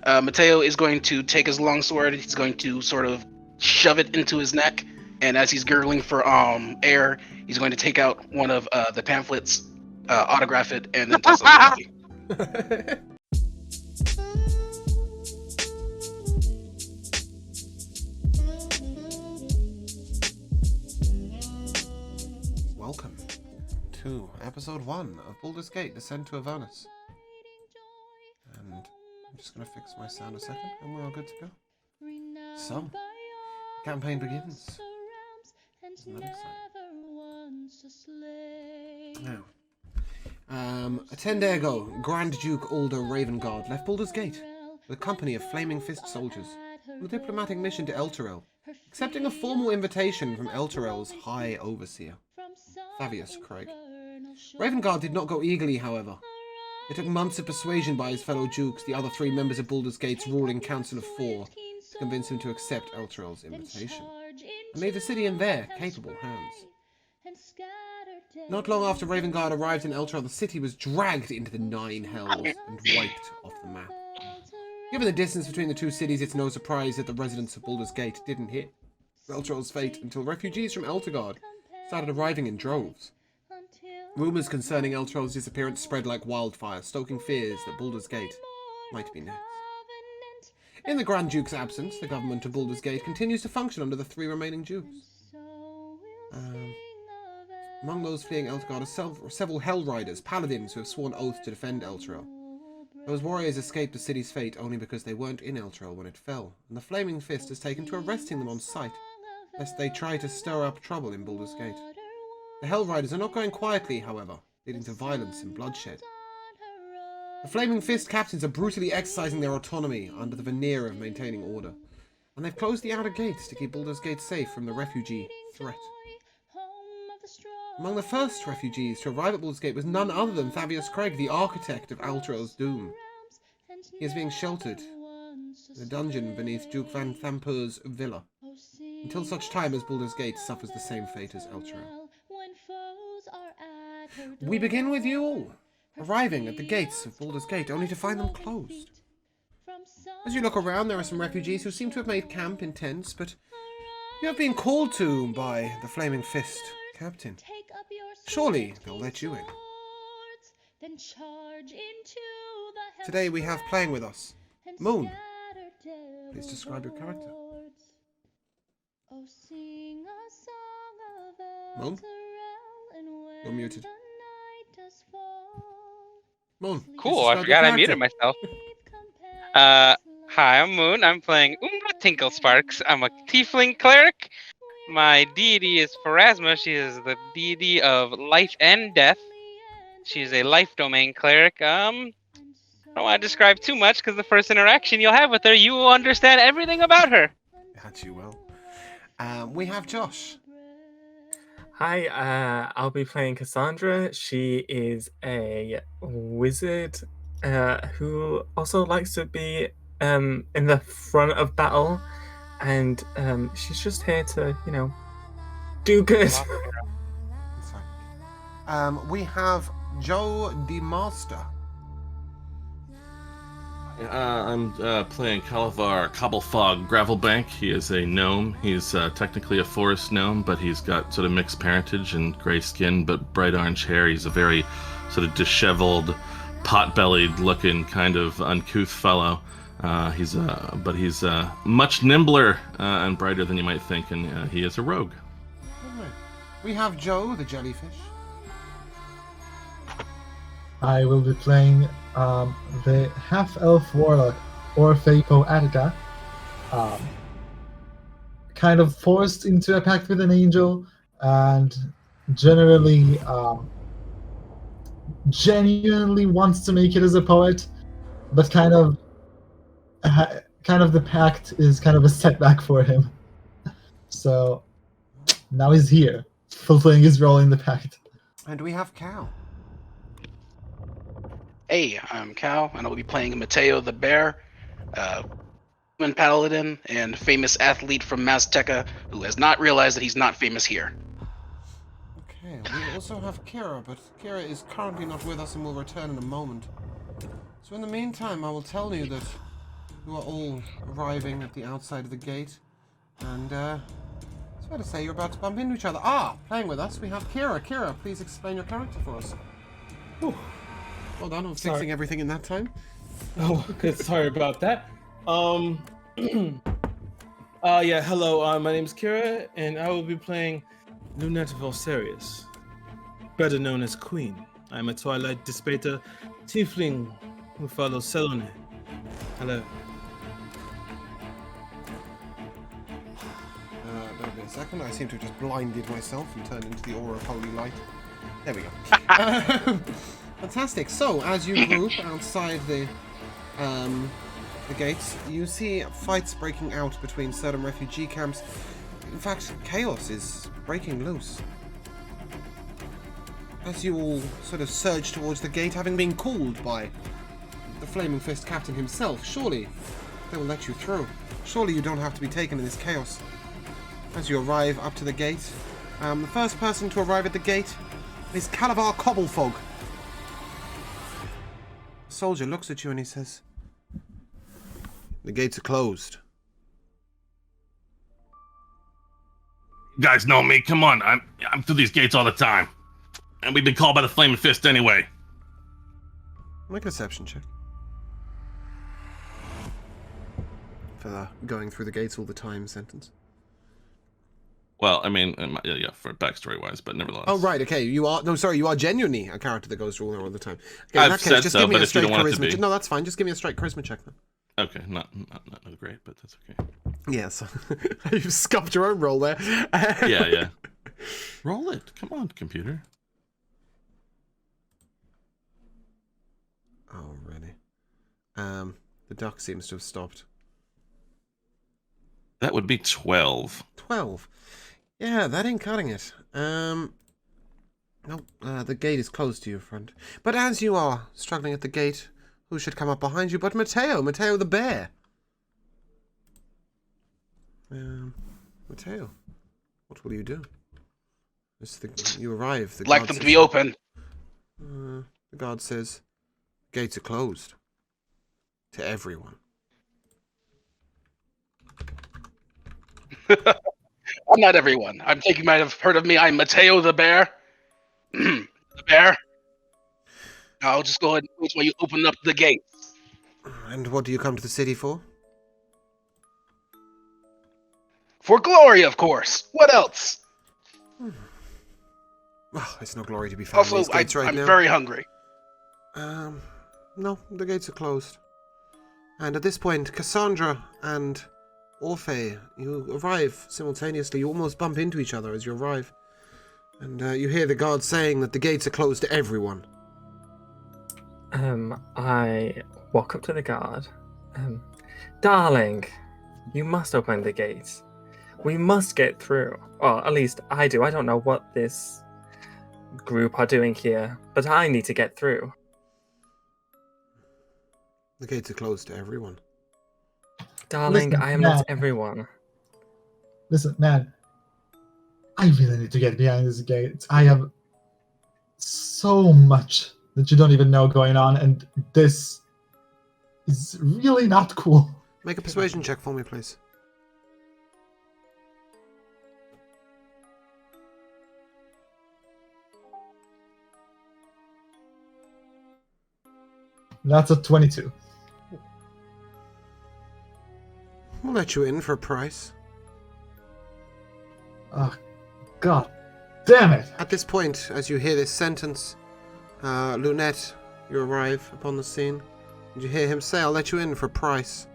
Mateo is going to take his longsword. He's going to sort of shove it into his neck, and as he's gurgling for air, he's going to take out one of the pamphlets, autograph it, and then toss it on the body. Welcome to episode 1 of Baldur's Gate: Descent to Avernus. And I'm just going to fix my sound a second, and we're all good to go. So, the campaign begins. Isn't that exciting? Now, 10 days ago, Grand Duke Ulder Ravengard left Baldur's Gate with a company of Flaming Fist soldiers on a diplomatic mission to Elturel, accepting a formal invitation from Elturel's High Overseer, Favius Craig. Ravengard did not go eagerly, however. It took months of persuasion by his fellow dukes, the other 3 members of Baldur's Gate's ruling Council of 4, to convince him to accept Elturel's invitation, and leave the city in their capable hands. Not long after Ravengard arrived in Elturel, the city was dragged into the 9 Hells and wiped off the map. Given the distance between the 2 cities, it's no surprise that the residents of Baldur's Gate didn't hit Elturel's fate until refugees from Elturgard started arriving in droves. Rumours concerning Elturel's disappearance spread like wildfire, stoking fears that Baldur's Gate might be next. In the Grand Duke's absence, the government of Baldur's Gate continues to function under the 3 remaining dukes. Among those fleeing Elturgard are several Hell Riders, paladins who have sworn oath to defend Elturel. Those warriors escaped the city's fate only because they weren't in Elturel when it fell, and the Flaming Fist has taken to arresting them on sight, lest they try to stir up trouble in Baldur's Gate. The Hell Riders are not going quietly, however, leading to violence and bloodshed. The Flaming Fist captains are brutally exercising their autonomy under the veneer of maintaining order, and they've closed the outer gates to keep Baldur's Gate safe from the refugee threat. Among the first refugees to arrive at Baldur's Gate was none other than Favius Craig, the architect of Elturel's doom. He is being sheltered in a dungeon beneath Duke Van Thamper's villa, until such time as Baldur's Gate suffers the same fate as Elturel. We begin with you all, arriving at the gates of Baldur's Gate, only to find them closed. As you look around, there are some refugees who seem to have made camp in tents, but you have been called to by the Flaming Fist captain. Surely they'll let you in. Today we have playing with us Moon. Please describe your character. Moon? You're muted. Moon. Cool, I forgot I muted myself. Hi, I'm Moon. I'm playing Umbra Tinkle Sparks. I'm a tiefling cleric. My deity is Pharasma. She is the deity of life and death. She's a life domain cleric. I don't want to describe too much because the first interaction you'll have with her, you will understand everything about her. That you will. We have Josh. Hi, I'll be playing Cassandra. She is a wizard who also likes to be in the front of battle, and she's just here to, do good. We have Joe the Master. I'm playing Calavar Cobblefog Gravelbank. He is a gnome. He's technically a forest gnome, but he's got sort of mixed parentage and gray skin, but bright orange hair. He's a very sort of disheveled, pot-bellied looking kind of uncouth fellow. He's much nimbler and brighter than you might think, and he is a rogue. Right. We have Joe the Jellyfish. I will be playing the half-elf warlock, Orphepo Attica, kind of forced into a pact with an angel, and generally genuinely wants to make it as a poet, but kind of the pact is kind of a setback for him. So now he's here, fulfilling his role in the pact. And we have Cal. Hey, I'm Cal, and I'll be playing Mateo the Bear, human paladin and famous athlete from Mazteca who has not realized that he's not famous here. Okay, we also have Kira, but Kira is currently not with us and will return in a moment. So in the meantime, I will tell you that You are all arriving at the outside of the gate, and it's fair to say you're about to bump into each other. Ah, playing with us, we have Kira. Kira, please explain your character for us. Whew. Well done on Sorry. fixing everything in that time. Oh, good. Sorry about that. Yeah, hello. My name's Kira, and I will be playing Lunetta Valserius, better known as Queen. I'm a Twilight Dispater tiefling who follows Selene. Hello. Bear with me a second. I seem to have just blinded myself and turned into the aura of holy light. There we go. Fantastic. So, as you group outside the gates, you see fights breaking out between certain refugee camps. In fact, chaos is breaking loose. As you all sort of surge towards the gate, having been called by the Flaming Fist captain himself, surely they will let you through. Surely you don't have to be taken in this chaos. As you arrive up to the gate, the first person to arrive at the gate is Calavar Cobblefog. The soldier looks at you and he says, "The gates are closed." You guys know me. Come on, I'm through these gates all the time, and we've been called by the Flaming Fist anyway. Make a deception check. For the going through the gates all the time sentence. Well, I mean, yeah, for backstory wise, but nevertheless. Oh, right, okay. You are genuinely a character that goes through all the time. Okay, I've in that case, said just so, give me but a if you straight don't want it to charisma be. check. No, that's fine. Just give me a straight charisma check then. Okay, not great, but that's okay. Yes. You've scuffed your own roll there. Yeah. Roll it. Come on, computer. Oh, really? The duck seems to have stopped. That would be 12. 12. Yeah, that ain't cutting it. No, the gate is closed to your front. But as you are struggling at the gate, who should come up behind you but Matteo the bear. Matteo, what will you do? You arrive. The Like guard them to says- be open. The guard says, "Gates are closed. To everyone." I'm not everyone. I'm thinking you might have heard of me. I'm Mateo the bear. The bear. I'll just go ahead and wait while you open up the gate. And what do you come to the city for? For glory, of course. What else? Well, it's no glory to be found in Also, these gates right I'm now. very hungry. No, the gates are closed. And at this point, Cassandra and Orphe, you arrive simultaneously. You almost bump into each other as you arrive. And you hear the guard saying that the gates are closed to everyone. I walk up to the guard. Darling, you must open the gates. We must get through. Well, at least I do. I don't know what this group are doing here, but I need to get through. The gates are closed to everyone. Darling, Listen, I am man. not everyone. Listen, man. I really need to get behind this gate. I have so much that you don't even know going on, and this is really not cool. Make a persuasion check for me, please. That's a 22. We'll let you in for a price. Oh, God damn it. At this point, as you hear this sentence, Lunette, you arrive upon the scene. And you hear him say, "I'll let you in for a price."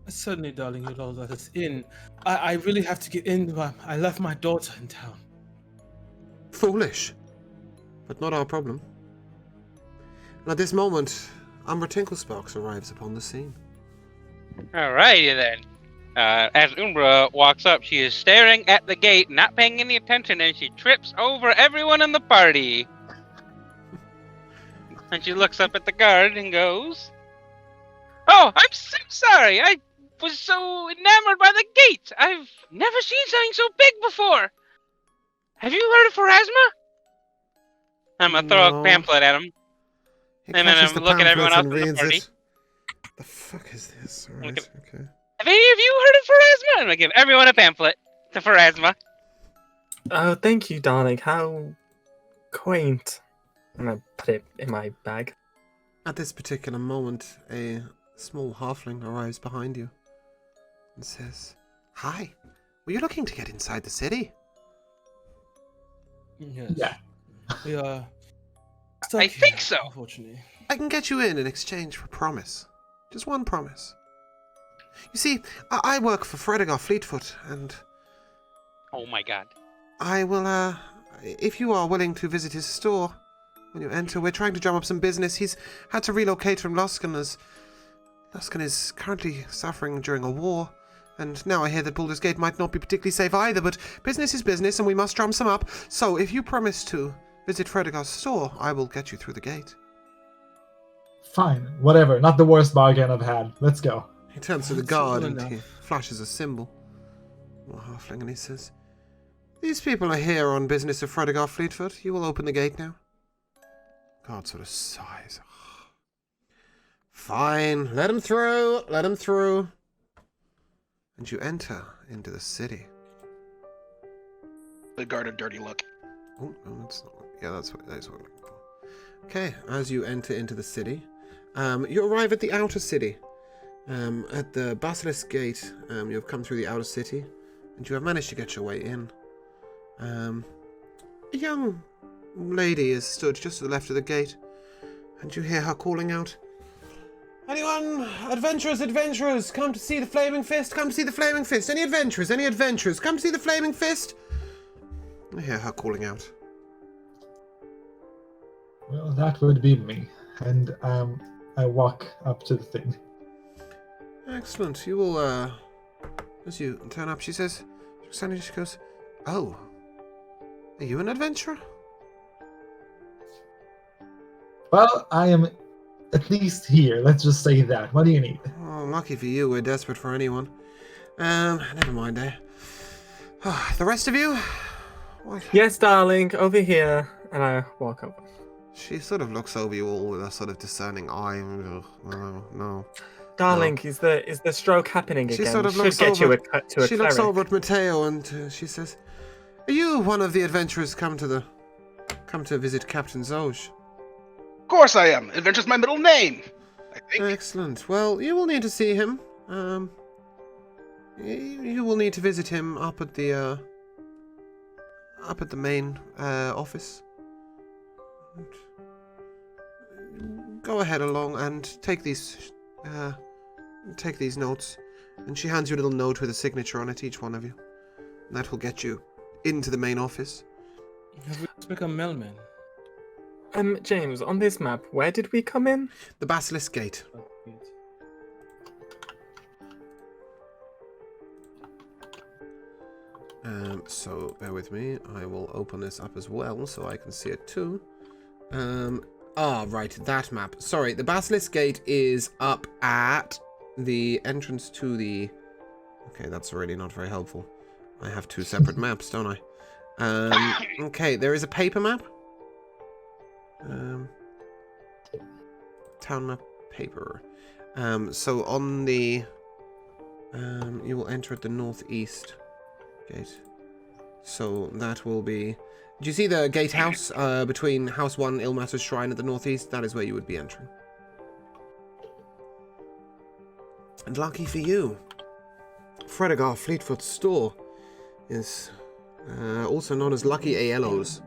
Certainly, darling, you'll all let us in. I really have to get in. I left my daughter in town. Foolish. But not our problem. And at this moment, Umbra Tinklesparks arrives upon the scene. Alrighty then. As Umbra walks up, she is staring at the gate, not paying any attention, and she trips over everyone in the party. And she looks up at the guard and goes, "Oh, I'm so sorry. I was so enamored by the gate. I've never seen something so big before. Have you heard of Pharasma?" I'm gonna throw No. a pamphlet at him. He And then catches I'm the looking at everyone pamphlets else and in the reads party. it. The fuck is this? Look Alright, at- okay. Have any of you heard of Pharasma? I'm gonna give everyone a pamphlet to Pharasma. Oh, thank you, darling. How quaint. I'm gonna put it in my bag. At this particular moment, a small halfling arrives behind you and says, "Hi, were you looking to get inside the city?" Yes. Yeah. We are stuck I think here, so. Unfortunately. I can get you in exchange for a promise. Just one promise. You see, I work for Fredegar Fleetfoot, and Oh my god. I will, if you are willing to visit his store when you enter, we're trying to drum up some business. He's had to relocate from Luskan as Luskan is currently suffering during a war, and now I hear that Baldur's Gate might not be particularly safe either, but business is business and we must drum some up. So if you promise to visit Fredegar's store, I will get you through the gate. Fine, whatever. Not the worst bargain I've had. Let's go. He turns to the That's guard well and he enough. flashes a symbol. A halfling, and he says, "These people are here on business of Fredegar Fleetfoot. You will open the gate now." Guard sort of sighs. "Fine, let him through, let him through." And you enter into the city. The guard a dirty look. Oh, no, that's not. Yeah, that's what I'm looking for. Okay, as you enter into the city, you arrive at the outer city. At the Basilisk Gate, you have come through the outer city, and you have managed to get your way in. A young lady is stood just to the left of the gate, and you hear her calling out, "Anyone? Adventurers, adventurers! Come to see the Flaming Fist! Come to see the Flaming Fist! Any adventurers? Any adventurers? Come to see the Flaming Fist!" I hear her calling out. Well, that would be me. And I walk up to the thing. Excellent. You will, as you turn up, she says, she goes, "Oh, are you an adventurer?" Well, I am at least here. Let's just say that. What do you need? Oh, lucky for you, we're desperate for anyone. Never mind, eh? The rest of you? What? Yes, darling, over here. And I walk up. She sort of looks over you all with a sort of discerning eye. Ugh, no. Darling, is the stroke happening She again? sort of We looks should get you over. to a She looks cleric. over at Matteo and she says, "Are you one of the adventurers come to visit Captain Zoj?" Of course I am. Adventure's my middle name. I think. Excellent. Well, you will need to see him. You will need to visit him up at the main office. Go ahead along and take these notes. And she hands you a little note with a signature on it, each one of you. And that will get you into the main office. Have we become mailmen? James, on this map, where did we come in? The Basilisk Gate. Oh, good. So bear with me. I will open this up as well so I can see it too. Right, that map. Sorry, the Basilisk Gate is up at the entrance to the... Okay, that's already not very helpful. I have two separate maps, don't I? Okay, there is a paper map. Town map paper. So on the... you will enter at the northeast gate. So that will be... Do you see the gatehouse between House 1, Ilmater's Shrine at the northeast? That is where you would be entering. And lucky for you, Fredegar Fleetfoot's store is also known as Lucky Aelo's.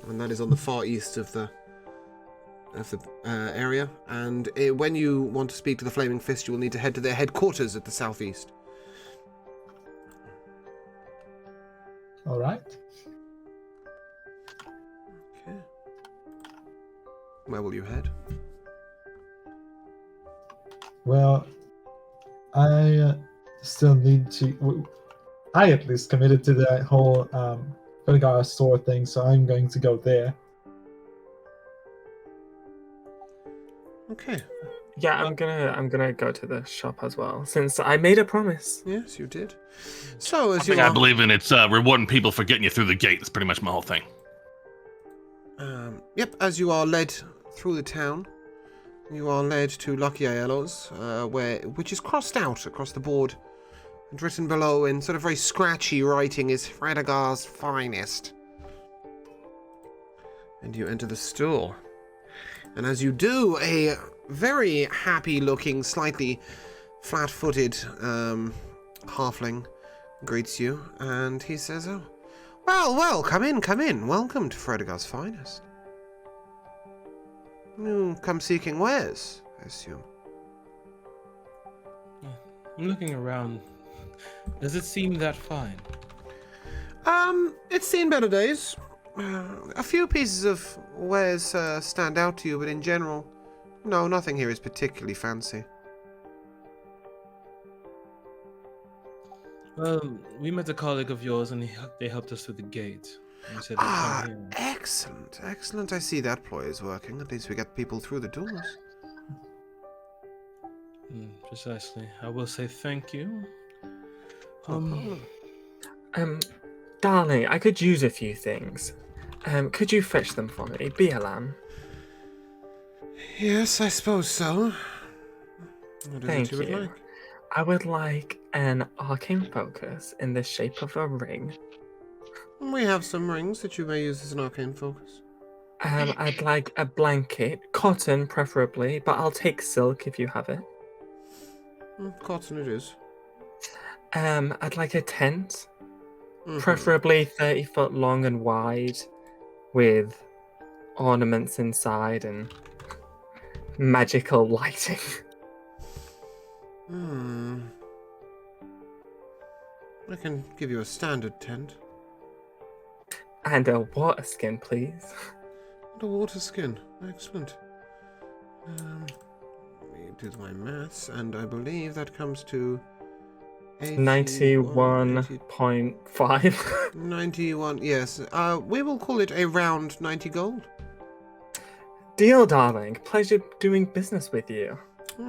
And that is on the far east of the area. And when you want to speak to the Flaming Fist, you will need to head to their headquarters at the southeast. All right. Okay. Where will you head? Well, I still need to. I at least committed to that whole Vergara store thing, so I'm going to go there. Okay. Yeah, I'm gonna go to the shop as well, since I made a promise. Yes, you did. So as you I believe in it's rewarding people for getting you through the gate. That's pretty much my whole thing. Yep, as you are led through the town. You are led to Lucky Aiello's, which is crossed out across the board, and written below in sort of very scratchy writing is Fredegar's finest. And you enter the store. And as you do, a very happy-looking, slightly flat-footed halfling greets you, and he says, "Oh, well, come in. Welcome to Fredegar's finest. You come seeking wares, I assume." I'm looking around. Does it seem that fine? It's seen better days. A few pieces of wares stand out to you, but in general, no, nothing here is particularly fancy. Well, we met a colleague of yours, and they helped us through the gate. He said they'd come here. Excellent. I see that ploy is working. At least we get people through the doors. Precisely. I will say thank you. No problem. Darling, I could use a few things. Could you fetch them for me? Be a lamb. Yes, I suppose so. What is it Thank you would you. like? I would like an arcane focus in the shape of a ring. We have some rings that you may use as an arcane focus. I'd like a blanket, cotton preferably, but I'll take silk if you have it. Cotton it is. I'd like a tent, Mhm. preferably 30 foot long and wide, with ornaments inside and magical lighting. I can give you a standard tent. And a water skin, please. And a water skin. Excellent. Let me do my maths, and I believe that comes to 91.5. 91, yes. We will call it a round 90 gold. Deal, darling. Pleasure doing business with you.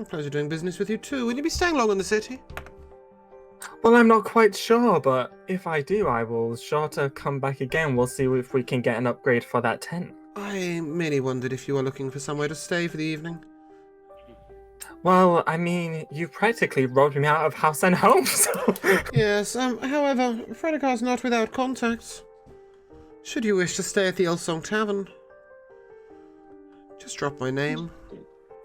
Pleasure doing business with you too. Will you be staying long in the city? Well, I'm not quite sure, but if I do, I will sure to come back again. We'll see if we can get an upgrade for that tent. I merely wondered if you were looking for somewhere to stay for the evening. Well, I mean, you practically robbed me out of house and home, so... Yes, however, Fredegar's not without contacts. Should you wish to stay at the Elsong Tavern, just drop my name,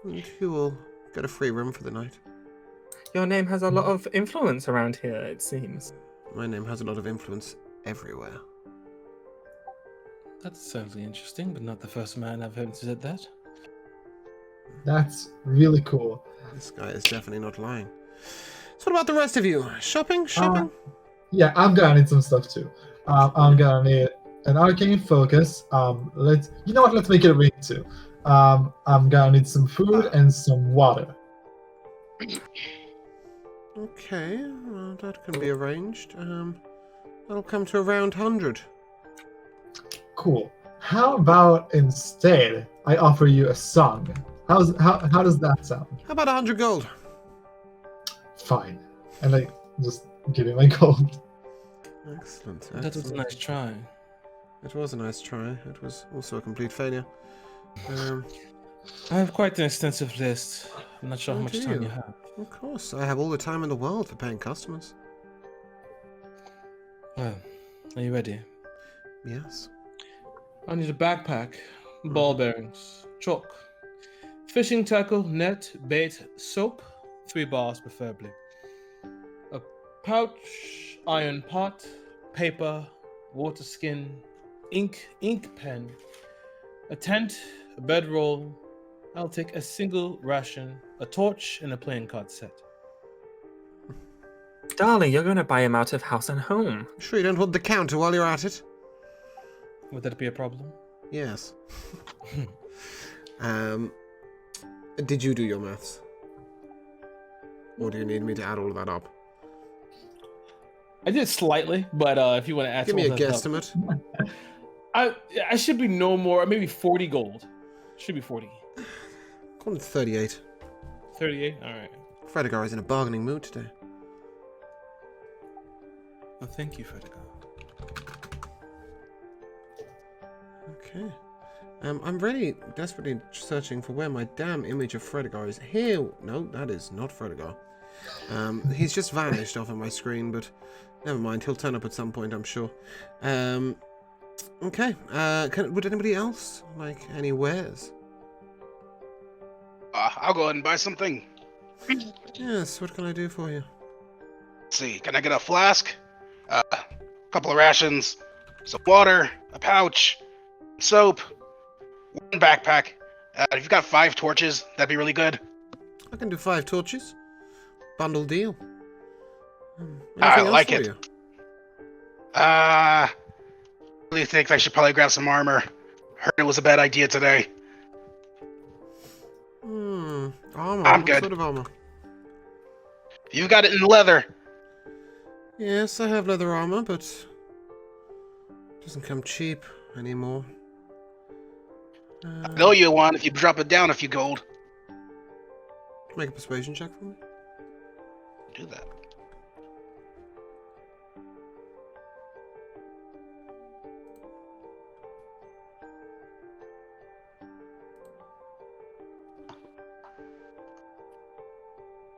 and you will get a free room for the night. Your name has a lot of influence around here, it seems. My name has a lot of influence everywhere. That sounds interesting, but not the first man I've heard said that. That's really cool. This guy is definitely not lying. So what about the rest of you? Shopping? Yeah, I'm gonna need some stuff too. I'm gonna need an arcane focus. Let's make it a ring too. I'm gonna need some food and some water. Okay, well, that can be arranged. That'll come to around 100. Cool. How about instead I offer you a song? How does that sound? How about 100 gold? Fine. And I just give you my gold. Excellent. That was a nice try. It was a nice try. It was also a complete failure. I have quite an extensive list. I'm not sure how Oh, much do time you? you have. Of course, I have all the time in the world for paying customers. Well, are you ready? Yes. I need a backpack, ball bearings, chalk, fishing tackle, net, bait, soap, 3 bars preferably, a pouch, iron pot, paper, water skin, ink pen, a tent, a bedroll. I'll take a single ration, a torch, and a playing card set. Darling, you're going to buy him out of house and home. Sure you don't want the counter while you're at it? Would that be a problem? Yes. Did you do your maths? Or do you need me to add all of that up? I did slightly, but if you want to add Give me a some of that up- guesstimate. I should be no more, maybe 40 gold. Should be 40. Call it 38. 38? Alright. Fredegar is in a bargaining mood today. Well, thank you, Fredegar. Okay. I'm really desperately searching for where my damn image of Fredegar is. Here! No, that is not Fredegar. He's just vanished off of my screen, but never mind. He'll turn up at some point, I'm sure. Okay. Would anybody else like any wares? I'll go ahead and buy something. Yes, what can I do for you? Let's see, can I get a flask? A couple of rations, some water, a pouch, soap, one backpack. If you've got 5 torches, that'd be really good. I can do 5 torches. Bundle deal. I Anything like else it. for I really think I should probably grab some armor. Heard it was a bad idea today. you? Armor. I'm What good. sort of armor? You've got it in leather. Yes, I have leather armor, but it doesn't come cheap anymore. I know you want if you drop it down a few gold. Make a persuasion check for me. Do that.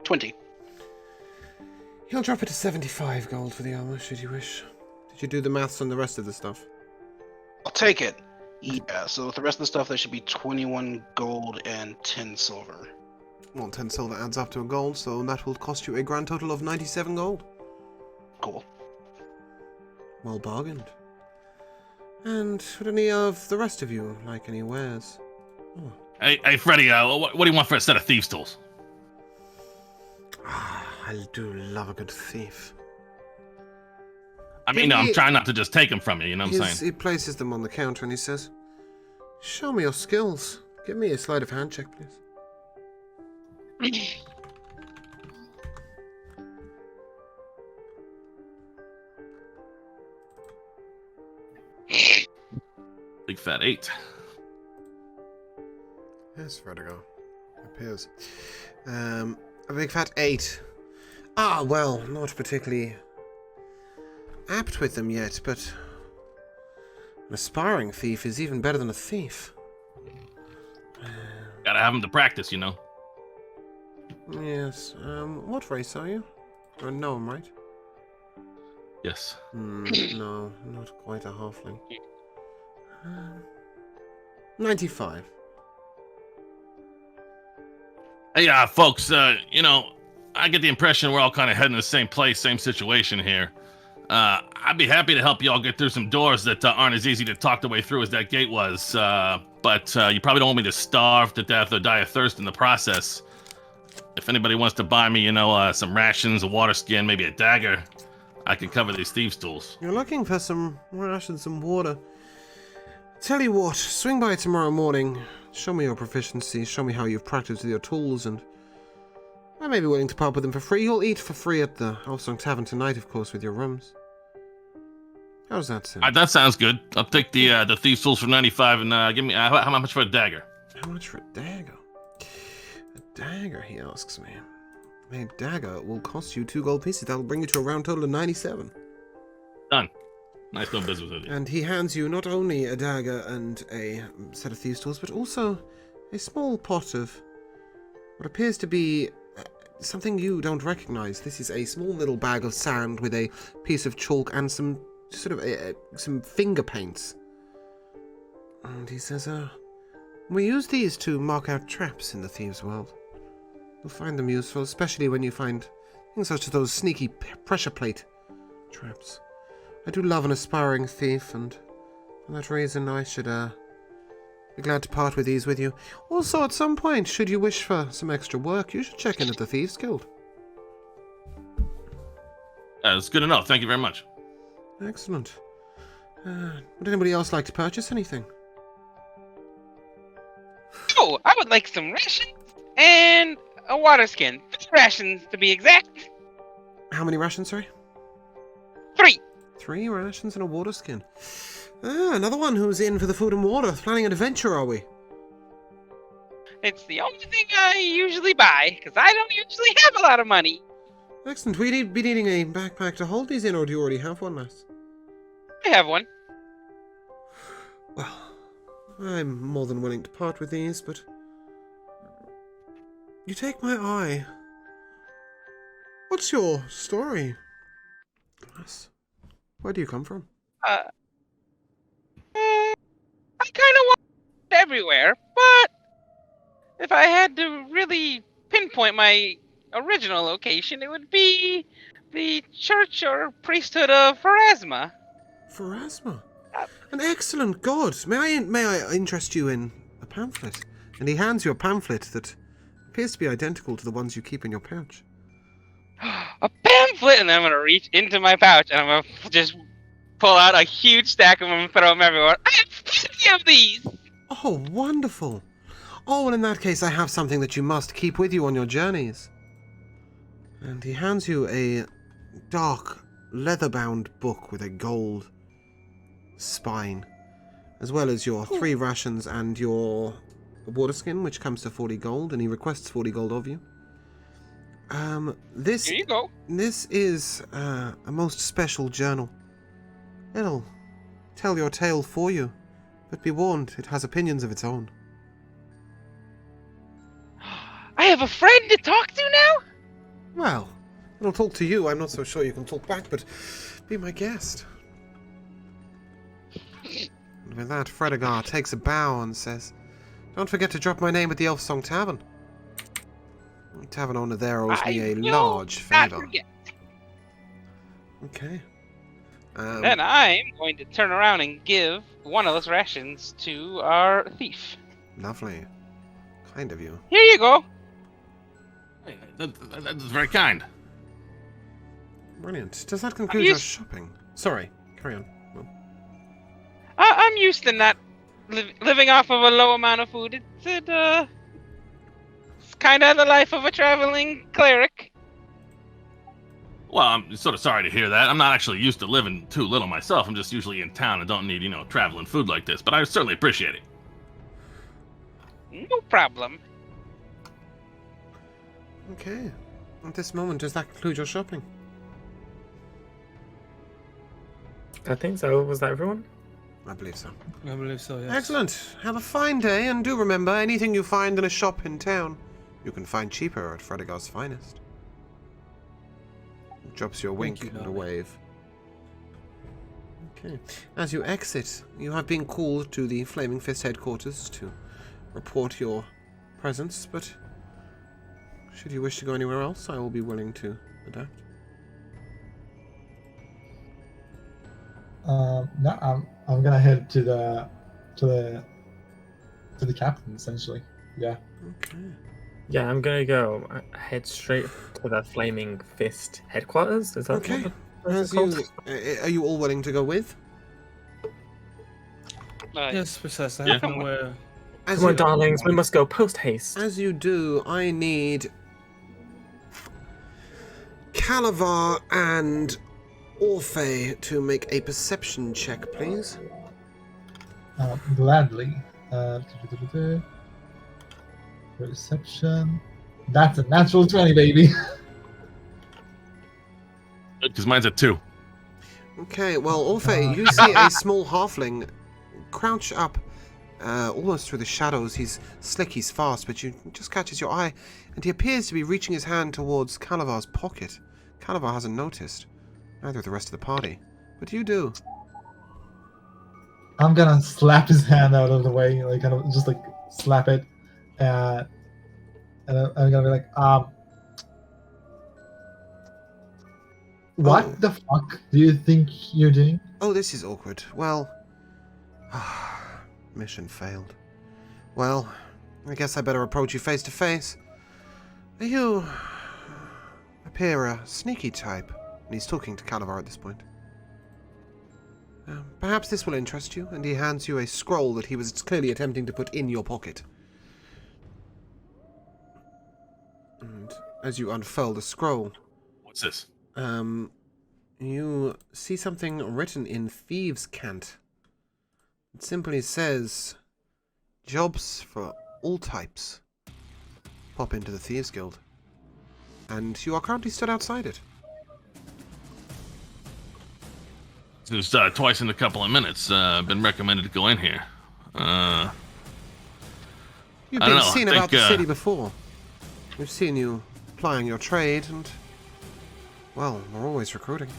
$20. He'll drop it to 75 gold for the armor, should you wish. Did you do the maths on the rest of the stuff? I'll take it. Yeah, so with the rest of the stuff, there should be 21 gold and 10 silver. Well, 10 silver adds up to a gold, so that will cost you a grand total of 97 gold. Cool. Well bargained. And would any of the rest of you like any wares? Oh. Hey, Freddy, what do you want for a set of thieves' tools? I do love a good thief. I mean, I'm trying not to just take them from you, you know what I'm saying? He places them on the counter and he says, "Show me your skills. Give me a sleight of hand check, please." Big fat 8. Yes, Vertigo. It appears. A big fat 8. Ah, well, not particularly apt with them yet, but an aspiring thief is even better than a thief. Gotta have them to practice, you know. Yes. What race are you? You're a gnome, right? Yes. No, not quite a halfling. 95. Hey, folks, you know, I get the impression we're all kind of heading to the same place, same situation here. I'd be happy to help you all get through some doors that aren't as easy to talk the way through as that gate was, but you probably don't want me to starve to death or die of thirst in the process. If anybody wants to buy me, you know, some rations, a water skin, maybe a dagger, I could cover these thieves' tools. You're looking for some rations, some water. Tell you what, swing by tomorrow morning, show me your proficiency, show me how you've practiced with your tools, and I may be willing to part with them for free. You'll eat for free at the Elfsong Tavern tonight, of course, with your rooms. How does that sound? That sounds good. I'll take the thieves' tools for 95 and give me how much for a dagger? How much for a dagger? A dagger, he asks me. A dagger will cost you 2 gold pieces. That'll bring you to a round total of 97. Done. Nice doing business with you. And he hands you not only a dagger and a set of thieves' tools, but also a small pot of what appears to be something you don't recognize. This is a small little bag of sand with a piece of chalk and some sort of some finger paints. And he says, we use these to mark out traps in the thieves' world. You'll find them useful, especially when you find things such as those sneaky pressure plate traps. I do love an aspiring thief, and for that reason I should be glad to part with these with you. Also, at some point, should you wish for some extra work, you should check in at the Thieves' Guild. It's good enough. Thank you very much. Excellent. Would anybody else like to purchase anything? Oh, I would like some rations and a water skin. 3 rations to be exact. How many rations, sorry? 3. 3 rations and a water skin. Another one who's in for the food and water. Planning an adventure, are we? It's the only thing I usually buy, because I don't usually have a lot of money. Excellent. Will you be needing a backpack to hold these in, or do you already have one, lass? I have one. Well, I'm more than willing to part with these, but you take my eye. What's your story? Yes. Where do you come from? I kind of want everywhere, but if I had to really pinpoint my original location, it would be the church or priesthood of Pharasma. Pharasma? An excellent god. May I interest you in a pamphlet? And he hands you a pamphlet that appears to be identical to the ones you keep in your pouch. A pamphlet, and then I'm gonna reach into my pouch and I'm gonna just pull out a huge stack of them and throw them everywhere. I have 50 of these. Oh, wonderful. Oh, well, in that case, I have something that you must keep with you on your journeys. And he hands you a dark, leather-bound book with a gold spine, as well as your 3 rations and your water skin, which comes to 40 gold, and he requests 40 gold of you. This Here you go. This is a most special journal. It'll tell your tale for you, but be warned, it has opinions of its own. I have a friend to talk to now? Well, it'll talk to you. I'm not so sure you can talk back, but be my guest. And with that, Fredegar takes a bow and says, "Don't forget to drop my name at the Elf Song Tavern. The tavern owner there owes me a large favor." Okay. Then I'm going to turn around and give one of those rations to our thief. Lovely. Kind of you. Here you go. Hey, that's very kind. Brilliant. Does that conclude your shopping? Sorry, carry on. Well, I'm used to not living off of a low amount of food. It's kind of the life of a traveling cleric. Well, I'm sort of sorry to hear that. I'm not actually used to living too little myself. I'm just usually in town and don't need, traveling food like this. But I certainly appreciate it. No problem. okay. At this moment, does that conclude your shopping? I think so. Was that everyone? I believe so. I believe so, yes. Excellent. Have a fine day, and do remember, anything you find in a shop in town, you can find cheaper at Fredegar's Finest. Drops you a wink you, and a darling. wave. Okay. As you exit, you have been called to the Flaming Fist headquarters to report your presence, but should you wish to go anywhere else, I will be willing to adapt. No, I'm gonna head to the captain essentially. Yeah. Okay. Yeah, I'm gonna go head straight to the Flaming Fist headquarters. Is that Okay. what As it's called? are you all willing to go with? Yes, precisely. I Yeah. have to know where. As Come on, you, darlings, we must go post haste. as you do, I need Calavar and Orphe to make a perception check, please. Gladly. Perception. That's a natural 20, baby. Because mine's at 2. Okay, well, Orphe, you see a small halfling crouch up almost through the shadows. He's slick, he's fast, but you just catches your eye, and he appears to be reaching his hand towards Calavar's pocket. Calavar hasn't noticed, neither of the rest of the party, but you do. I'm gonna slap his hand out of the way, like kind of just like slap it, and I'm gonna be like, what Oh. the fuck do you think you're doing? Oh, this is awkward. Well, mission failed. Well, I guess I better approach you face to face. You appear a sneaky type, and he's talking to Calavar at this point. Perhaps this will interest you, and he hands you a scroll that he was clearly attempting to put in your pocket. And as you unfurl the scroll, What's this? you see something written in thieves' cant. It simply says, "Jobs for all types. Pop into the Thieves Guild." And you are currently stood outside it. Just twice in a couple of minutes. Been recommended to go in here. You've I don't been know, I seen about think, the city before. We've seen you plying your trade, and well, we're always recruiting.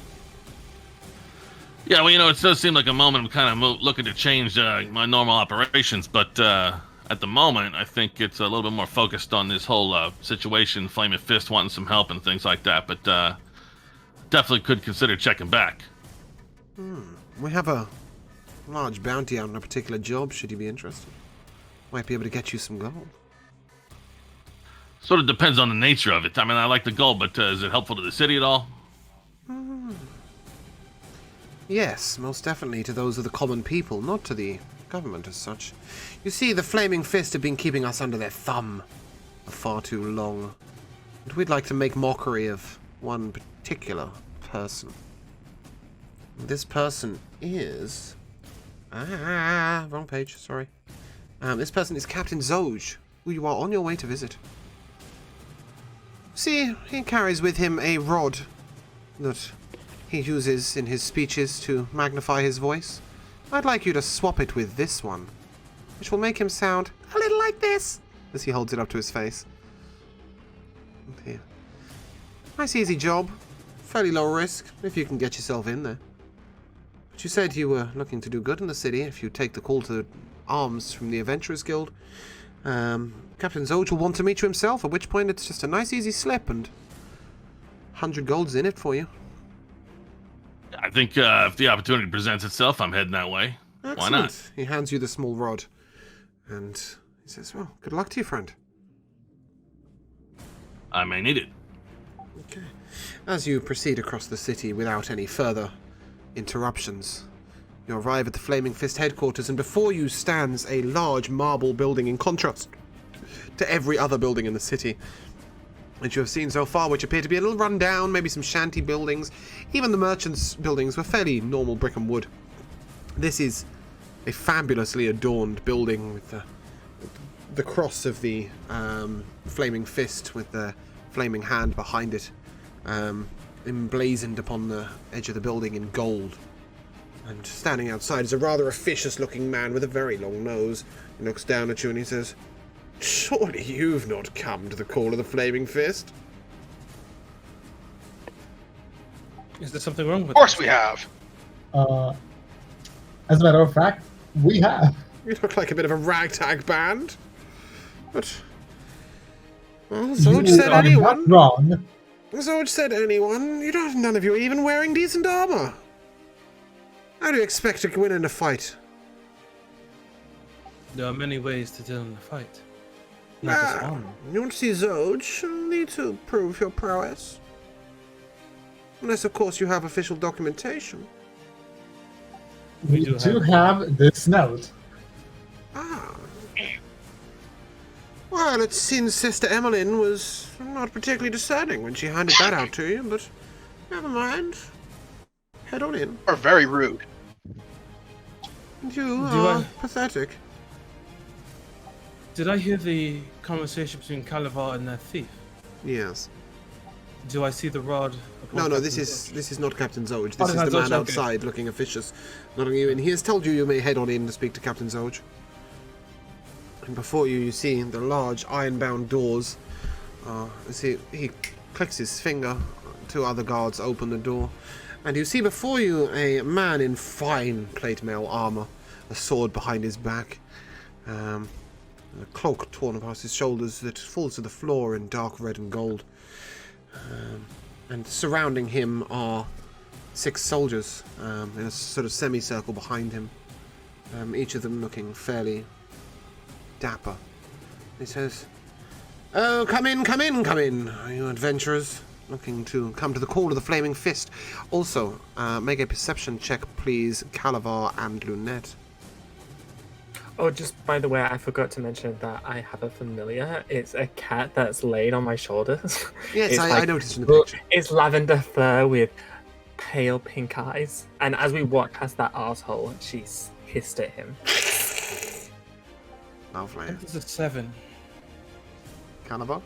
Yeah, well, it does seem like a moment I'm kind of looking to change my normal operations, but at the moment, I think it's a little bit more focused on this whole situation, Flaming Fist wanting some help and things like that, but definitely could consider checking back. We have a large bounty on a particular job, should you be interested. Might be able to get you some gold. Sort of depends on the nature of it. I mean, I like the gold, but is it helpful to the city at all? Yes, most definitely to those of the common people, not to the government as such. You see, the Flaming Fist have been keeping us under their thumb for far too long. And we'd like to make mockery of one particular person. This person is... wrong page, sorry. This person is Captain Zoj, who you are on your way to visit. See, he carries with him a rod that he uses in his speeches to magnify his voice. I'd like you to swap it with this one, which will make him sound a little like this, as he holds it up to his face. Here. Nice easy job. Fairly low risk, if you can get yourself in there. But you said you were looking to do good in the city if you take the call to arms from the Adventurers Guild. Captain Zoj will want to meet you himself, at which point it's just a nice easy slip and 100 golds in it for you. I think if the opportunity presents itself, I'm heading that way. Excellent. Why not? He hands you the small rod, and he says, well, good luck to you, friend. I may need it. Okay. As you proceed across the city without any further interruptions, you arrive at the Flaming Fist headquarters, and before you stands a large marble building in contrast to every other building in the city that you have seen so far, which appear to be a little run down, maybe some shanty buildings. Even the merchants' buildings were fairly normal brick and wood. This is a fabulously adorned building with the cross of the Flaming Fist with the flaming hand behind it, emblazoned upon the edge of the building in gold. And standing outside is a rather officious-looking man with a very long nose. He looks down at you and he says, surely you've not come to the call of the Flaming Fist? Is there something wrong with Of course we have. As a matter of fact, we have. You look like a bit of a ragtag band. But... well, Zoj said are anyone. not wrong. Zoj said anyone. None of you are even wearing decent armor. How do you expect to win in a fight? There are many ways to deal in a fight. Not just one. You want to see Zoj? You'll need to prove your prowess. Unless, of course, you have official documentation. We do have this note. Ah. Well, it seems Sister Emmeline was not particularly discerning when she handed that out to you, but never mind. Head on in. Or very rude. You are I- pathetic. Did I hear the conversation between Calavar and that thief? Yes. Do I see the rod? upon No, Captain this Zoj? is not Captain Zoj. Oh, This it's is not the Zoj, man okay. outside looking officious, nodding you in. He has told you you may head on in to speak to Captain Zoj. And before you, you see the large iron-bound doors. As he clicks his finger, two other guards open the door. And you see before you a man in fine plate mail armor, a sword behind his back, a cloak torn across his shoulders that falls to the floor in dark red and gold. And surrounding him are 6 soldiers in a sort of semicircle behind him, each of them looking fairly dapper. He says, "Oh, come in, come in, come in. Are you adventurers looking to come to the call of the Flaming Fist? Also, make a perception check, please, Calavar and Lunette." Oh, just by the way, I forgot to mention that I have a familiar. It's a cat that's laid on my shoulders. Yes, It's I like- noticed in the picture. It's lavender fur with pale pink eyes. And as we walk past that arsehole, she's hissed at him. Lovely. That is a 7. Calavar?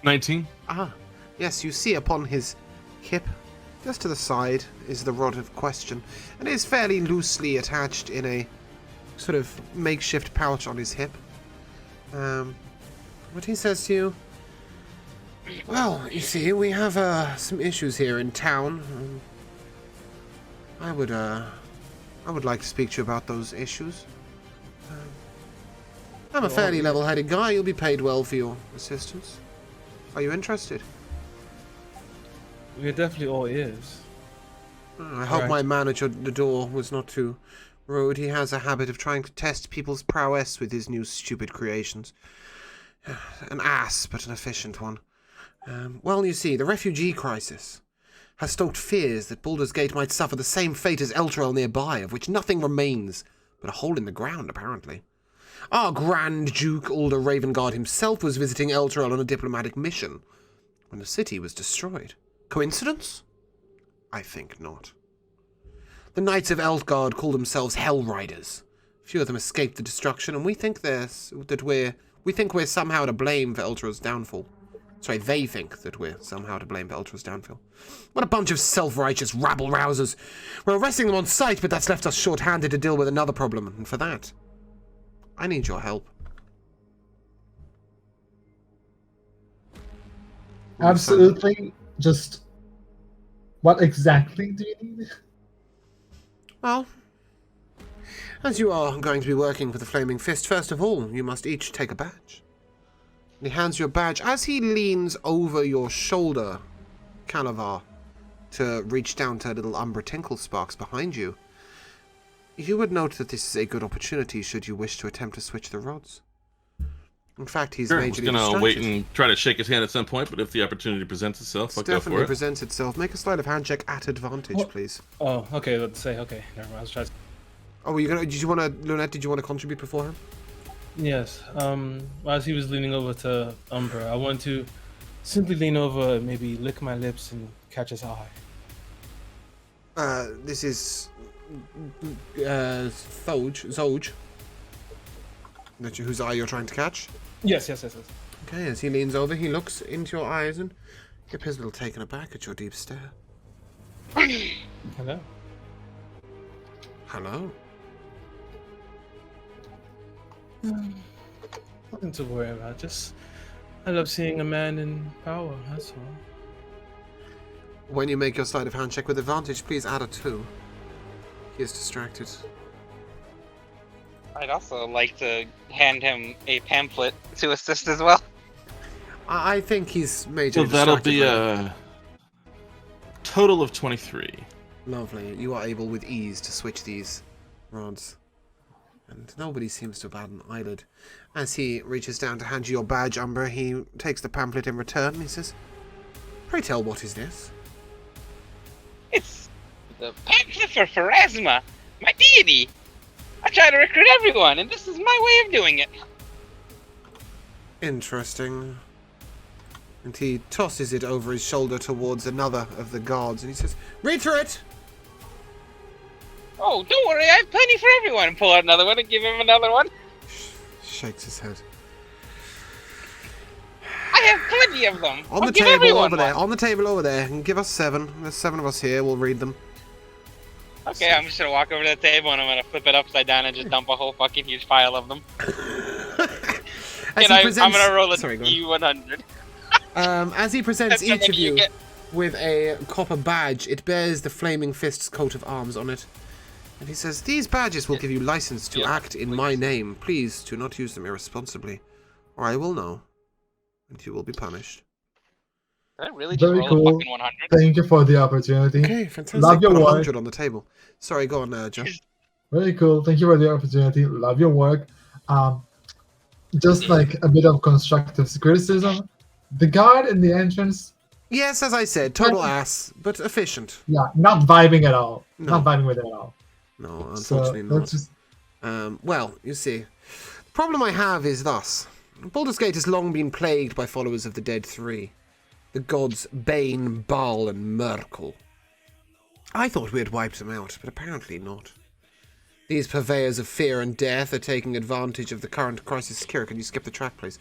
19? Ah, yes, you see upon his hip, just to the side, is the rod of question, and it is fairly loosely attached in a sort of makeshift pouch on his hip. What he says to you? Well, you see, we have some issues here in town. I would like to speak to you about those issues. I'm a fairly level-headed guy. You'll be paid well for your assistance. Are you interested? We're definitely all ears. I hope my man at the door was not too rude. He has a habit of trying to test people's prowess with his new stupid creations. An ass, but an efficient one. Well, you see, the refugee crisis has stoked fears that Baldur's Gate might suffer the same fate as Elturel nearby, of which nothing remains but a hole in the ground, apparently. Our Grand Duke Alder Ravengard himself was visiting Elturel on a diplomatic mission when the city was destroyed. Coincidence? I think not. The Knights of Elfgard call themselves Hell Riders. Few of them escaped the destruction, and we think we're somehow to blame for Elturel's downfall. Sorry, they think that we're somehow to blame for Elturel's downfall. What a bunch of self-righteous rabble-rousers. We're arresting them on sight, but that's left us short-handed to deal with another problem, and for that, I need your help. Absolutely. Just what exactly do you need? Well, as you are going to be working for the Flaming Fist, first of all, you must each take a badge. And he hands you a badge as he leans over your shoulder, Calavar, to reach down to little Umbra Tinkle Sparks behind you. You would note that this is a good opportunity should you wish to attempt to switch the rods. In fact, he's majorly distracted. I was going to wait and try to shake his hand at some point, but if the opportunity presents itself, I'll go for it. It definitely presents itself. Make a sleight of hand check at advantage, please. Oh, okay. Let's say okay. Never mind. I was trying to... Oh, were you gonna? Did you want to, Lunette? Did you want to contribute beforehand? Yes. As he was leaning over to Umbra, I want to simply lean over, maybe lick my lips and catch his eye. This is Zoj. Whose eye you're trying to catch? Yes. Okay, as he leans over, he looks into your eyes and he appears a little taken aback at your deep stare. Hello. Hello. Nothing to worry about. Just, I love seeing a man in power. That's all. When you make your sleight of hand check with advantage, please add a 2. He is distracted. I'd also like to hand him a pamphlet to assist as well. I think he's majorly So that'll distracted. be a total of 23. Lovely. You are able with ease to switch these rods. And nobody seems to bat an eyelid. As he reaches down to hand you your badge, Umbra, he takes the pamphlet in return and he says, "Pray tell, what is this?" It's the pamphlet for Pharasma, my deity. I try to recruit everyone, and this is my way of doing it. Interesting. And he tosses it over his shoulder towards another of the guards, and he says, "Read through it!" Oh, don't worry, I have plenty for everyone. Pull out another one and give him another one. Shakes his head. I have plenty of them. On I'll the give table everyone over there. one. On the table over there. And give us 7. There's 7 of us here. We'll read them. Okay, I'm just gonna walk over to the table and I'm gonna flip it upside down and just dump a whole fucking huge pile of them. As And he I'm gonna roll a Sorry, go D100. on. As he presents That's how each of many you you get. with a copper badge, it bears the Flaming Fist's coat of arms on it. And he says, "These badges will give you license to act in my name. Please do not use them irresponsibly, or I will know, and you will be punished." Did I really just Very roll cool. a fucking 100? Thank you for the opportunity. Okay, fantastic. Love your Put work. 100 on the table. Sorry, go on, Joe. Very cool. Thank you for the opportunity. Love your work. Just like a bit of constructive criticism. The guard in the entrance, Yes, as I said, total ass, but efficient. yeah, not vibing at all. No. Not vibing with it at all. No, So unfortunately let's not. just Well, you see, the problem I have is thus. Baldur's Gate has long been plagued by followers of the Dead Three. The gods Bane, Baal, and Merkel. I thought we had wiped them out, but apparently not. These purveyors of fear and death are taking advantage of the current crisis. Kira, can you skip the track, please?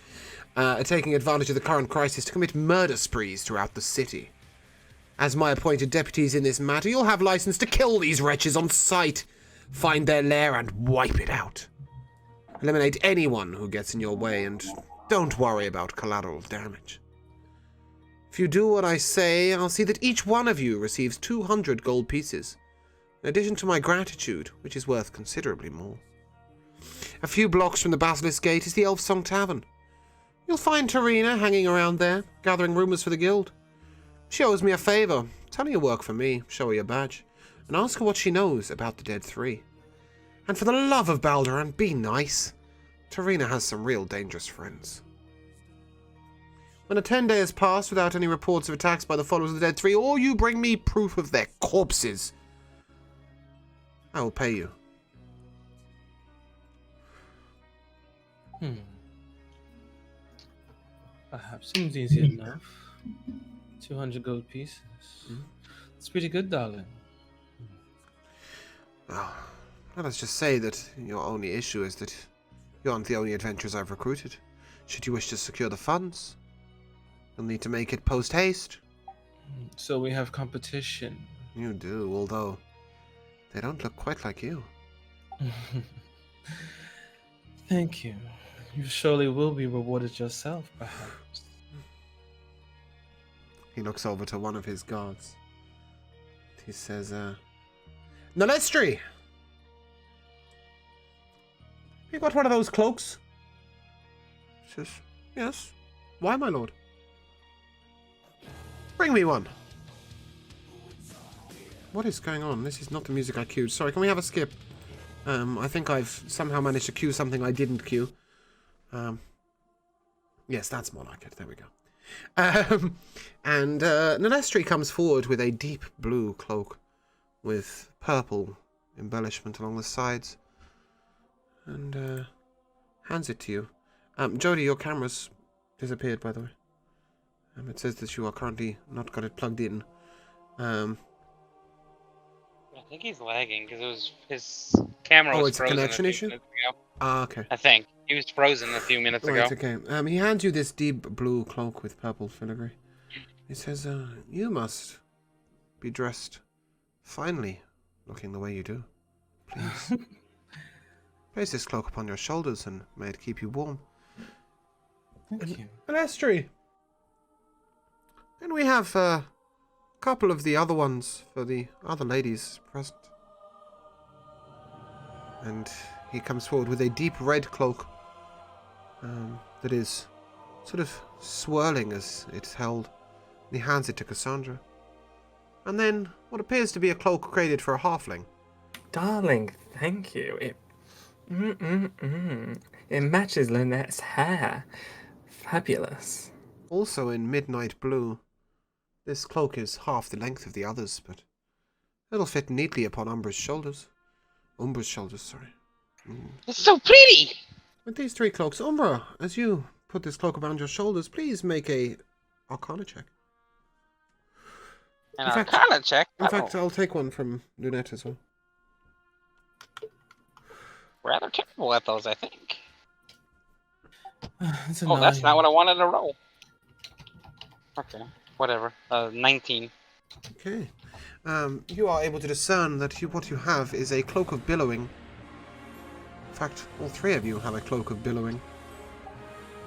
Are taking advantage of the current crisis to commit murder sprees throughout the city. As my appointed deputies in this matter, you'll have license to kill these wretches on sight. Find their lair and wipe it out. Eliminate anyone who gets in your way, and don't worry about collateral damage. If you do what I say, I'll see that each one of you receives 200 gold pieces, in addition to my gratitude, which is worth considerably more. A few blocks from the Basilisk Gate is the Elf Song Tavern. You'll find Tarina hanging around there, gathering rumours for the guild. She owes me a favour. Tell her you work for me, show her your badge, and ask her what she knows about the Dead Three. And for the love of Baldur, and be nice. Tarina has some real dangerous friends. When a 10-day has passed without any reports of attacks by the followers of the Dead Three, or you bring me proof of their corpses, I will pay you. Perhaps seems easy enough. 200 gold pieces. It's pretty good, darling. Oh, let us just say that your only issue is that you aren't the only adventurers I've recruited. Should you wish to secure the funds, you'll need to make it post-haste. So we have competition. You do, although they don't look quite like you. Thank you. You surely will be rewarded yourself, perhaps. He looks over to one of his guards. He says, Nalestri! You got one of those cloaks? He says, yes. Why, my lord? Bring me one. What is going on? This is not the music I queued. Sorry, can we have a skip? I think I've somehow managed to queue something I didn't queue. Yes, that's more like it. There we go. And Nalestri comes forward with a deep blue cloak with purple embellishment along the sides and hands it to you. Jody, your camera's disappeared, by the way. It says that you are currently not got it plugged in. I think he's lagging because it was his camera was it's a frozen connection few issue? minutes ago. Ah, okay. I think he was frozen a few minutes ago. Right, okay. He hands you this deep blue cloak with purple filigree. He says, you must be dressed finely, looking the way you do. Please. Place this cloak upon your shoulders and may it keep you warm. Thank you. An estuary. And we have a couple of the other ones for the other ladies present. And he comes forward with a deep red cloak that is sort of swirling as it's held. And he hands it to Cassandra. And then what appears to be a cloak created for a halfling. Darling, thank you. It matches Lynette's hair. Fabulous. Also in midnight blue. This cloak is half the length of the others, but it'll fit neatly upon Umbra's shoulders. Umbra's shoulders, sorry. It's so pretty! With these three cloaks, Umbra, as you put this cloak around your shoulders, please make a Arcana check. An Arcana check? In fact, I'll take one from Lunette as well. Rather terrible at those, I think. That's Oh, that's not what I wanted to roll. Okay, whatever. 19. Okay. You are able to discern that what you have is a cloak of billowing. In fact, all three of you have a cloak of billowing.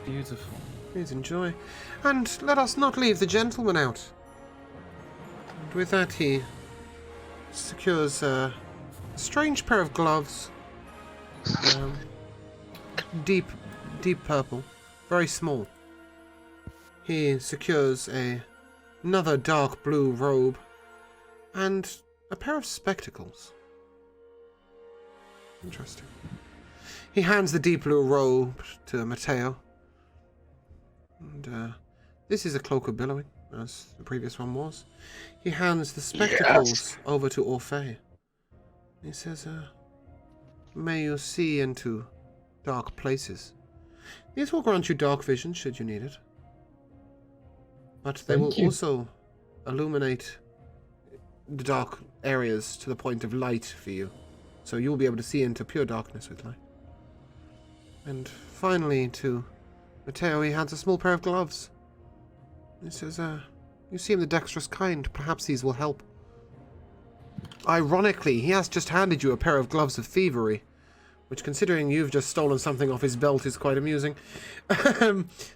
Beautiful. Please enjoy. And let us not leave the gentleman out. And with that, he secures a strange pair of gloves. Deep purple. Very small. He secures another dark blue robe. And a pair of spectacles. Interesting. He hands the deep blue robe to Matteo. And this is a cloak of billowing, as the previous one was. He hands the spectacles over to Orphe. He says, may you see into dark places. These will grant you dark vision should you need it. But they will also illuminate the dark areas to the point of light for you. So you will be able to see into pure darkness with light. And finally, to Matteo, he hands a small pair of gloves. He says, you seem the dexterous kind. Perhaps these will help. Ironically, he has just handed you a pair of gloves of thievery, which, considering you've just stolen something off his belt, is quite amusing.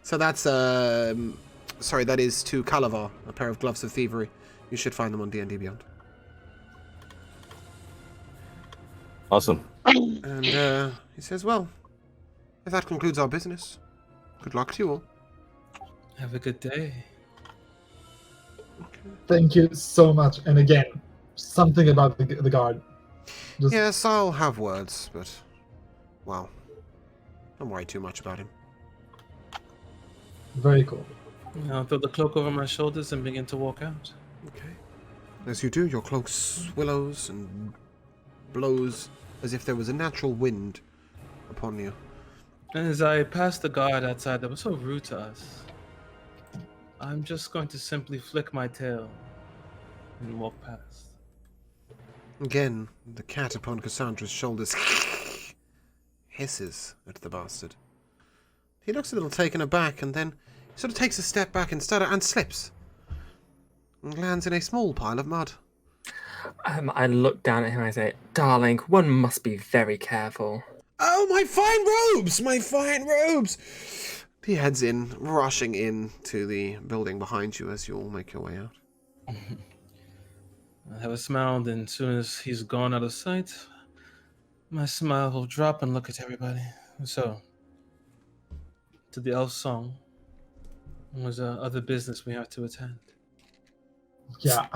So that's, sorry, that is to Calavar, a pair of gloves of thievery. You should find them on D&D Beyond. Awesome. And he says, well, if that concludes our business, good luck to you all. Have a good day. Thank you so much. And again, something about the guard. Just Yes, I'll have words, but, well, don't worry too much about him. very cool. I'll throw the cloak over my shoulders and begin to walk out. Okay. As you do, your cloak swillows and blows as if there was a natural wind upon you. And as I pass the guard outside that was so rude to us, I'm just going to simply flick my tail and walk past. Again, the cat upon Cassandra's shoulders hisses at the bastard. He looks a little taken aback and then sort of takes a step back and slips and lands in a small pile of mud. I look down at him and I say, darling, one must be very careful. Oh, my fine robes! My fine robes! He heads in, rushing in to the building behind you as you all make your way out. I have a smile, and as soon as he's gone out of sight, my smile will drop and look at everybody. So, to the elf song, was other business we have to attend. Yeah,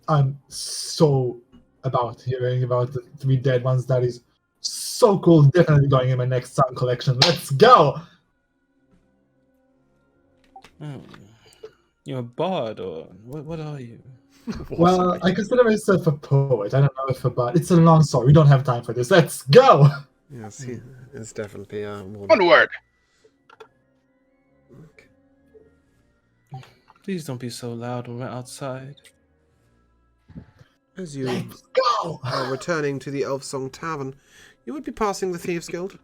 I'm so about hearing about the 3 dead ones. That is so cool. Definitely going in my next song collection. Let's go! Oh, you're a bard, or what are you? Well, I consider myself a poet. I don't know if a bard. It's a long story. We don't have time for this. Let's go! Yes, he is definitely more... Onward. Please don't be so loud when we're outside. As you Let's go! are returning to the Elf Song Tavern, you would be passing the Thieves' Guild,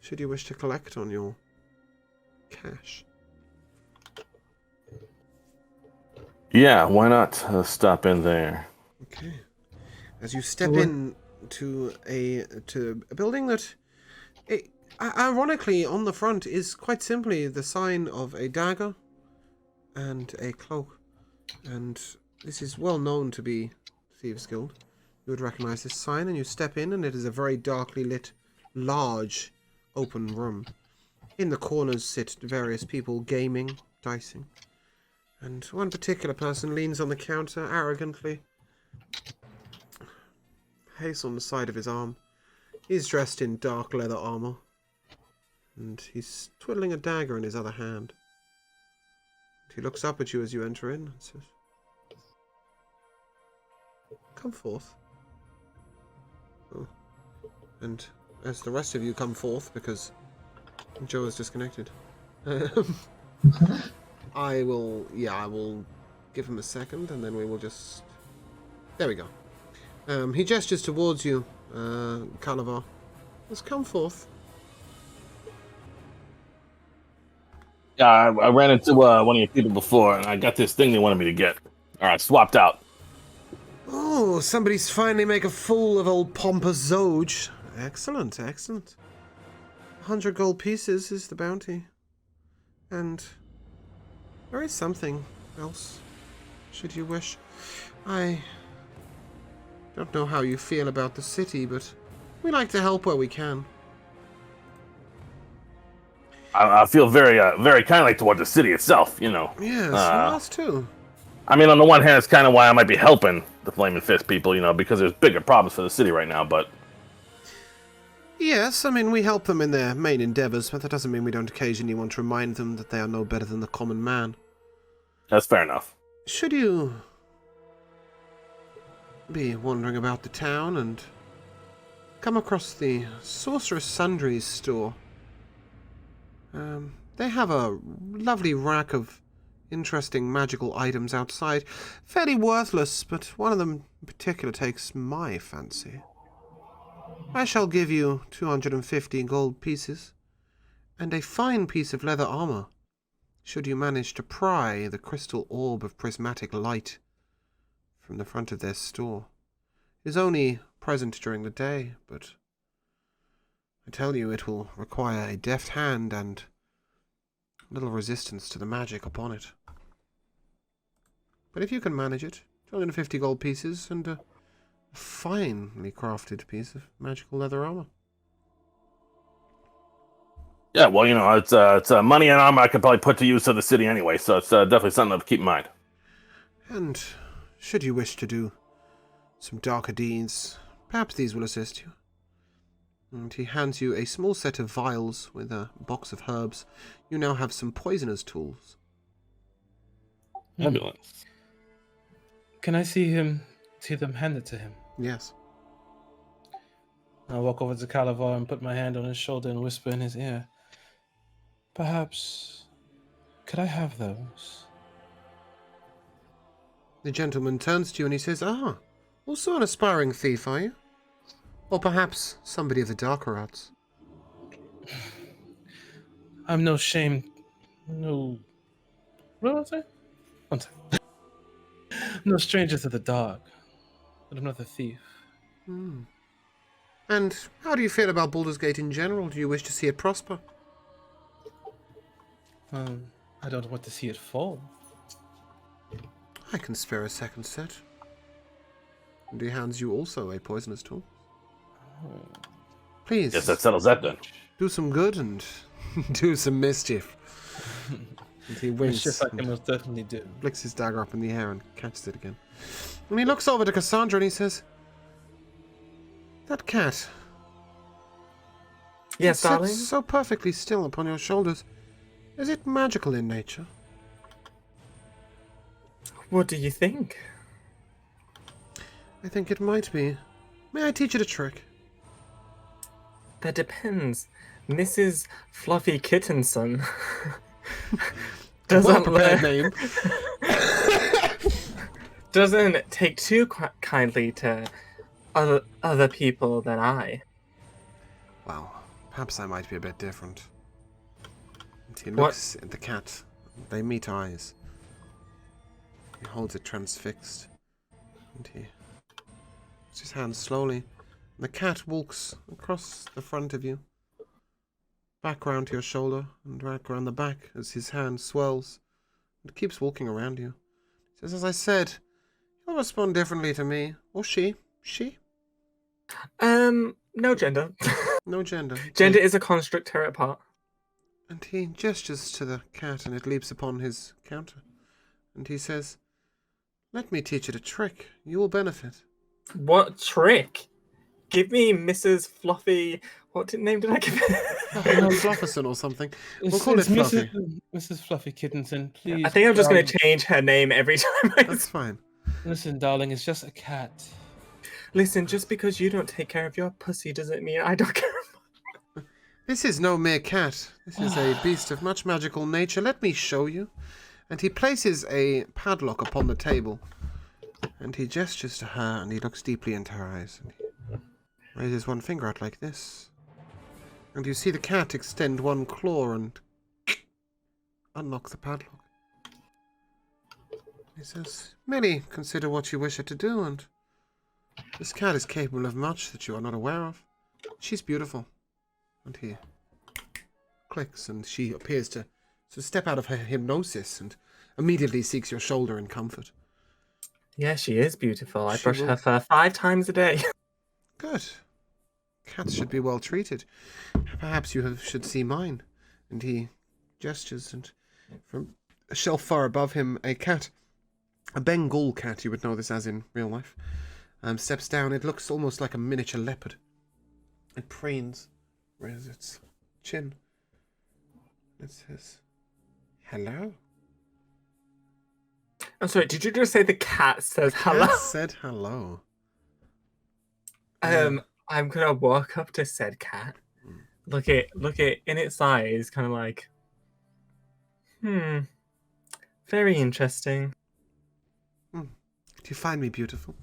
should you wish to collect on your cash. Yeah, why not stop in there? Okay. As you step in to a building that, ironically, on the front is quite simply the sign of a dagger and a cloak. And this is well known to be Thieves' Guild. You would recognize this sign, and you step in, and it is a very darkly lit, large, open room. In the corners sit various people gaming, dicing. And one particular person leans on the counter arrogantly, haste on the side of his arm. He's dressed in dark leather armor, and he's twiddling a dagger in his other hand. He looks up at you as you enter in and says, "Come forth." Oh. And as the rest of you come forth, because Joe is disconnected, I will give him a second, and then we will just... There we go. He gestures towards you, Calavar. Let's come forth. Yeah, I ran into one of your people before, and I got this thing they wanted me to get. All right, swapped out. Oh, somebody's finally make a fool of old pompous Zoj. Excellent, excellent. 100 gold pieces is the bounty. And there is something else, should you wish. I don't know how you feel about the city, but we like to help where we can. I feel very, very kindly toward the city itself, you know. Yes, us too. I mean, on the one hand, it's kind of why I might be helping the Flaming Fist people, you know, because there's bigger problems for the city right now, but... Yes, I mean, we help them in their main endeavors, but that doesn't mean we don't occasionally want to remind them that they are no better than the common man. That's fair enough. Should you be wandering about the town and come across the Sorceress Sundries store, they have a lovely rack of interesting magical items outside. Fairly worthless, but one of them in particular takes my fancy. I shall give you 250 gold pieces, and a fine piece of leather armor, should you manage to pry the crystal orb of prismatic light from the front of their store. is only present during the day, but I tell you it will require a deft hand and little resistance to the magic upon it. But if you can manage it, 250 gold pieces and a finely crafted piece of magical leather armor. Yeah, well, it's money and armor I could probably put to use of the city anyway, so it's definitely something to keep in mind. And should you wish to do some darker deeds, perhaps these will assist you. And he hands you a small set of vials with a box of herbs. You now have some poisoner's tools. Fabulous. Can I see them hand it to him? Yes. I'll walk over to Calavar and put my hand on his shoulder and whisper in his ear. Perhaps, could I have those? The gentleman turns to you and he says, "Ah, also an aspiring thief, are you? Or perhaps somebody of the darker arts?" I'm no shame. No. What was I? One second. No stranger to the dark, but I'm not a thief. Hmm. And how do you feel about Baldur's Gate in general? Do you wish to see it prosper? I don't want to see it fall. I can spare a second set. And he hands you also a poisonous tool. Please. Yes, that settles that then. Do some good and do some mischief. And he winks. Mischief I can most definitely do. Flicks his dagger up in the air and catches it again. And he looks over to Cassandra and he says, "That cat. Yes, it sits darling? so perfectly still upon your shoulders. Is it magical in nature?" What do you think? "I think it might be. May I teach it a trick?" That depends. Mrs. Fluffy Kittenson Name. doesn't take too kindly to other people than I. Well, perhaps I might be a bit different. And he looks at the cat. They meet eyes. He holds it transfixed. And he puts his hand slowly. And the cat walks across the front of you. Back round to your shoulder and back around the back as his hand swells. And keeps walking around you. He says, "As I said, you'll respond differently to me. Or she. She? No gender. No gender. Gender is a construct, tear it apart. And he gestures to the cat and it leaps upon his counter. And he says, "Let me teach it a trick. You will benefit." What trick? Give me Mrs. Fluffy. What name did I give it? Flufferson or something. We'll call it It's Fluffy. Mrs. Fluffy Kittenson, please. I think I'm just going darling. to change her name every time. That's fine. Listen, darling, it's just a cat. Listen, just because you don't take care of your pussy doesn't mean I don't care. This is no mere cat. This is a beast of much magical nature. Let me show you. And he places a padlock upon the table. And he gestures to her and he looks deeply into her eyes. And he raises one finger out like this. And you see the cat extend one claw and unlock the padlock. He says, "Merely consider what you wish her to do, and this cat is capable of much that you are not aware of. She's beautiful." And he clicks, and she appears to step out of her hypnosis and immediately seeks your shoulder in comfort. Yeah, she is beautiful. I She brush will- her fur 5 times a day. Good. Cats should be well treated. Perhaps you should see mine. And he gestures, and from a shelf far above him, a cat, a Bengal cat, you would know this as in real life, steps down. It looks almost like a miniature leopard. It preens, raises its chin. It says, "Hello." I'm sorry, did you just say the cat says hello? Cat said hello. I'm gonna walk up to said cat, look it in its eyes, kind of like, very interesting. Do you find me beautiful?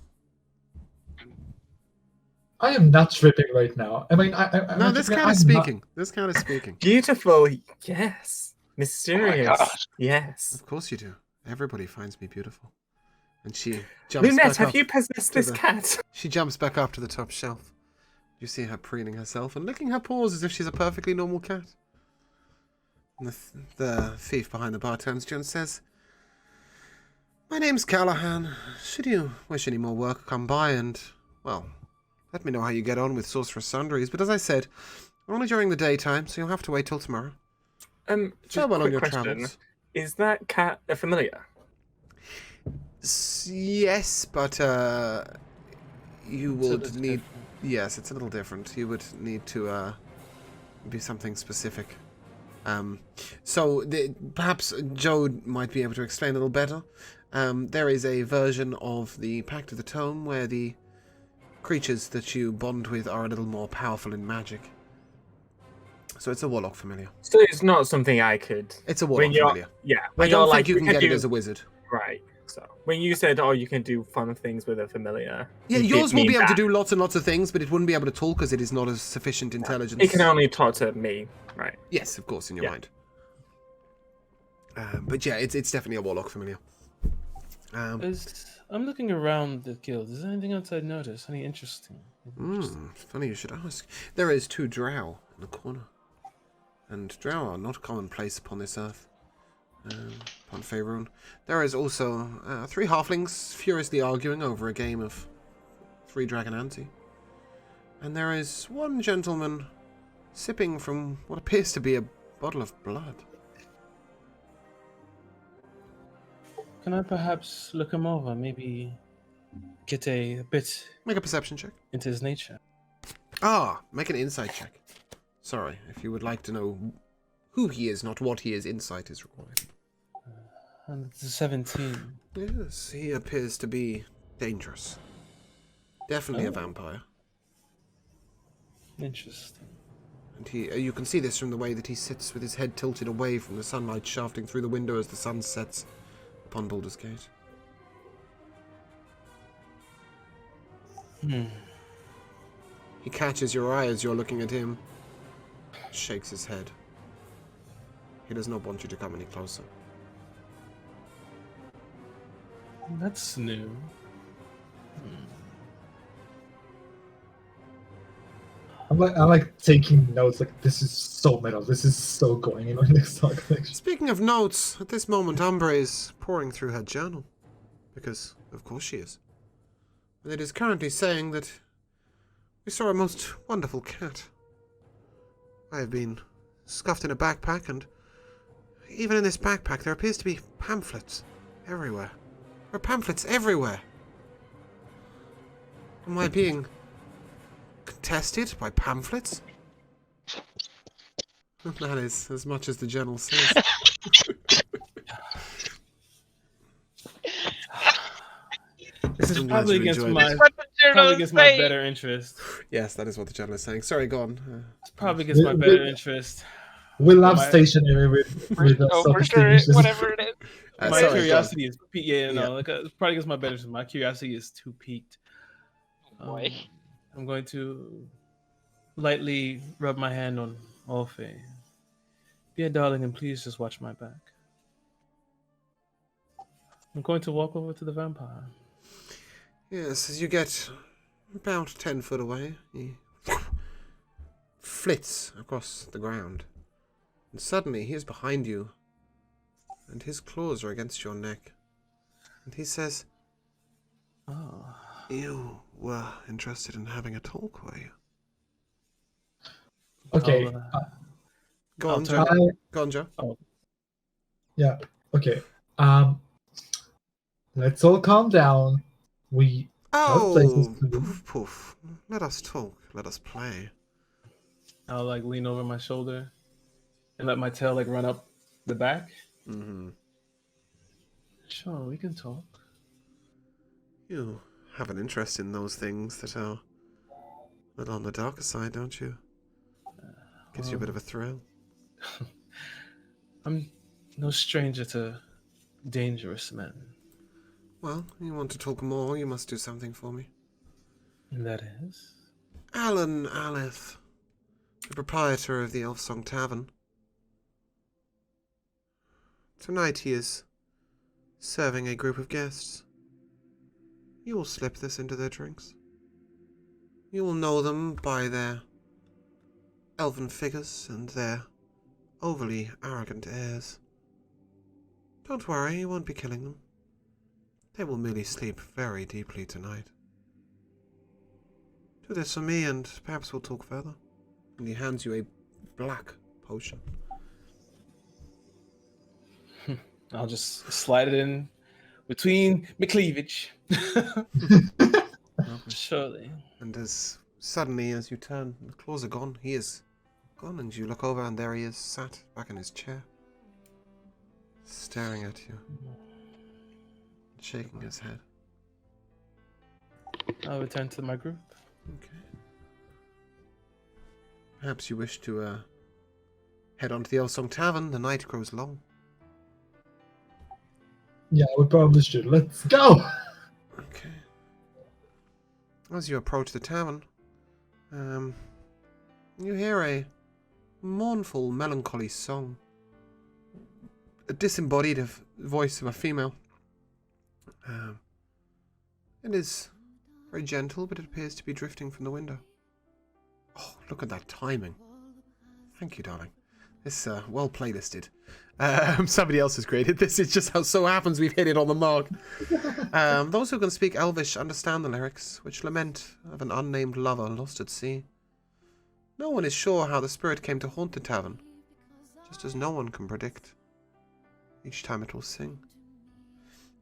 I am not tripping right now. I mean, No, this cat is speaking. This cat is speaking. Beautiful, yes. Mysterious, gosh. yes. Of course you do. Everybody finds me beautiful. And she jumps Lunette, back have up you possessed to this the- cat? She jumps back up to the top shelf. You see her preening herself and licking her paws as if she's a perfectly normal cat. And the thief behind the bar turns to you and says, "My name's Callahan. Should you wish any more work, come by and, well, let me know how you get on with Sorcerer's Sundries. But as I said, only during the daytime, so you'll have to wait till tomorrow. Just Farewell on quick your question. travels." Is that cat a familiar? Yes, but you It's a would little need... different. Yes, it's a little different. You would need to be something specific. So perhaps Joe might be able to explain a little better. There is a version of the Pact of the Tome where the creatures that you bond with are a little more powerful in magic. So it's a warlock familiar. So it's not something I could. It's a When warlock you're, familiar. yeah, I when don't you're think like you can get do, it as a wizard. right. So when you said, "Oh, you can do fun things with a familiar," Yeah, you yours did will be mean able to that. do lots and lots of things, but it wouldn't be able to talk because it is not as sufficient intelligence. It can only talk to me, right? Yes, of course, in your Yeah. mind. But yeah, it's definitely a warlock familiar. I'm looking around the guild. Is there anything else I'd notice? Any interesting? Funny you should ask. There is 2 drow in the corner. And drow are not commonplace upon this earth. Upon Faerun. There is also 3 halflings furiously arguing over a game of 3 Dragon Ante. And there is 1 gentleman sipping from what appears to be a bottle of blood. Can I perhaps look him over? Maybe get a bit Make a perception check. into his nature. Make an insight check. Sorry, if you would like to know who he is, not what he is, insight is required. And it's a 17. Yes, he appears to be dangerous. Definitely a vampire. Interesting. And you can see this from the way that he sits with his head tilted away from the sunlight shafting through the window as the sun sets upon Baldur's Gate. He catches your eye as you're looking at him, shakes his head. He does not want you to come any closer. That's new. I'm like taking notes. Like, this is so meta. This is so going in my next talk. Speaking of notes, at this moment Umbra is pouring through her journal. Because, of course she is. And it is currently saying that we saw a most wonderful cat. I have been scuffed in a backpack, and even in this backpack there appears to be pamphlets everywhere. There are pamphlets everywhere. Am I being contested by pamphlets? That is as much as the journal says. This is I'm glad probably you against enjoyed my it. What the journal probably is against my saying. better interest. Yes, that is what the journal is saying. Sorry, go on. It's probably against my better interest. We love My- stationery with Oh, for selfish sure, dimensions. whatever it is. My sorry, go on. curiosity is Yeah. like it's probably against my better interest. My curiosity is too piqued. Boy. I'm going to lightly rub my hand on Orphe. Be a darling and please just watch my back. I'm going to walk over to the vampire. Yes, as you get about 10 foot away, he flits across the ground. And suddenly he is behind you, and his claws are against your neck. And he says, Oh. "You were interested in having a talk, were you?" Okay. Go I'll on, turn- Joe. Go on, Joe. Yeah. Okay. Let's all calm down. We Oh, places to be. poof, poof. Let us talk. Let us play. I'll like lean over my shoulder and let my tail like run up the back. Mm-hmm. Sure, we can talk. You have an interest in those things that are a little on the darker side, don't you? Gives you a bit of a thrill. I'm no stranger to dangerous men. Well, you want to talk more, you must do something for me. And that is? Alan Alith, the proprietor of the Elfsong Tavern. Tonight he is serving a group of guests. You will slip this into their drinks. You will know them by their elven figures and their overly arrogant airs. Don't worry, you won't be killing them. They will merely sleep very deeply tonight. Do this for me and perhaps we'll talk further. And he hands you a black potion. I'll just slide it in between my cleavage. Surely. And as suddenly as you turn, the claws are gone. He is gone, and you look over and there he is, sat back in his chair, staring at you, shaking his head. I'll return to my group. Okay. Perhaps you wish to head on to the Elsong Tavern. The night grows long. Yeah, we probably should. Let's go! Okay. As you approach the tavern, you hear a mournful, melancholy song. A disembodied voice of a female. It is very gentle, but it appears to be drifting from the window. Oh, look at that timing. Thank you, darling. This, well playlisted. Somebody else has created this. It just so happens we've hit it on the mark. Those who can speak Elvish understand the lyrics, which lament of an unnamed lover lost at sea. No one is sure how the spirit came to haunt the tavern, just as no one can predict. Each time it will sing.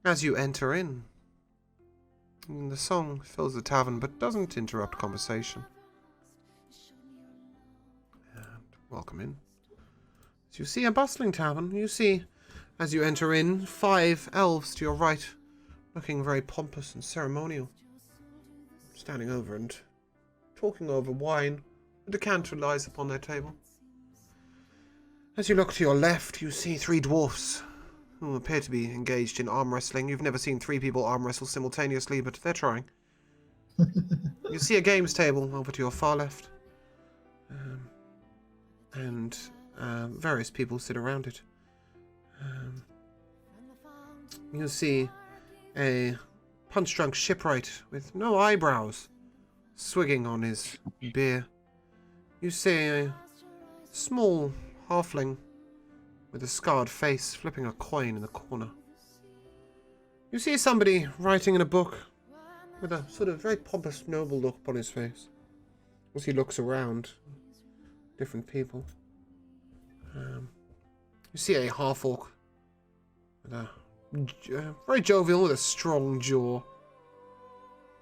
As you enter in, the song fills the tavern but doesn't interrupt conversation. And welcome in. As you see a bustling tavern, you see, as you enter in, 5 elves to your right, looking very pompous and ceremonial, standing over and talking over wine. A decanter lies upon their table. As you look to your left, you see 3 dwarfs, who appear to be engaged in arm wrestling. You've never seen 3 people arm wrestle simultaneously, but they're trying. You see a games table over to your far left, and various people sit around it. You see a punch-drunk shipwright with no eyebrows, swigging on his beer. You see a small halfling with a scarred face flipping a coin in the corner. You see somebody writing in a book with a sort of very pompous, noble look upon his face as he looks around different people. You see a half-orc with a very jovial with a strong jaw,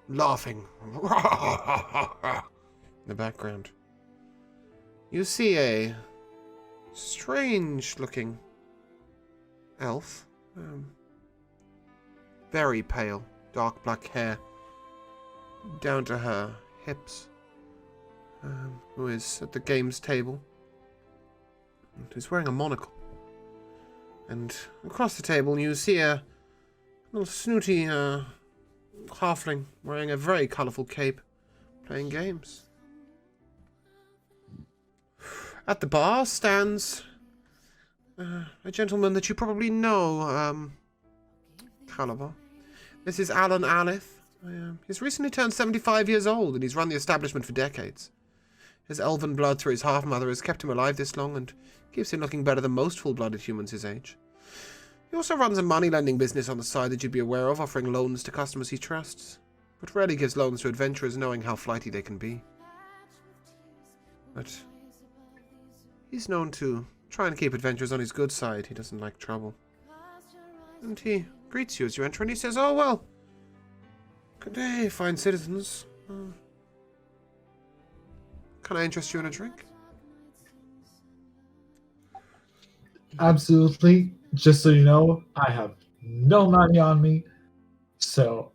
laughing in the background. You see a strange-looking elf, very pale, dark black hair down to her hips, who is at the games table and who's wearing a monocle. And across the table you see a little snooty halfling wearing a very colourful cape, playing games. At the bar stands a gentleman that you probably know, Calabar. This is Alan Alith. He's recently turned 75 years old, and he's run the establishment for decades. His elven blood through his half-mother has kept him alive this long, and keeps him looking better than most full-blooded humans his age. He also runs a money-lending business on the side that you'd be aware of, offering loans to customers he trusts, but rarely gives loans to adventurers knowing how flighty they can be. But he's known to try and keep adventurers on his good side. He doesn't like trouble. And he greets you as you enter, and he says, "Oh, well, good day, fine citizens. Can I interest you in a drink?" Absolutely. Just so you know, I have no money on me, so...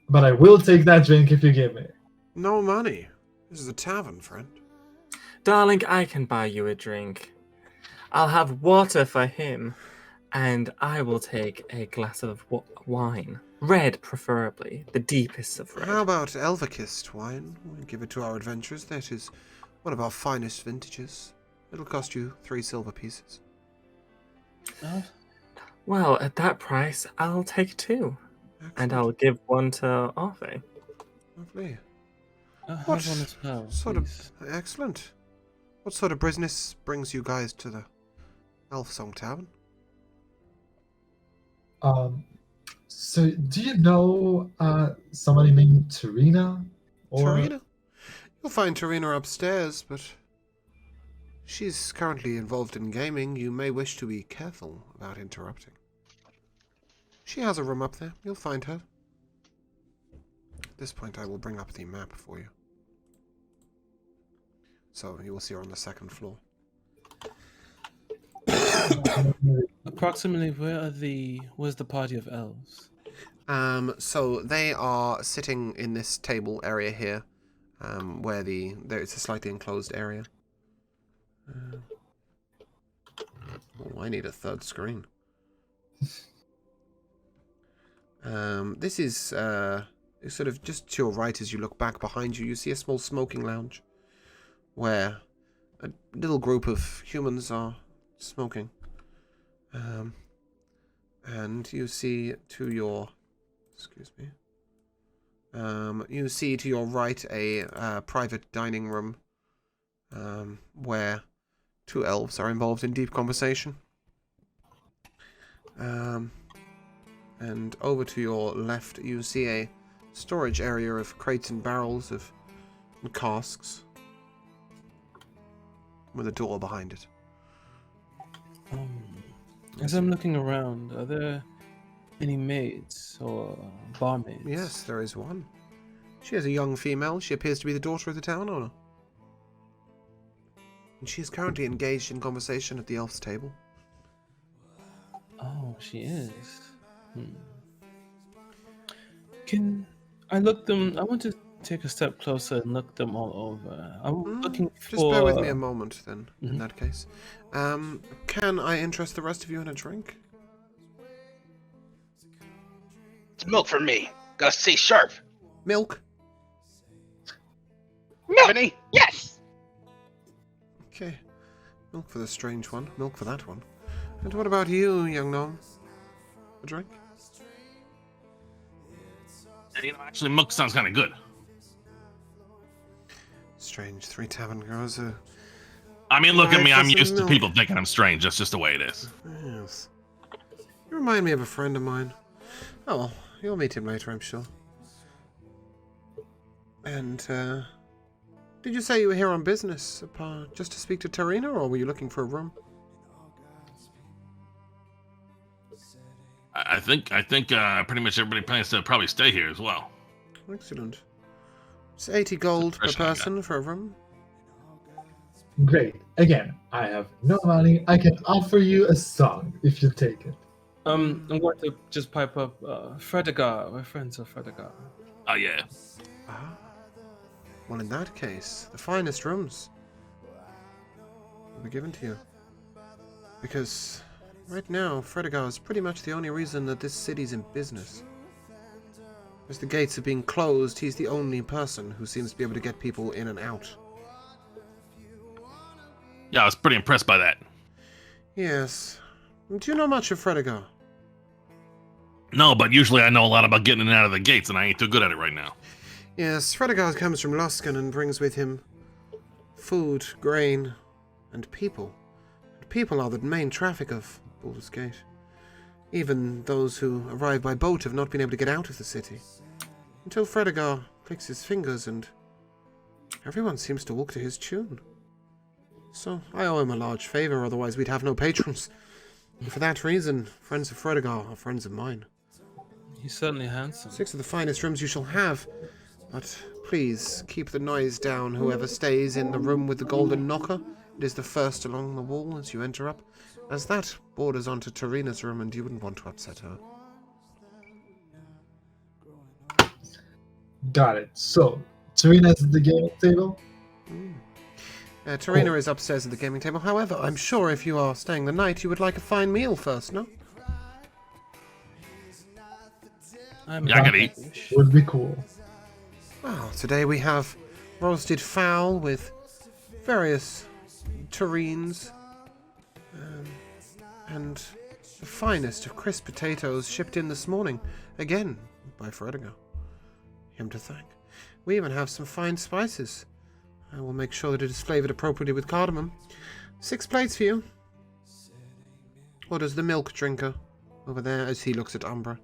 But I will take that drink if you give me. No money. This is a tavern, friend. Darling, I can buy you a drink. I'll have water for him, and I will take a glass of wine. Red, preferably. The deepest of red. How about Elverkist wine? We'll give it to our adventurers. That is one of our finest vintages. It'll cost you 3 silver pieces. Well, at that price, I'll take 2. and I'll give one to Arthur. Lovely. Have What one as well, sort please. of excellent? What sort of business brings you guys to the Elf Song Tavern? So do you know somebody named Tarina? Tarina? You'll find Tarina upstairs, but she's currently involved in gaming. You may wish to be careful about interrupting. She has a room up there. You'll find her. At this point, I will bring up the map for you. So you will see her on the second floor. Approximately, where's the party of elves? So they are sitting in this table area here, where it's a slightly enclosed area. I need a third screen. This is sort of just to your right as you look back behind you. You see a small smoking lounge where a little group of humans are smoking. And you see to your... Excuse me. You see to your right a private dining room where two elves are involved in deep conversation. And over to your left, you see a storage area of crates and barrels and casks with a door behind it. As I'm looking around, are there any maids or barmaids? Yes, there is one. She is a young female. She appears to be the daughter of the town owner. And she is currently engaged in conversation at the elf's table. Oh, she is. Can I look them? I want to take a step closer and look them all over. I'm looking for... Just bear with me a moment, then, in that case. Can I interest the rest of you in a drink? It's milk for me. Gotta stay sharp. Milk? Milk! Any? Yes! Okay. Milk for the strange one. Milk for that one. And what about you, young gnome? A drink? Actually, milk sounds kind of good. Strange. 3 tavern girls. I mean, look at me. I'm Some used to milk. people thinking I'm strange. That's just the way it is. Yes. You remind me of a friend of mine. Oh, well, you'll meet him later, I'm sure. And, did you say you were here on business? Just to speak to Tarina, or were you looking for a room? I think pretty much everybody plans to probably stay here as well. Excellent. It's 80 gold per Impression I got. person for a room. Great. Again, I have no money. I can offer you a song if you take it. I'm going to just pipe up Fredegar. We're friends of Fredegar. Oh yeah. Ah. Well, in that case, the finest rooms will be given to you. Because right now, Fredegar is pretty much the only reason that this city's in business. As the gates are being closed, he's the only person who seems to be able to get people in and out. Yeah, I was pretty impressed by that. Yes. Do you know much of Fredegar? No, but usually I know a lot about getting in and out of the gates, and I ain't too good at it right now. Yes, Fredegar comes from Luskan and brings with him food, grain, and people. And people are the main traffic of Baldur's Gate. Even those who arrive by boat have not been able to get out of the city. Until Fredegar clicks his fingers and everyone seems to walk to his tune. So I owe him a large favor, otherwise we'd have no patrons. And for that reason, friends of Fredegar are friends of mine. He's certainly handsome. 6 of the finest rooms you shall have, but please keep the noise down, whoever stays in the room with the golden knocker. It is the first along the wall as you enter up, as that borders onto Tarina's room and you wouldn't want to upset her. Got it. So, Tarina's at the gaming table? Tarina is upstairs at the gaming table. However, I'm sure if you are staying the night, you would like a fine meal first, no? Yeah, I could eat. Would be cool. Well, today we have roasted fowl with various terrines, and the finest of crisp potatoes shipped in this morning. Again, by Feredigo. Him to thank. We even have some fine spices. I will make sure that it is flavored appropriately with cardamom. 6 plates for you. Or does the milk drinker over there, as he looks at Umbra,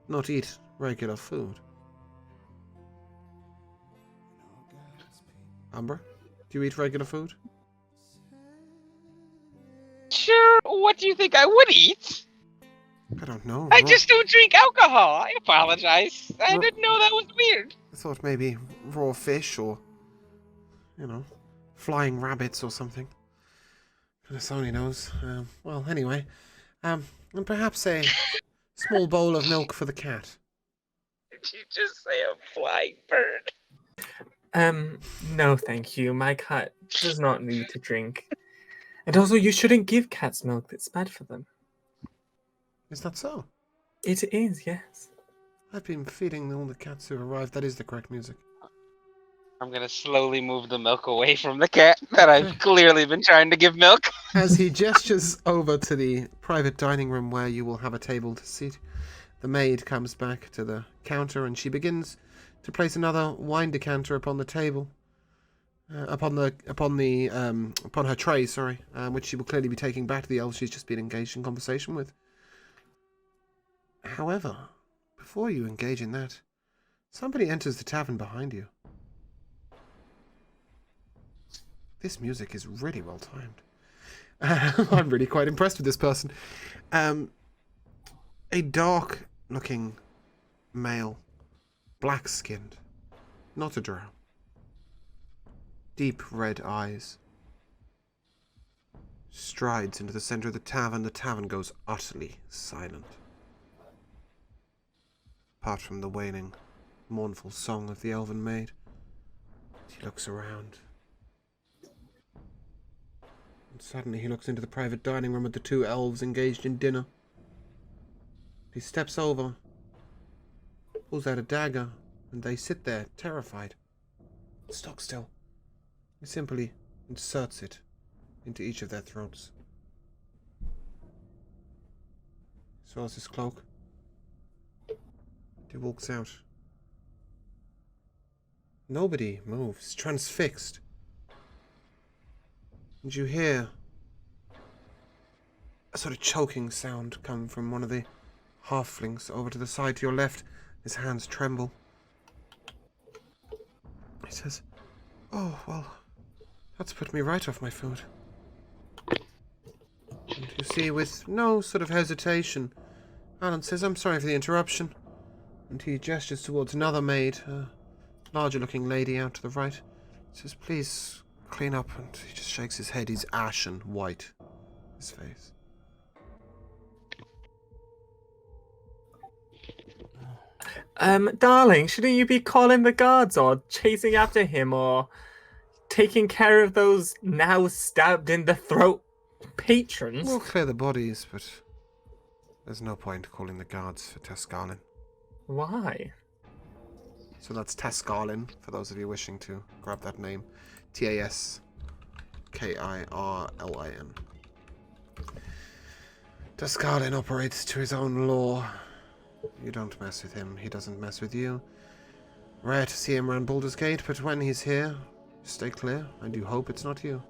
not eat regular food? Umbra, do you eat regular food? Sure, what do you think I would eat? I don't know. I just don't drink alcohol. I apologize. I didn't know that was weird. I thought maybe raw fish or, flying rabbits or something. Goodness only knows. Well, anyway. And perhaps a small bowl of milk for the cat. Did you just say a flying bird? No thank you. My cat does not need to drink. And also, you shouldn't give cats milk. It's bad for them. Is that so? It is, yes. I've been feeding all the cats who arrived. That is the correct music. I'm gonna slowly move the milk away from the cat that I've clearly been trying to give milk. As he gestures over to the private dining room where you will have a table to sit, the maid comes back to the counter and she begins to place another wine decanter upon the table, upon her tray, which she will clearly be taking back to the elf she's just been engaged in conversation with. However, before you engage in that, somebody enters the tavern behind you. This music is really well timed. I'm really quite impressed with this person. A dark-looking male, black-skinned, not a drow. Deep red eyes. Strides into the center of the tavern. The tavern goes utterly silent. Apart from the wailing, mournful song of the elven maid. He looks around. And suddenly he looks into the private dining room with the 2 elves engaged in dinner. He steps over, pulls out a dagger, and they sit there, terrified. Stock still. He simply inserts it into each of their throats. He swells his cloak. He walks out. Nobody moves, transfixed. And you hear a sort of choking sound come from one of the halflings over to the side to your left. His hands tremble. He says, "Oh, well, that's put me right off my food." And you see, with no sort of hesitation, Alan says, "I'm sorry for the interruption." And he gestures towards another maid, a larger-looking lady out to the right. He says, "Please clean up," and he just shakes his head. He's ashen white, his face. Darling, shouldn't you be calling the guards or chasing after him or taking care of those now stabbed in the throat patrons? We'll clear the bodies, but there's no point calling the guards for Taskarlin. Why? So that's Taskarlin, for those of you wishing to grab that name. Taskarlin. Taskarlin operates to his own law. You don't mess with him, he doesn't mess with you. Rare to see him around Baldur's Gate, but when he's here, stay clear. I do hope it's not you.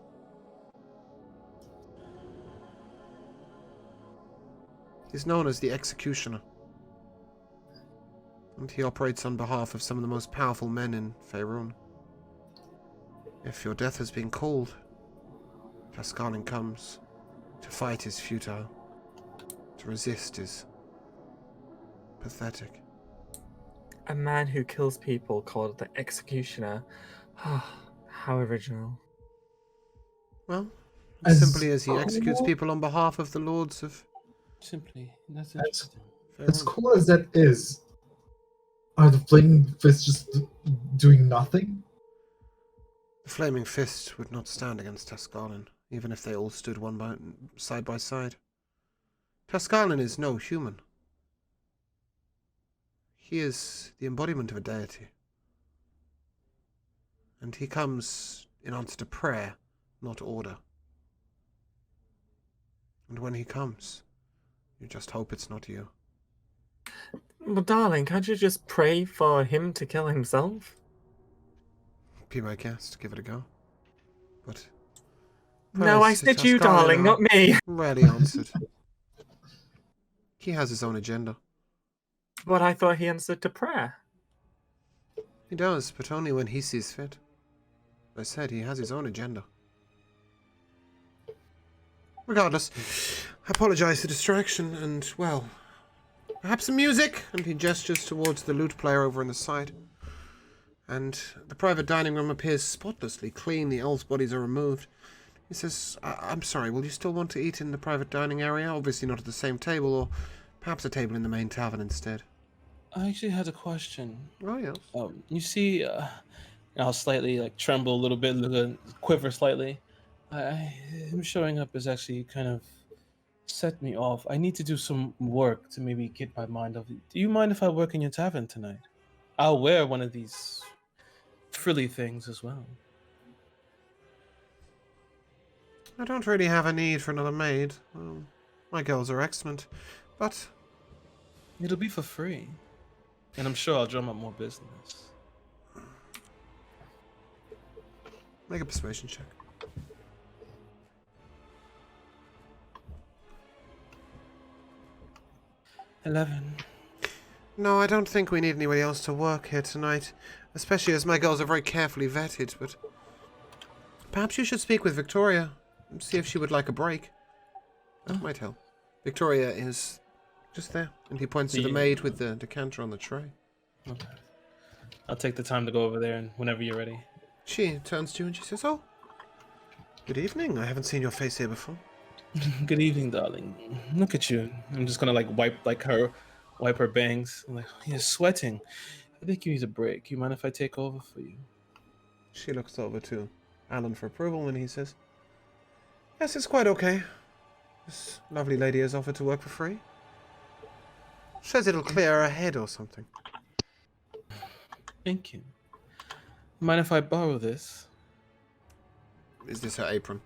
He's known as the Executioner. And he operates on behalf of some of the most powerful men in Faerun. If your death has been called, Taskarlin comes. To fight is futile. To resist is pathetic. A man who kills people called the Executioner. How original. Well, As simply as he executes cool- people on behalf of the lords of Simply, that's As, interesting. as Faerun. cool as that is, are the Flaming Fists just doing nothing? The Flaming Fist would not stand against Taskarlin, even if they all stood side by side. Taskarlin is no human. He is the embodiment of a deity. And he comes in answer to prayer, not order. And when he comes, you just hope it's not you. Well, darling, can't you just pray for him to kill himself? Be my guest, give it a go. But No, I said you, darling, not me. Rarely answered. He has his own agenda. But I thought he answered to prayer. He does, but only when he sees fit. I said he has his own agenda. Regardless, I apologize for distraction, and, well, perhaps some music? And he gestures towards the lute player over on the side. And the private dining room appears spotlessly clean. The elves' bodies are removed. He says, I'm sorry, will you still want to eat in the private dining area? Obviously not at the same table, or perhaps a table in the main tavern instead. I actually had a question. Oh, yes. You see, I'll slightly like tremble a little bit, quiver slightly. Him showing up has actually kind of set me off. I need to do some work to maybe get my mind off. Do you mind if I work in your tavern tonight? I'll wear one of these frilly things as well. I don't really have a need for another maid. My girls are excellent, but It'll be for free, and I'm sure I'll drum up more business. make a persuasion check. $11. No, I don't think we need anybody else to work here tonight, especially as my girls are very carefully vetted, but perhaps you should speak with Victoria and see if she would like a break. That might help. Victoria is just there, and he points to the maid with the decanter on the tray. Okay. I'll take the time to go over there, and whenever you're ready. She turns to you and she says, "Oh, good evening. I haven't seen your face here before." Good evening, darling. Look at you. I'm just gonna wipe her bangs. I'm like, you're sweating. I think you need a break. You mind if I take over for you? She looks over to Alan for approval, and he says, "Yes, it's quite okay. This lovely lady has offered to work for free. Says it'll clear her head or something." Thank you. Mind if I borrow this? Is this her apron?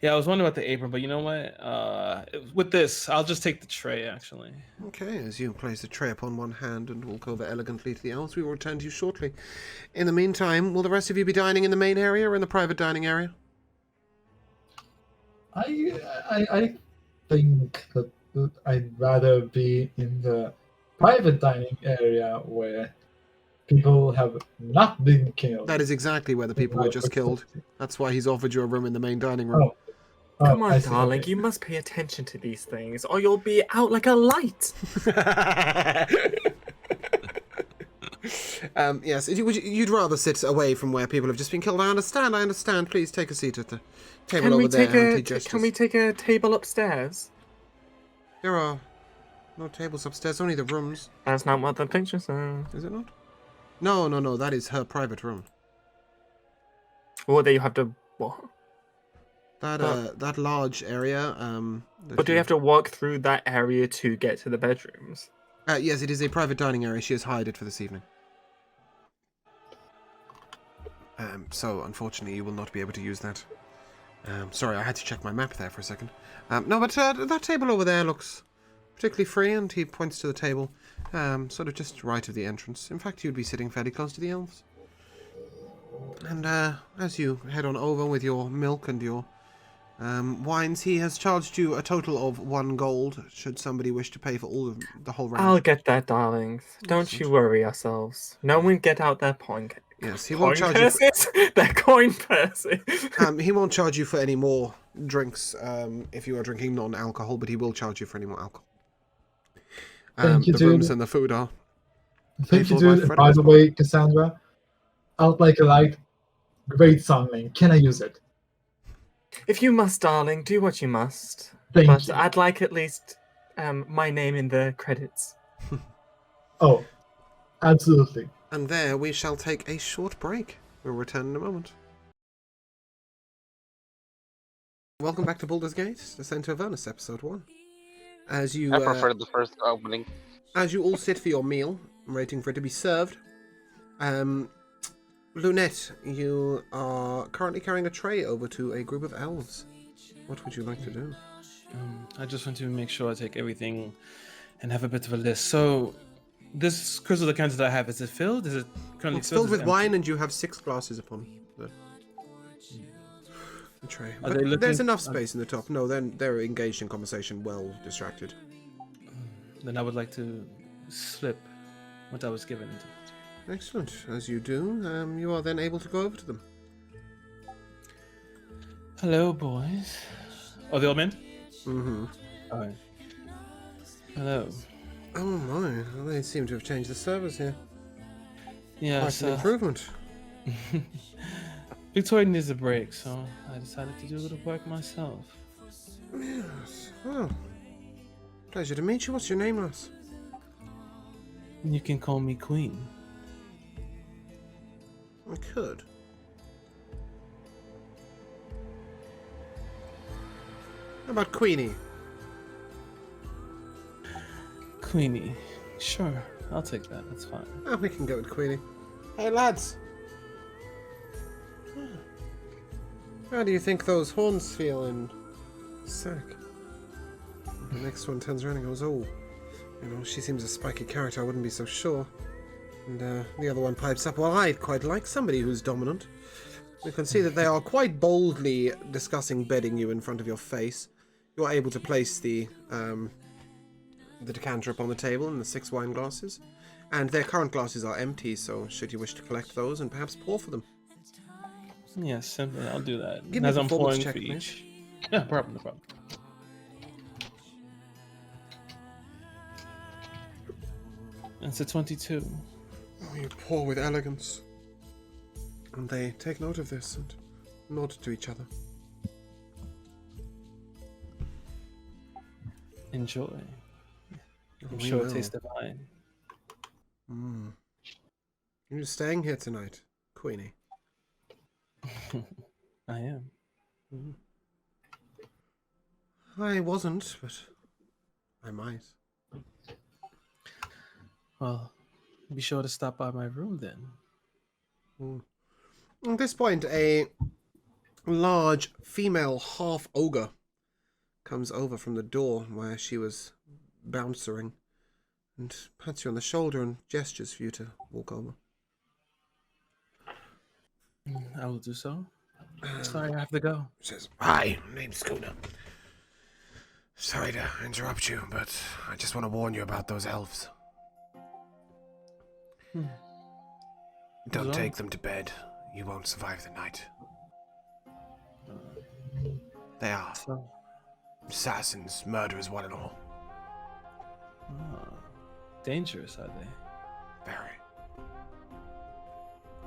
Yeah, I was wondering about the apron, but you know what? With this, I'll just take the tray, actually. Okay, as you place the tray upon one hand and walk over elegantly to the elves, we will return to you shortly. In the meantime, will the rest of you be dining in the main area or in the private dining area? I think that I'd rather be in the private dining area where people have not been killed. That is exactly where the people were just killed. That's why he's offered you a room in the main dining room. Come on, I see, darling, okay. you must pay attention to these things, or you'll be out like a light. Yes, you'd rather sit away from where people have just been killed. I understand. Please take a seat at the table over there. And he gestures. Can we take a table upstairs? There are no tables upstairs, only the rooms. That's not what the picture says. Is it not? No, that is her private room. Or there you have to what? That large area. But do you have to walk through that area to get to the bedrooms? Yes, it is a private dining area. She has hired it for this evening. So unfortunately, you will not be able to use that. Sorry, I had to check my map there for a second. No, but that table over there looks particularly free, and he points to the table, sort of just right of the entrance. In fact, you'd be sitting fairly close to the elves. And as you head on over with your milk and your wines, he has charged you a total of 1 gold, should somebody wish to pay for all of the whole round. I'll get that, darlings. Don't you worry yourselves. No one get out their point. Yes, he won't charge you for... Their coin purses. He won't charge you for any more drinks if you are drinking non-alcohol, but he will charge you for any more alcohol. Thank you, the dude. rooms and the food are... Thank you, paid for dude. by By the way, Cassandra, Out Like a Light, great song name. Can I use it? If you must, darling, do what you must. Thank But you. I'd like at least my name in the credits. Oh, absolutely. And there we shall take a short break. We'll return in a moment. Welcome back to Baldur's Gate, Descent to Avernus, Episode 1. As you, I prefer the first opening. as you all sit for your meal, waiting for it to be served, Lunette, you are currently carrying a tray over to a group of elves. What would you like to do? I just want to make sure I take everything and have a bit of a list. So, this crystal decanter that I have, is it filled? Is it currently It's filled? filled Is it with empty? wine, and you have 6 glasses upon the tray. Are But they looking- there's enough space in the top. No, they're engaged in conversation, well distracted. Then I would like to slip what I was given into it. Excellent. As you do, you are then able to go over to them. Hello, boys. Oh, the old man? Mm-hmm. Alright. Hello. Oh my, well, they seem to have changed the servers here. Yeah, Quite an improvement. Victoria needs a break, so I decided to do a little work myself. Yes. Oh. Pleasure to meet you. What's your name, lass? You can call me Queen. I could. How about Queenie? Queenie. Sure, I'll take that. That's fine. Oh, we can go with Queenie. Hey, lads. How do you think those horns feel in Sack? The next one turns around and goes, oh, you know, she seems a spiky character, I wouldn't be so sure. And the other one pipes up, well, I'd quite like somebody who's dominant. You can see that they are quite boldly discussing bedding you in front of your face. You are able to place the decanter upon the table and the 6 wine glasses. And their current glasses are empty, so should you wish to collect those and perhaps pour for them. Yes, simply, I'll do that. Give me As a I'm performance pouring check, for please. each. Yeah, no problem. It's a 22. Oh, you pour with elegance. And they take note of this and nod to each other. Enjoy. I'm We sure will. it tastes divine. You're staying here tonight, Queenie. I am. I wasn't, but I might. Well, be sure to stop by my room then. At this point, a large female half-ogre comes over from the door where she was bouncering and pats you on the shoulder and gestures for you to walk over. I will do so. Sorry, I have to go. Says, hi, name's Schooner. Sorry to interrupt you, but I just want to warn you about those elves. Don't What's take wrong? them to bed. You won't survive the night. They are So, assassins, murderers, one and all. dangerous, are they? Very.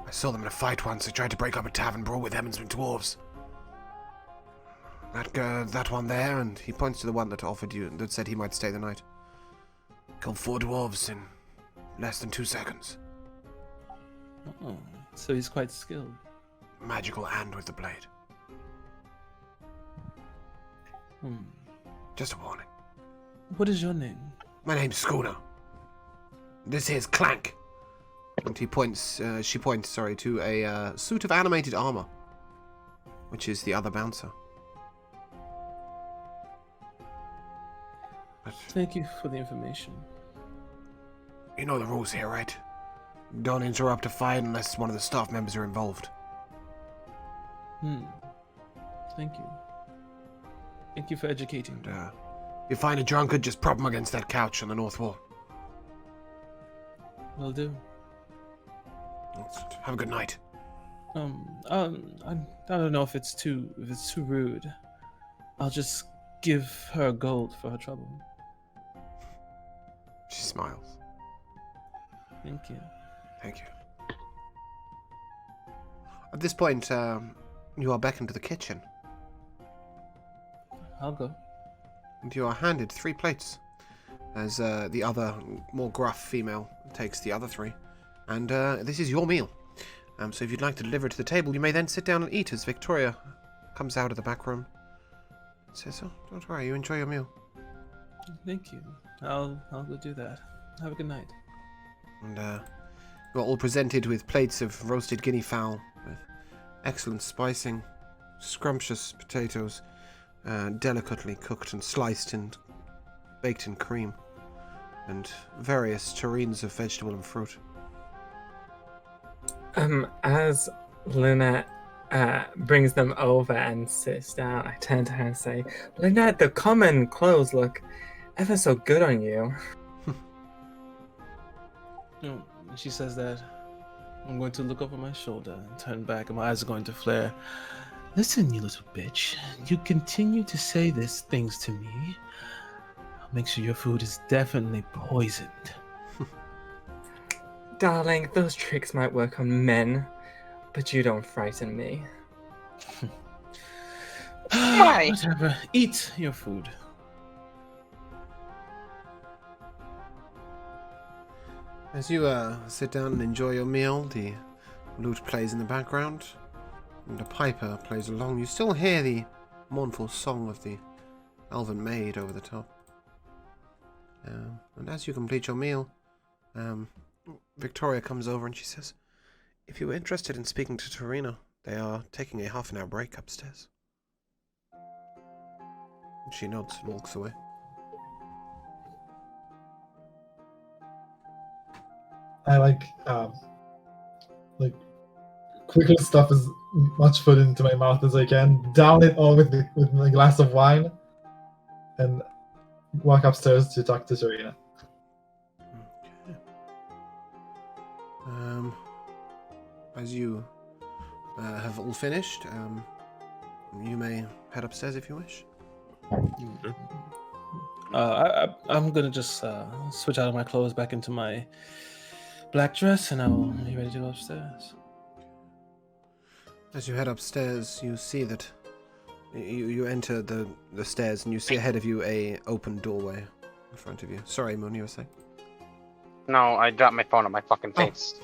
I saw them in a fight once. They tried to break up a tavern brawl with Emmonsman dwarves. That one there, and he points to the one that offered you, that said he might stay the night. Killed 4 dwarves in less than 2 seconds. Oh, so he's quite skilled. Magical and with the blade. Just a warning. What is your name? My name's Schooner. This here's Clank. And she points to a suit of animated armor, which is the other bouncer. But Thank you for the information. you know the rules here, right? Don't interrupt a fight unless one of the staff members are involved. Thank you. Thank you for educating me. And, if you find a drunkard, just prop him against that couch on the north wall. Will do. Have a good night. I don't know if it's too rude. I'll just give her gold for her trouble. She smiles. Thank you. Thank you. At this point, you are beckoned to the kitchen, I'll go. and you are handed 3 plates, as the other, more gruff female takes the other 3. And this is your meal. So if you'd like to deliver it to the table, you may then sit down and eat as Victoria comes out of the back room. Says, oh, don't worry, you enjoy your meal. Thank you. I'll go do that. Have a good night. And you are all presented with plates of roasted guinea fowl with excellent spicing, scrumptious potatoes, delicately cooked and sliced and baked in cream. and various terrines of vegetable and fruit. As Lynette brings them over and sits down, I turn to her and say, Lynette, the common clothes look ever so good on you. When she says that, I'm going to look over my shoulder and turn back, and my eyes are going to flare. Listen, you little bitch. You continue to say these things to me, I'll make sure your food is definitely poisoned. Darling, those tricks might work on men, but you don't frighten me. Whatever. Eat your food. As you sit down and enjoy your meal, the lute plays in the background, and a piper plays along. You still hear the mournful song of the elven maid over the top. And as you complete your meal, Victoria comes over and she says, if you were interested in speaking to Torina, they are taking a half-an-hour break upstairs. And she nods and walks away. I quickly stuff as much food into my mouth as I can, down it all with a glass of wine, and walk upstairs to talk to Serena. Okay. As you have all finished, you may head upstairs if you wish. I'm gonna just switch out of my clothes back into my black dress, and I will be ready to go upstairs. As you head upstairs, you see that you enter the stairs, and you see ahead of you a open doorway in front of you. Sorry, Moon, you were saying? No, I dropped my phone on my fucking face.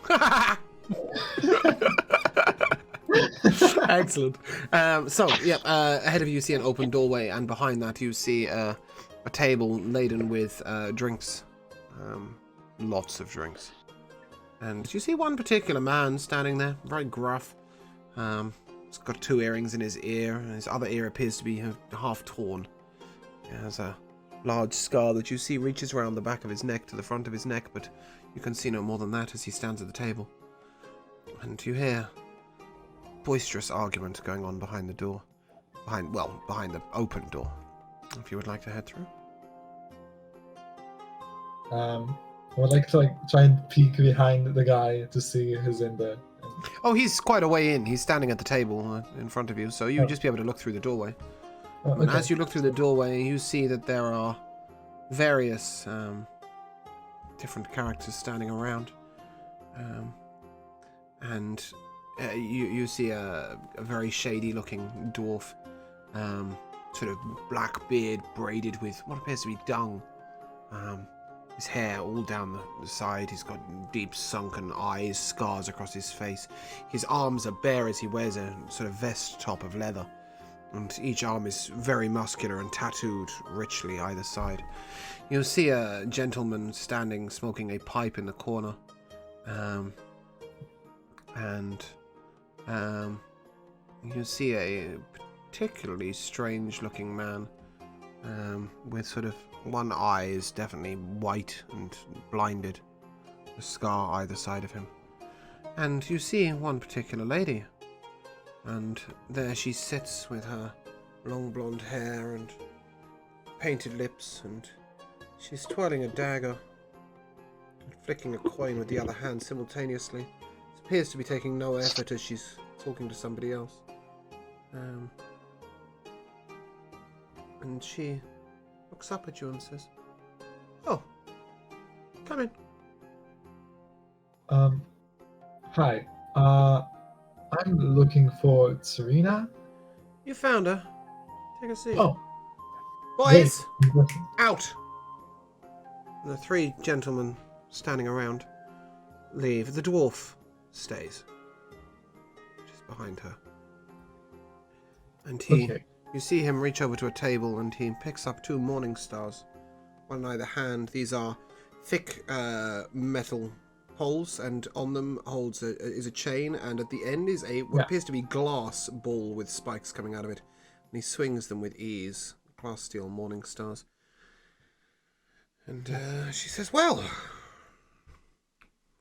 Excellent. Ahead of you see an open doorway, and behind that you see a table laden with drinks. Lots of drinks. And you see one particular man standing there, very gruff. He's got 2 earrings in his ear, and his other ear appears to be half torn. He has a large scar that you see reaches around the back of his neck to the front of his neck, but you can see no more than that as he stands at the table. And you hear boisterous argument going on behind the door. Behind the open door. If you would like to head through. I would like to try and peek behind the guy to see who's in there. Oh, he's quite a way in. He's standing at the table in front of you, so you'll just be able to look through the doorway. And Okay. as you look through the doorway, you see that there are various different characters standing around. You see a very shady-looking dwarf, sort of black beard braided with what appears to be dung. His hair all down the side. He's got deep sunken eyes, scars across his face. His arms are bare as he wears a sort of vest top of leather. And each arm is very muscular and tattooed richly either side. You'll see a gentleman standing smoking a pipe in the corner. You see a particularly strange looking man with sort of one eye is definitely white and blinded, a scar either side of him. And you see one particular lady, and there she sits with her long blonde hair and painted lips, and she's twirling a dagger and flicking a coin with the other hand simultaneously. It appears to be taking no effort as she's talking to somebody else. And she looks up at you and says, "Oh, come in." Hi. I'm looking for Serena. You found her. Take a seat. Oh, Boys, great. out! The 3 gentlemen standing around leave. The dwarf stays, just behind her. And Okay. you see him reach over to a table, and he picks up 2 morning stars, one in either hand. These are thick metal poles, and on them is a chain, and at the end is what appears to be glass ball with spikes coming out of it. And he swings them with ease, glass steel morning stars. And she says, well,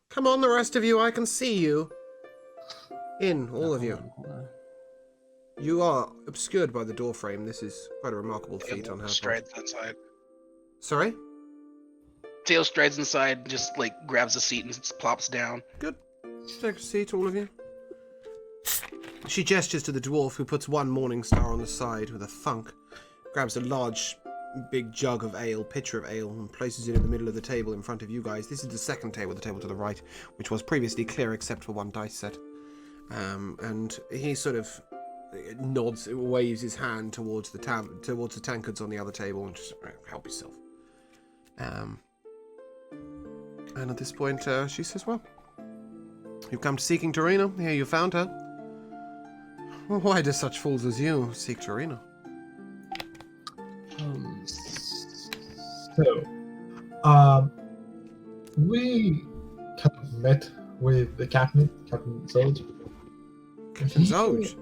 come on, the rest of you, I can see you. In, all of you. You are obscured by the door frame. This is quite a remarkable feat on her part. Strides inside. Sorry? Tail strides inside, just like grabs a seat and just plops down. Good. Take a seat, all of you. She gestures to the dwarf, who puts one morning star on the side with a thunk, grabs a large, big jug of ale, pitcher of ale, and places it in the middle of the table in front of you guys. This is the second table, the table to the right, which was previously clear except for one dice set. And he sort of nods, waves his hand towards the tankards on the other table, and just help yourself. And at this point, she says, well, you've come to seeking Torina. Here you found her. Well, why do such fools as you seek Torina? We kind of met with the captain, Captain Zoj. Captain Zoj?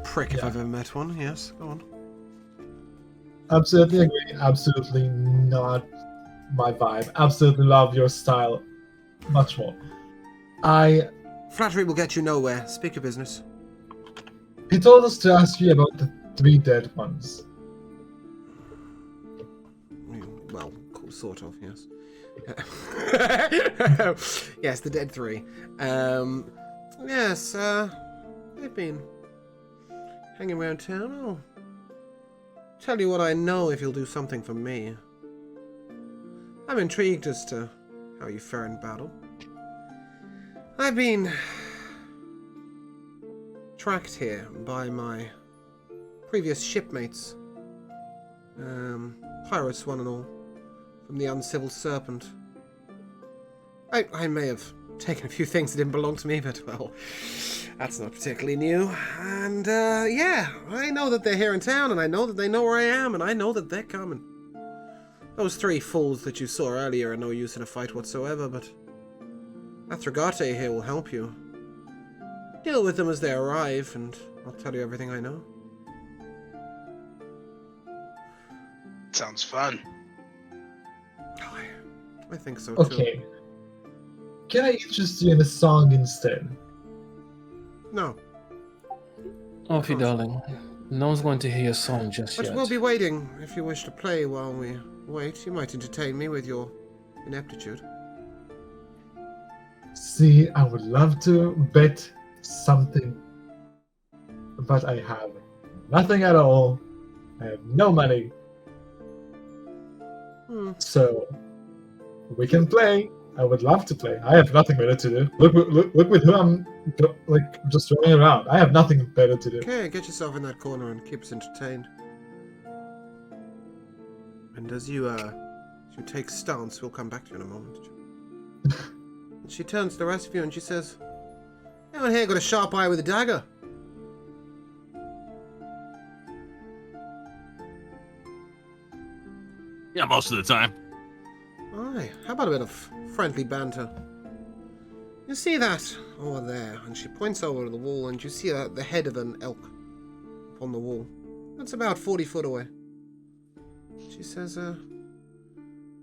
Prick if I've ever met one, yes, go on. Absolutely agree, absolutely not my vibe. Absolutely love your style much more. Flattery will get you nowhere. Speak your business. He told us to ask you about the 3 dead ones. Well, sort of, yes. Yes, the dead 3. Yes, they've been hanging around town. I'll tell you what I know if you'll do something for me. I'm intrigued as to how you fare in battle. I've been tracked here by my previous shipmates, pirates one and all, from the Uncivil Serpent. I may have taken a few things that didn't belong to me, but, well, that's not particularly new. And, yeah, I know that they're here in town, and I know that they know where I am, and I know that they're coming. Those 3 fools that you saw earlier are no use in a fight whatsoever, but Athragate here will help you. Deal with them as they arrive, and I'll tell you everything I know. Sounds fun. I think so, Okay. too. Can I interest you in a song instead? No, Offie, darling. No one's going to hear your song just but yet. we'll be waiting. If you wish to play while we wait, you might entertain me with your ineptitude. See, I would love to bet something, but I have nothing at all. I have no money. So, we can play. I would love to play. I have nothing better to do. Look with who I'm just running around. I have nothing better to do. Okay, get yourself in that corner and keep us entertained. And as you take stance, we'll come back to you in a moment. And she turns to the rest of you and she says, "Anyone here got a sharp eye with a dagger?" Yeah, most of the time. Aye, how about a bit of friendly banter? You see that over there? And she points over to the wall, and you see the head of an elk upon the wall. That's about 40 foot away. She says, "You're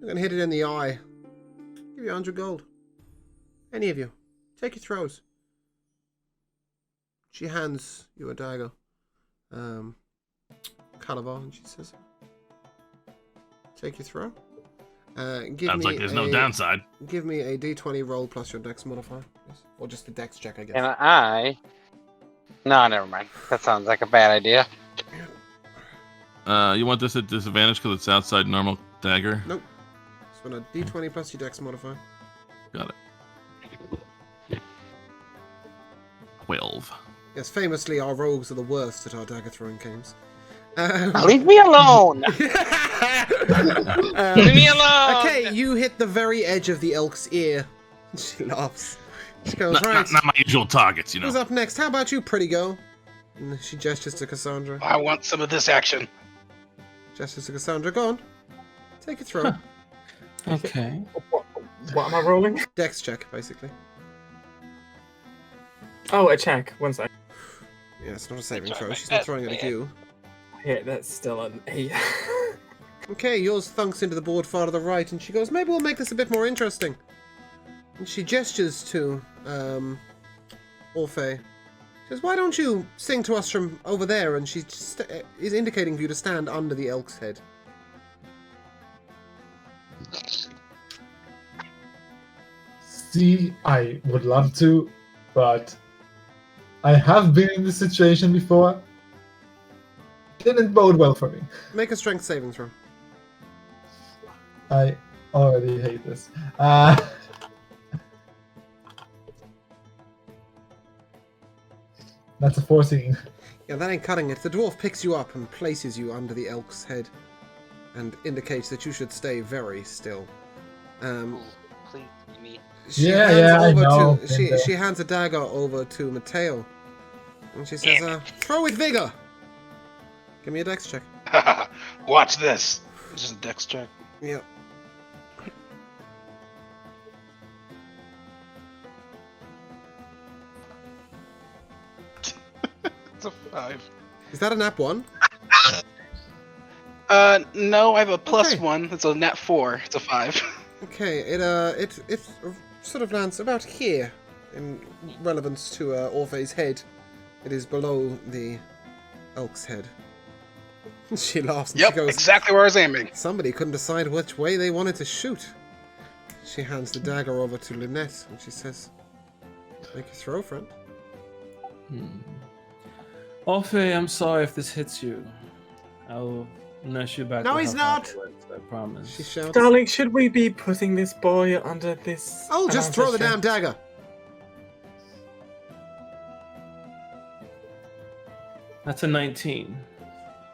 gonna hit it in the eye. Give you 100 gold. Any of you. Take your throws." She hands you a dagger. Calabar, and she says, "Take your throw. Sounds like there's no downside. Give me a d20 roll plus your dex modifier. Yes. Or just the dex check, I guess. And No, never mind. That sounds like a bad idea. You want this at disadvantage because it's outside normal dagger? Nope. Just want a d20 plus your dex modifier. Got it. 12. Yes, famously, our rogues are the worst at our dagger throwing games. Leave me alone! Leave me alone! Okay, you hit the very edge of the elk's ear. She laughs. She goes, right. Not my usual targets, you know. Who's up next? How about you, pretty girl? And she gestures to Cassandra. I want some of this action. Gestures to Cassandra. Go on. Take a throw. Okay. What am I rolling? Dex check, basically. Oh, a check. 1 sec. Yeah, it's not a saving throw. She's not throwing it at you. Yeah, that's still an 8. Okay, yours thunks into the board far to the right, and she goes, maybe we'll make this a bit more interesting. And she gestures to, Orphe. She says, why don't you sing to us from over there? And she is indicating for you to stand under the elk's head. See, I would love to, but I have been in this situation before. Didn't bode well for me. Make a strength saving throw. I already hate this. That's a 14. Yeah, that ain't cutting it. The dwarf picks you up and places you under the elk's head and indicates that you should stay very still. Please give me. She Yeah, hands yeah, I over know. To, she hands a dagger over to Mateo. And she says, throw with vigor! Give me a dex check. Watch this. This is a dex check. Yeah. It's a 5. Is that a nat 1? No, I have a plus Okay. 1. It's a nat 4. It's a 5. Okay, it sort of lands about here in relevance to Orphe's head. It is below the elk's head. She laughs and Yep, she goes, exactly where I was aiming. somebody couldn't decide which way they wanted to shoot. She hands the dagger over to Lynette and she says, make a throw, friend. Orphe, I'm sorry if this hits you. I'll nurse you back. No, to he's health not! afterwards, I promise. She shouts, Darling, should we be putting this boy under this? oh, just throw the damn dagger! That's a 19.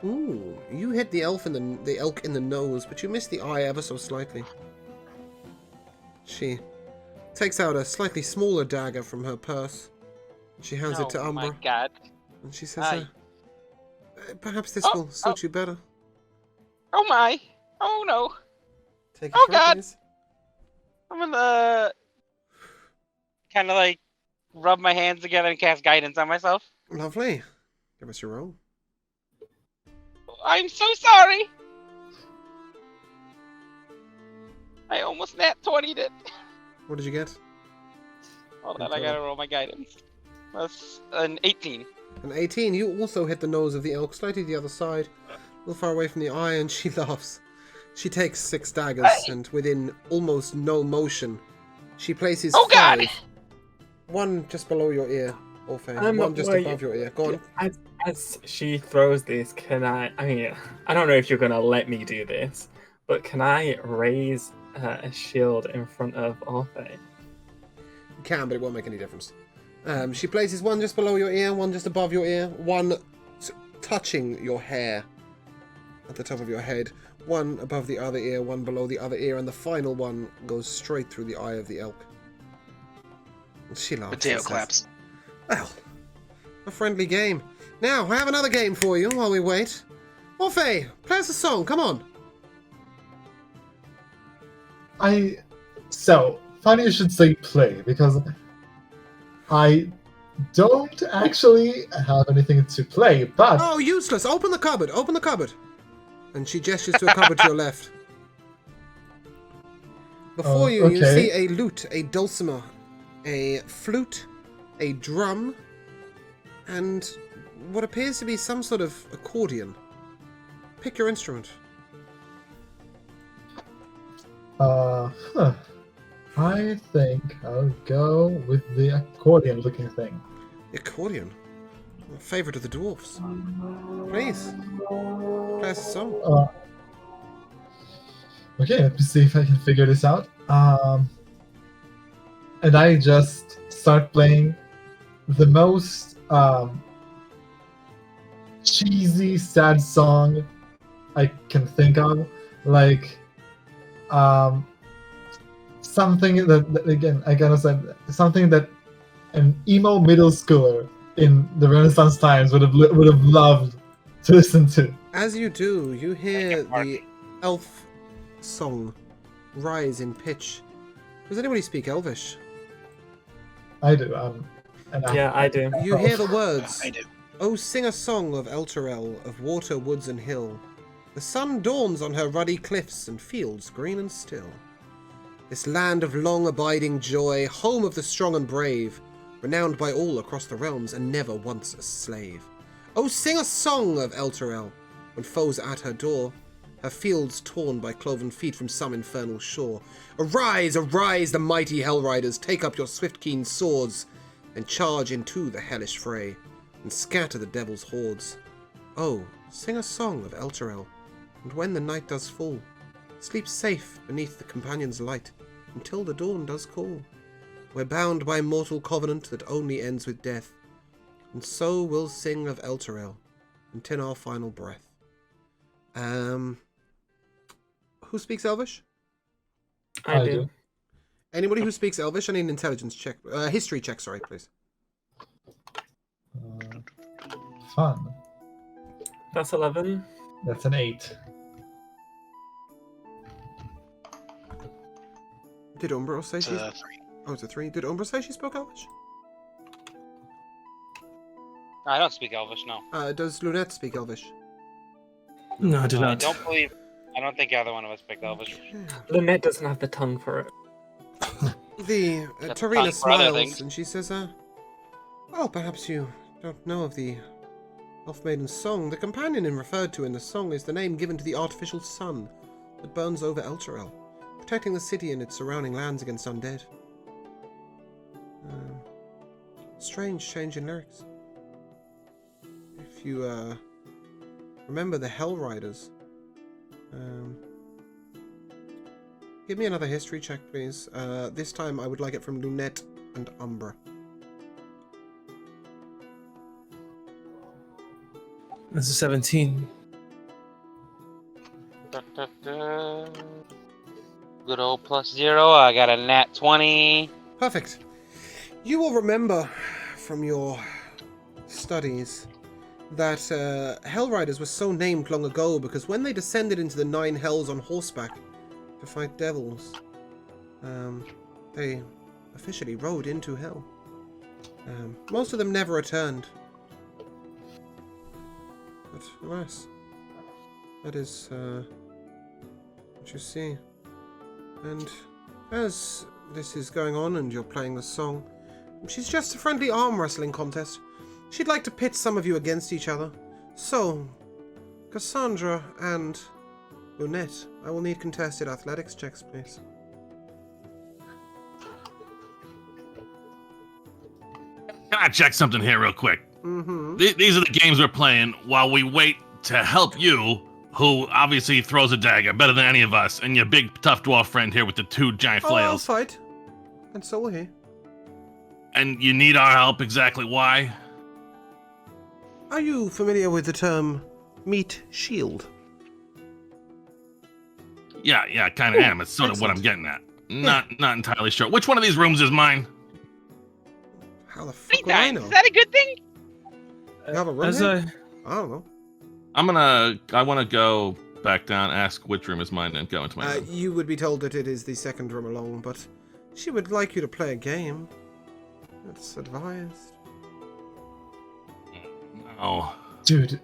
Ooh, you hit the elk in the nose, but you missed the eye ever so slightly. She takes out a slightly smaller dagger from her purse. She hands it to Oh my Umbra, god. and she says, Aye. perhaps this Oh, will suit you better. Oh my. Oh no. Take Oh, a throw, God. please. I'm gonna kind of like rub my hands together and cast guidance on myself. Lovely. Give us your roll. I'm so sorry. I almost nat 20'd it. What did you get? Hold on, I gotta roll my guidance. That's an 18. An 18. You also hit the nose of the elk, slightly the other side, a little far away from the eye, and she laughs. She takes 6 daggers, and within almost no motion, she places Oh, God! 5. One just below your ear, Orphe. I'm One just away. above your ear. Go on. As she throws this, can I mean, I don't know if you're gonna let me do this, but can I raise a shield in front of Orphe? You can, but it won't make any difference. She places one just below your ear, one just above your ear, one touching your hair at the top of your head, one above the other ear, one below the other ear, and the final one goes straight through the eye of the elk. And she laughs. Mateo and says, claps. well, a friendly game. Now, I have another game for you while we wait. Orphe, play us a song, come on. So, funny you should say play, because I don't actually have anything to play, but Oh, useless. Open the cupboard. Open the cupboard. And she gestures to a cupboard to your left. Before you, you okay. see a lute, a dulcimer, a flute, a drum, and what appears to be some sort of accordion. Pick your instrument. I think I'll go with the accordion-looking thing. The accordion? A favourite of the dwarfs. Please. Play us a song. Okay, let me see if I can figure this out. And I just start playing the most cheesy, sad song I can think of. Like, something that again, I gotta say, something that an emo middle schooler in the Renaissance times would have loved to listen to. As you do, you hear the elf song rise in pitch. Does anybody speak Elvish? I do. Yeah, I do. You hear the words. I do. Oh, sing a song of Elturel, of water, woods, and hill. The sun dawns on her ruddy cliffs and fields green and still. This land of long abiding joy, home of the strong and brave, renowned by all across the realms and never once a slave. Oh, sing a song of Elturel, when foes are at her door, her fields torn by cloven feet from some infernal shore. Arise, arise, the mighty Hell Riders, take up your swift keen swords, and charge into the hellish fray, and scatter the devil's hordes. Oh, sing a song of Elturel, and when the night does fall, sleep safe beneath the companion's light, until the dawn does call. We're bound by mortal covenant that only ends with death, and so we'll sing of Elturel until our final breath. Who speaks Elvish? I do. Anybody who speaks Elvish, I need an intelligence check. History check, sorry, please. Fun. That's 11. That's an 8. Did Umbra say she's... 3. Oh, it's a 3. Did Umbra say she spoke Elvish? I don't speak Elvish, no. Does Lunette speak Elvish? No, I do not. I don't think either one of us picked Elvish. Lynette doesn't have the tongue for it. The Got Tarina time for other smiles things. and she says, well, perhaps you don't know of the Elf Maiden's song. The companion referred to in the song is the name given to the artificial sun that burns over Elturel, protecting the city and its surrounding lands against undead. Strange change in lyrics. If you remember the Hell Riders, give me another history check, please. This time I would like it from Lunette and Umbra. That's a 17. Good old +0. I got a nat 20. Perfect. You will remember from your studies that Hell Riders were so named long ago because when they descended into the 9 hells on horseback to fight devils, they officially rode into hell. Most of them never returned. But alas, that is what you see. And as this is going on and you're playing the song, she's just a friendly arm wrestling contest. She'd like to pit some of you against each other. So, Cassandra and Lunette, I will need contested athletics checks, please. Can I check something here real quick? Mm-hmm. These are the games we're playing while we wait to help you, who obviously throws a dagger better than any of us, and your big tough dwarf friend here with the 2 giant I'll flails. fight. And so will he. And you need our help, exactly why? Are you familiar with the term meat shield? Yeah, kind of am. It's sort of what I'm getting at. Not entirely sure. Which one of these rooms is mine? How the fuck would I know? Is that a good thing? You have a room As here? I don't know. I want to go back down, ask which room is mine, and go into my room. You would be told that it is the second room along, but she would like you to play a game. That's advised. Oh. Dude,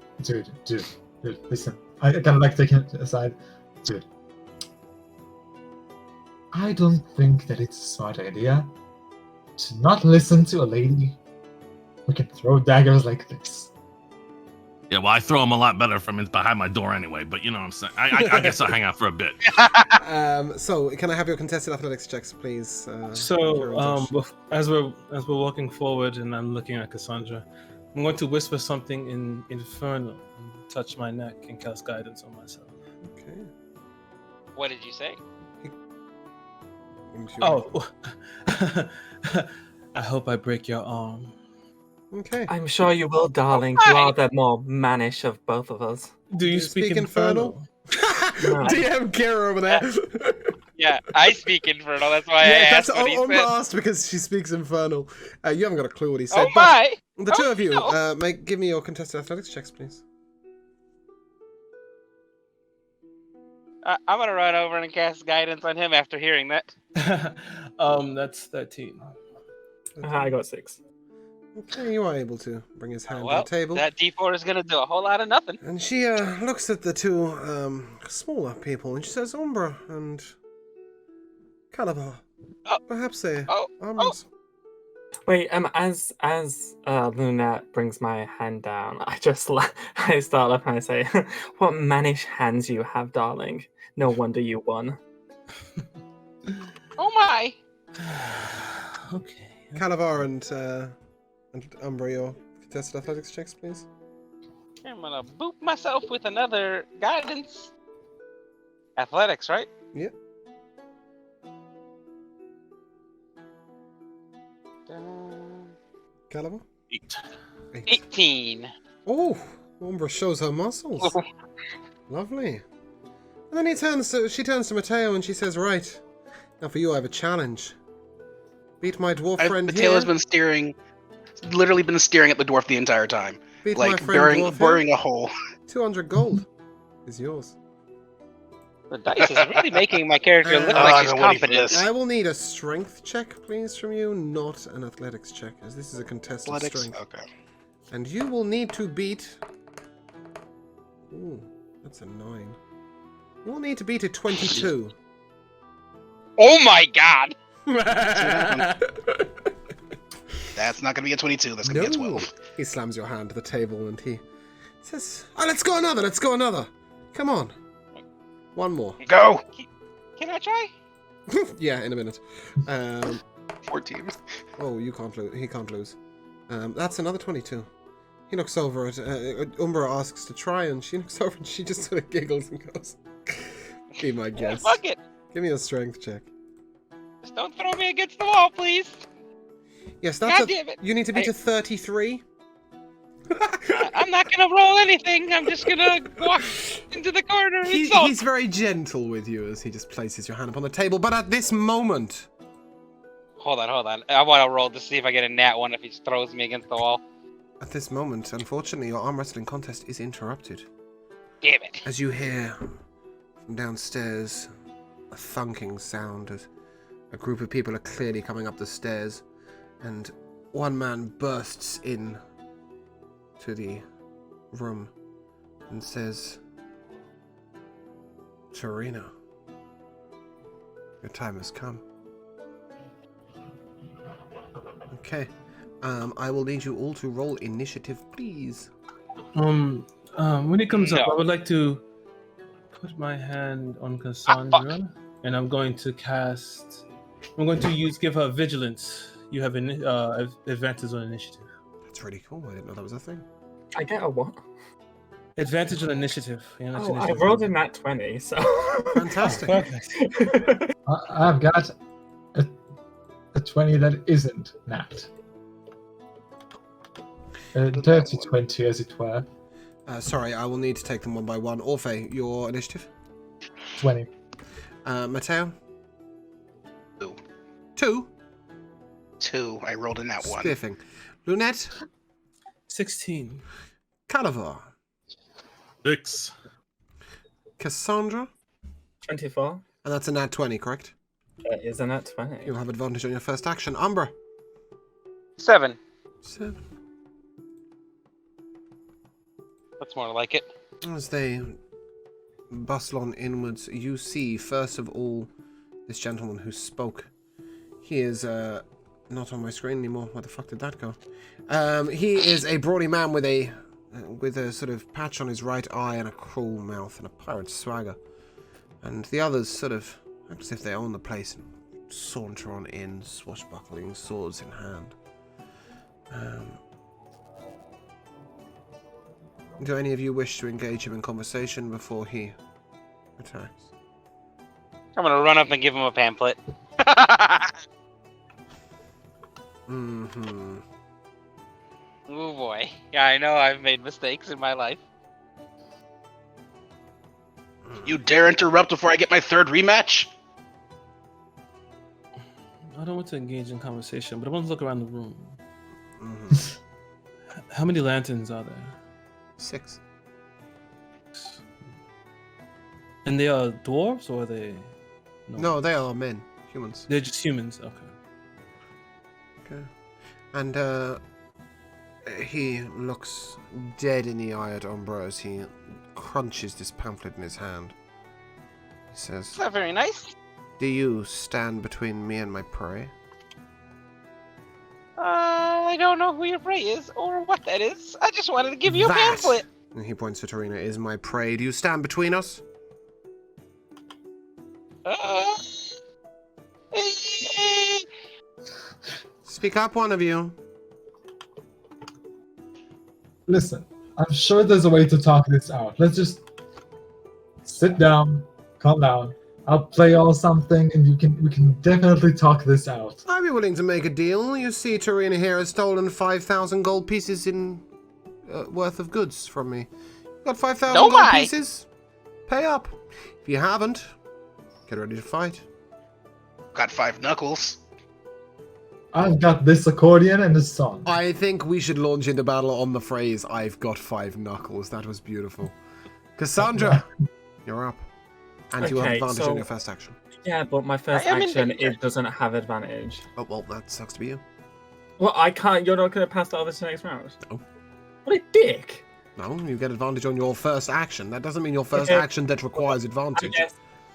listen. I kind of like taking it aside. Dude. I don't think that it's a smart idea to not listen to a lady who can throw daggers like this. Yeah, well, I throw them a lot better from behind my door anyway, but you know what I'm saying. I guess I'll hang out for a bit. So, can I have your contested athletics checks, please? So, as we're walking forward, and I'm looking at Cassandra, I'm going to whisper something in Infernal, and touch my neck, and cast guidance on myself. Okay. What did you say? Oh, I hope I break your arm. Okay. I'm sure you will, darling. You are the more mannish of both of us. Do you speak Infernal? DM Kara over there. Yeah, I speak Infernal. That's why I that's asked what he Umbra said. asked because she speaks Infernal. You haven't got a clue what he said. Oh my! But the two of you, no. give me your contested athletics checks, please. I'm gonna run over and cast guidance on him after hearing that. That's 13. I got 6. Okay, you are able to bring his hand to Well, the table. that D4 is gonna do a whole lot of nothing. And she looks at the two smaller people and she says, Umbra and Calabar. Oh. Perhaps they Oh. arm Oh. wrestle. Wait, as Lunette brings my hand down, I start laughing and I say, "What mannish hands you have, darling. No wonder you won." Oh my! Okay. Calabar and Umbra, your contested athletics checks, please. I'm gonna boop myself with another guidance. Athletics, right? Yep. Calabar? 8. 18. Oh, Umbra shows her muscles. Lovely. And then she turns to Mateo and she says, right, now for you I have a challenge. Beat my dwarf friend Mateo here. has been literally been staring at the dwarf the entire time. Beat my Like, friend dwarf burying here. a hole. 200 gold is yours. The dice is really making my character look Oh, like I've she's been waiting for confident. this. I will need a strength check, please, from you, not an athletics check, as this is a contested Athletics? strength. Okay. And you will need to beat... Ooh, that's a 9. You will need to beat a 22. Oh my god! That's not gonna be a 22. That's gonna be a 12. He slams your hand to the table and he says, oh, let's go another. Come on. One more. Go! Can I try? Yeah, in a minute. 14. Oh, you can't lose. He can't lose. That's another 22. He looks over at Umbra asks to try, and she looks over and she just sort of giggles and goes, "Be my Yeah, guest. fuck it. Give me a strength check." Just don't throw me against the wall, please. Yes, that's God damn it. You need to beat a 33. I'm not gonna roll anything. I'm just gonna walk into the corner and sulk. He's very gentle with you as he just places your hand upon the table, but at this moment... Hold on. I want to roll to see if I get a nat one if he just throws me against the wall. At this moment, unfortunately, your arm wrestling contest is interrupted. Damn it. As you hear from downstairs a thunking sound as a group of people are clearly coming up the stairs, and one man bursts in to the room and says, Torino, your time has come. Okay. I will need you all to roll initiative, please. When it comes up, No. I would like to put my hand on Cassandra, and I'm going to give her vigilance. You have an advantage on initiative. That's really cool. I didn't know that was a thing. I get a what? Advantage on initiative. Yeah, that's Oh, I initiative. rolled in that 20, so... Fantastic. Perfect. I've got a 20 that isn't nat. A dirty 20, as it were. Sorry, I will need to take them one by one. Orphe, your initiative. 20. Mateo? 2. 2. 2. I rolled in that one. Spiffing. Lunette? 16. Calavar? 6. Cassandra? 24. And that's a nat 20, correct? That is a nat 20. You'll have advantage on your first action. Umbra? 7. 7. That's more like it. As they bustle on inwards, you see, first of all, this gentleman who spoke. He is, not on my screen anymore. Where the fuck did that go? He is a brawny man with a sort of patch on his right eye and a cruel mouth and a pirate swagger. And the others sort of act as if they own the place and saunter on in, swashbuckling, swords in hand. Do any of you wish to engage him in conversation before he attacks? I'm gonna run up and give him a pamphlet. Mm-hmm. Oh boy. Yeah, I know I've made mistakes in my life. You dare interrupt before I get my third rematch? I don't want to engage in conversation, but I want to look around the room. Mm-hmm. How many lanterns are there? 6. And they are dwarves, or are they? No, they are men. Humans. They're just humans. Okay. Okay. And He looks dead in the eye at Umbra as he crunches this pamphlet in his hand. He says, It's not very nice. "Do you stand between me and my prey?" I don't know who your prey is or what that is. I just wanted to give you a That, pamphlet. and he points to Tarina, "is my prey. Do you stand between us?" Speak up, one of you. Listen, I'm sure there's a way to talk this out. Let's just sit down, calm down. I'll play y'all something, and we can definitely talk this out. I'd be willing to make a deal. You see, Tarina here has stolen 5,000 gold pieces in worth of goods from me. Got 5,000 No gold lie. pieces? Pay up. If you haven't, get ready to fight. Got 5 knuckles. I've got this accordion and this song. I think we should launch into battle on the phrase, "I've got 5 knuckles." That was beautiful. Cassandra, you're up. And you have Okay, advantage so- on your first action. Yeah, but my first I am in action danger. it doesn't have advantage. Oh, well, that sucks to be you. Well, I can't. You're not going to pass that over to the next round. No. What a dick! No, you get advantage on your first action. That doesn't mean your first Okay. action that requires advantage.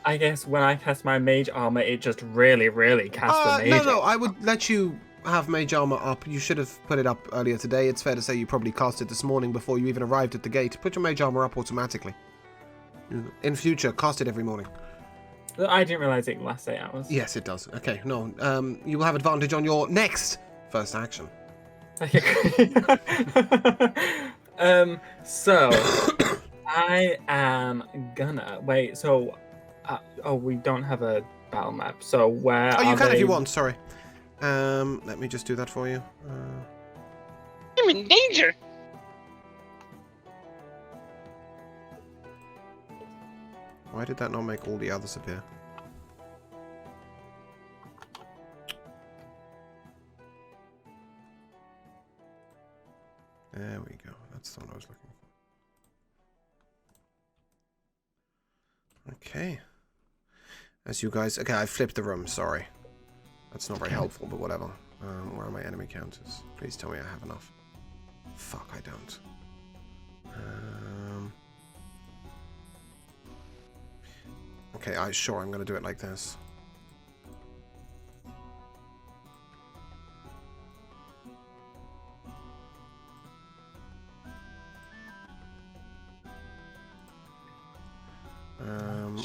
I guess when I cast my mage armor, it just really casts the mage. No, I would let you have mage armor up. You should have put it up earlier today. It's fair to say you probably cast it this morning before you even arrived at the gate. Put your mage armor up automatically. In future, cast it every morning. I didn't realize it lasts 8 hours. Yes, it does. Okay, no. You will have advantage on your next first action. Okay. So I am gonna wait. So, we don't have a battle map. So where? Oh, you are can if you they- want. Sorry. Let me just do that for you. I'm in danger. Why did that not make all the others appear? There we go. That's the one I was looking for. Okay. As you guys... Okay, I flipped the room. Sorry. That's not very helpful, but whatever. Where are my enemy counters? Please tell me I have enough. Fuck, I don't. Okay, sure, I'm gonna do it like this.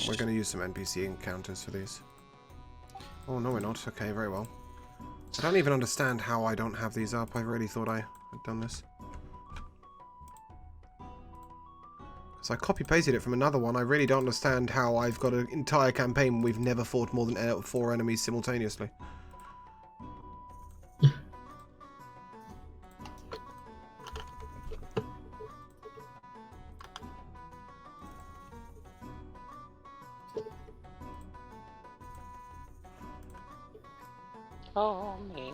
We're gonna use some NPC encounters for these. Oh, no we're not. Okay, very well. I don't even understand how I don't have these up. I really thought I had done this. Because I copy-pasted it from another one. I really don't understand how I've got an entire campaign we've never fought more than 4 enemies simultaneously. Oh man.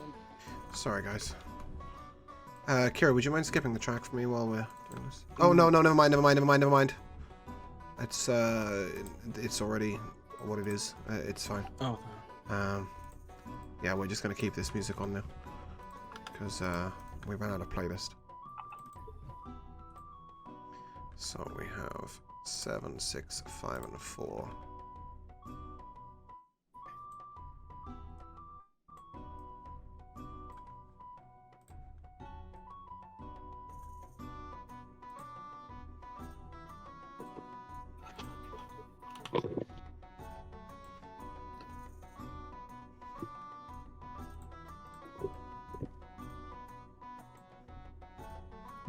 Sorry, guys. Kira, would you mind skipping the track for me while we're doing this? Oh, no, never mind. It's already what it is. It's fine. Oh. Yeah, we're just going to keep this music on now. Because we ran out of playlist. So we have 7, 6, 5, and 4.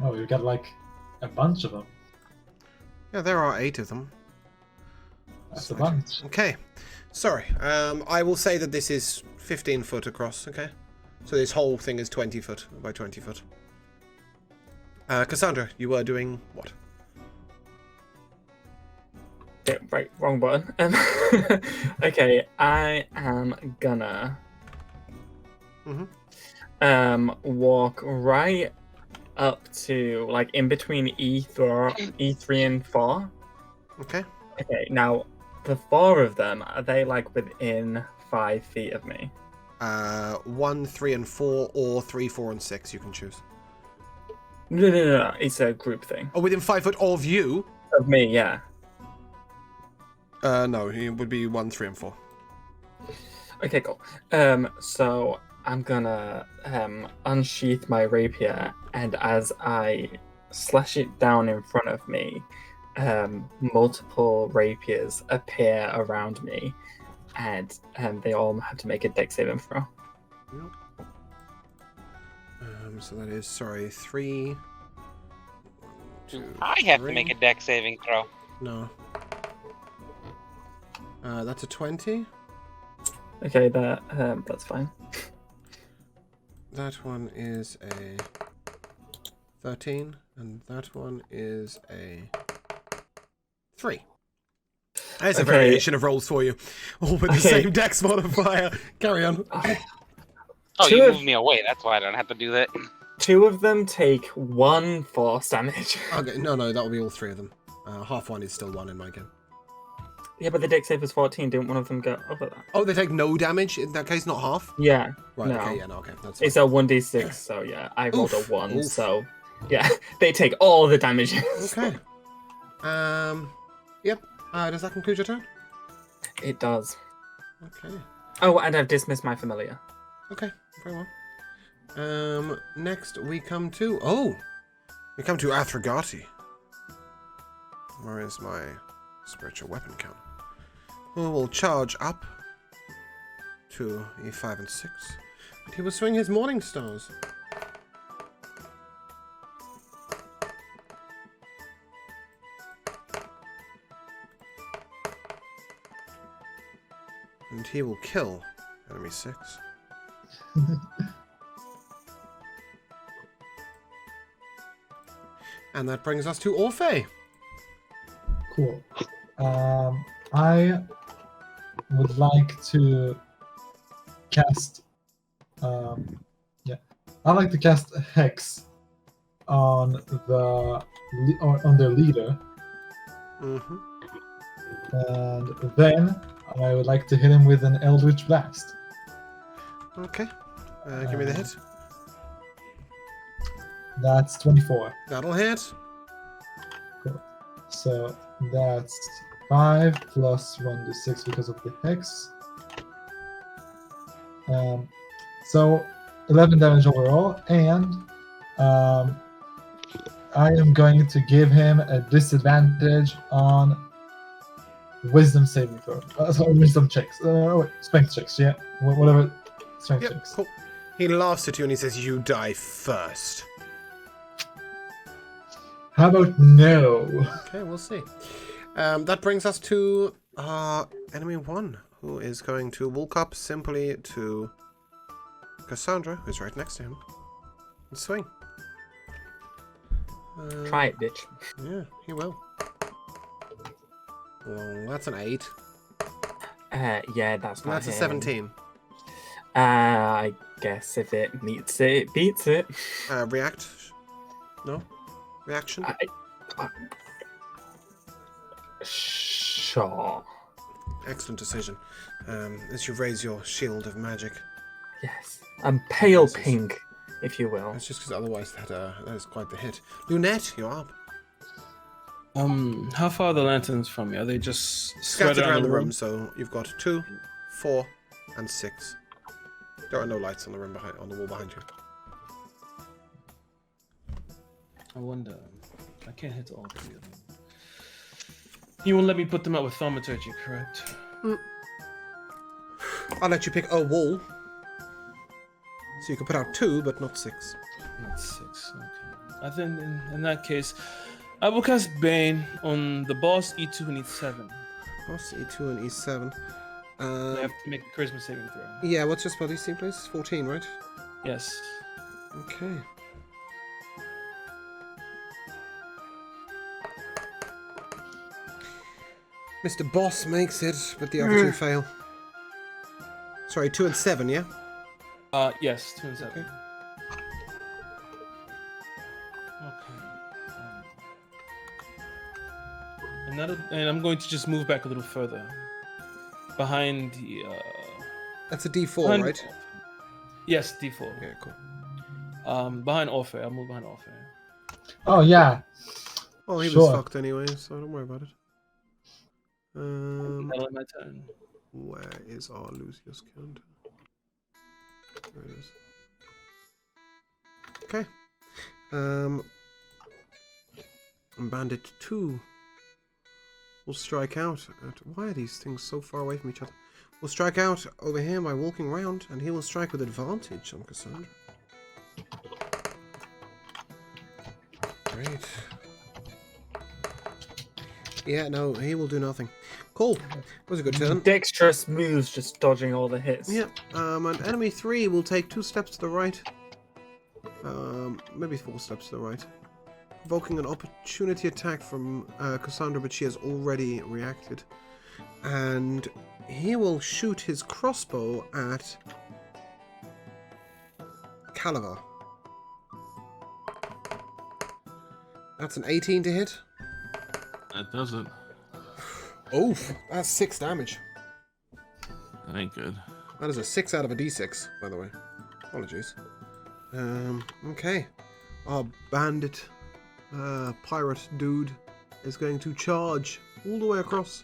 Oh, we've got like a bunch of them. Yeah, there are 8 of them. That's a bunch. Okay. Sorry. I will say that this is 15 foot across, okay? So this whole thing is 20 foot by 20 foot. Cassandra, you were doing what? Yeah, right, wrong button. Okay, I am gonna walk right up to like in between E3 and 4. Okay. Okay, now the 4 of them, are they like within 5 feet of me? 1, 3, and 4, or 3, 4, and 6. You can choose. No. It's a group thing. Oh, within 5 foot of you? Of me, yeah. No, he would be 1, 3, and 4. Okay, cool. So I'm gonna unsheath my rapier, and as I slash it down in front of me, multiple rapiers appear around me, and they all have to make a dex saving throw. So that is 3. 1, 2, I have 3. to make a dex saving throw. No. That's a 20. Okay, that's fine. That one is a 13, and that one is a 3. There's a variation of rolls for you, all with the same dex modifier. Carry on. Oh, you moved me away. That's why I don't have to do that. 2 of them take 1 force damage. Okay, no, that will be all 3 of them. Half one is still 1 in my game. Yeah, but the dex save was 14. Didn't one of them go over that? Oh, they take no damage in that case, not half? Yeah. Right, no. okay, that's fine. It's a 1d6, so yeah, I rolled Oof, a 1, oof. so yeah, they take all the damage. Okay. Yep. Does that conclude your turn? It does. Okay. Oh, and I've dismissed my familiar. Okay, very well. Next we come to... Oh! We come to Athragati. Where is my spiritual weapon count? Who will charge up to E5 and 6. And he will swing his Morning Stars. And he will kill enemy 6. And that brings us to Orphe. Cool. I would like to cast. I'd like to cast a hex on on their leader, Mm-hmm. and then I would like to hit him with an Eldritch Blast. Okay. Give me the hit. That's 24. That'll hit. Cool. So that's 5 plus 1d6 because of the hex. So 11 damage overall, and I am going to give him a disadvantage on wisdom saving throw. Sorry, wisdom checks. Strength checks, yeah. Whatever. Strength Yep, checks. cool. He laughs at you and he says, "You die first." How about no? Okay, we'll see. That brings us to enemy 1, who is going to walk up simply to Cassandra, who's right next to him, and swing. Try it, bitch. Yeah, he will. Well, that's an 8. Yeah, that's And not that's a him. 17. I guess if it meets it, it beats it. React? No? Reaction? Sure. Excellent decision. As you raise your shield of magic. Yes. Pale This is- pink, if you will. That's just because otherwise that is quite the hit. Lunette, you're up. How far are the lanterns from me? Are they just Scattered spread around the room, so you've got 2, 4, and 6. There are no lights on the room on the wall behind you. I wonder. I can't hit all 3 of them. You won't let me put them out with thaumaturgy, correct? I'll let you pick a wall. So you can put out 2, but not 6. Not 6. Okay. I think in that case, I will cast Bane on the boss E2 and E7. Boss E2 and E7. I have to make a charisma saving throw. Yeah, what's your spell DC, please? 14, right? Yes. Okay. Mr. Boss makes it, but the other 2 fail. Sorry, 2 and 7, yeah? Yes, 2 and 7. Okay. And I'm going to just move back a little further. Behind the That's a D4, behind- right? Yes, D4. Okay, cool. Behind Orphe. I'll move behind Orphe. Oh yeah. Well, he was Sure. fucked anyway, so don't worry about it. Middle of my turn. Where is our Lucius counter? There it is. Okay. Bandit 2 will strike out at... Why are these things so far away from each other? We'll strike out over here by walking around, and he will strike with advantage on Cassandra. Great. Yeah, no, he will do nothing. Cool. That was a good turn. Dexterous moves, just dodging all the hits. Yep. And enemy 3 will take 2 steps to the right. Maybe 4 steps to the right. Provoking an opportunity attack from Cassandra, but she has already reacted. And he will shoot his crossbow at Calavar. That's an 18 to hit. That does it. Oof, that's 6 damage. That ain't good. That is a 6 out of a d6, by the way. Apologies. Okay. Our bandit, pirate dude is going to charge all the way across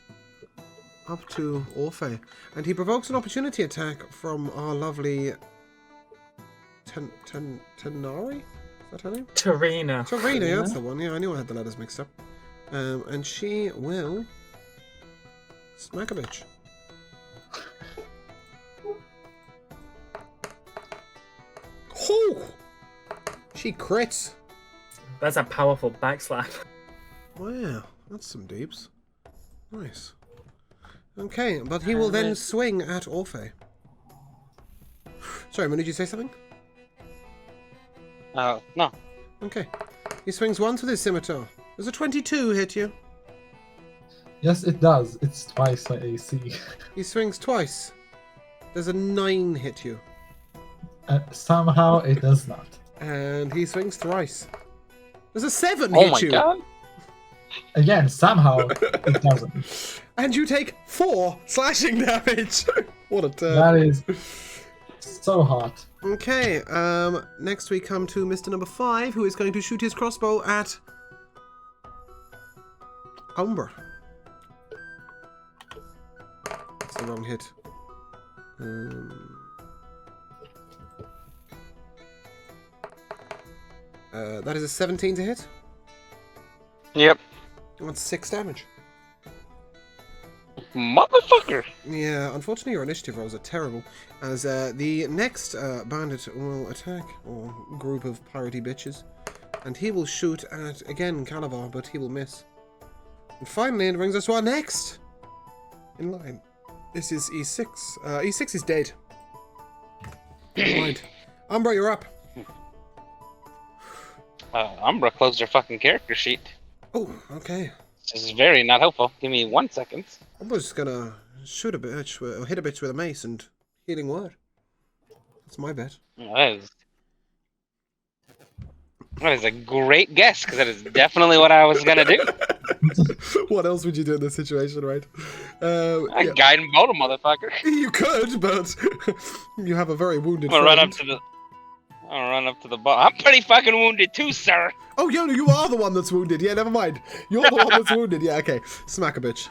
up to Orphe. And he provokes an opportunity attack from our lovely Tenari? Is that her name? Tarina. Tarina, that's the one. Yeah, I knew I had the letters mixed up. And she will smack a bitch. Oh! She crits. That's a powerful backslap. Wow, that's some deeps. Nice. Okay, but he will then swing at Orphe. Sorry, did you say something? No. Okay. He swings once with his scimitar. Does a 22 hit you? Yes, it does. It's twice my AC. He swings twice. Does a 9 hit you? Somehow it does not. And he swings thrice. Does a 7 Oh hit my you? god. Again, somehow it doesn't. And you take 4 slashing damage. What a turn. That is so hot. Okay, next we come to Mr. Number 5, who is going to shoot his crossbow at Umber. That's the wrong hit. That is a 17 to hit. Yep. That's 6 damage. Motherfucker. Yeah, unfortunately your initiative rolls are terrible, as the next bandit will attack, or group of piratey bitches, and he will shoot at, again, Calavar, but he will miss. And finally, it brings us to our next in line. This is E6. E6 is dead. Never mind. Umbra, you're up. Umbra closed her fucking character sheet. Oh, okay. This is very not helpful. Give me 1 second. Umbra's gonna shoot a bitch, or hit a bitch with a mace and healing word. That's my bet. That is a great guess, because that is definitely what I was gonna do. What else would you do in this situation, right? I guide and bolt a motherfucker. You could, but you have a very wounded I'm gonna friend. run up to the ball. I'm pretty fucking wounded too, sir. Oh, you are the one that's wounded. Yeah, never mind. You're the one that's wounded. Yeah, okay. Smack a bitch.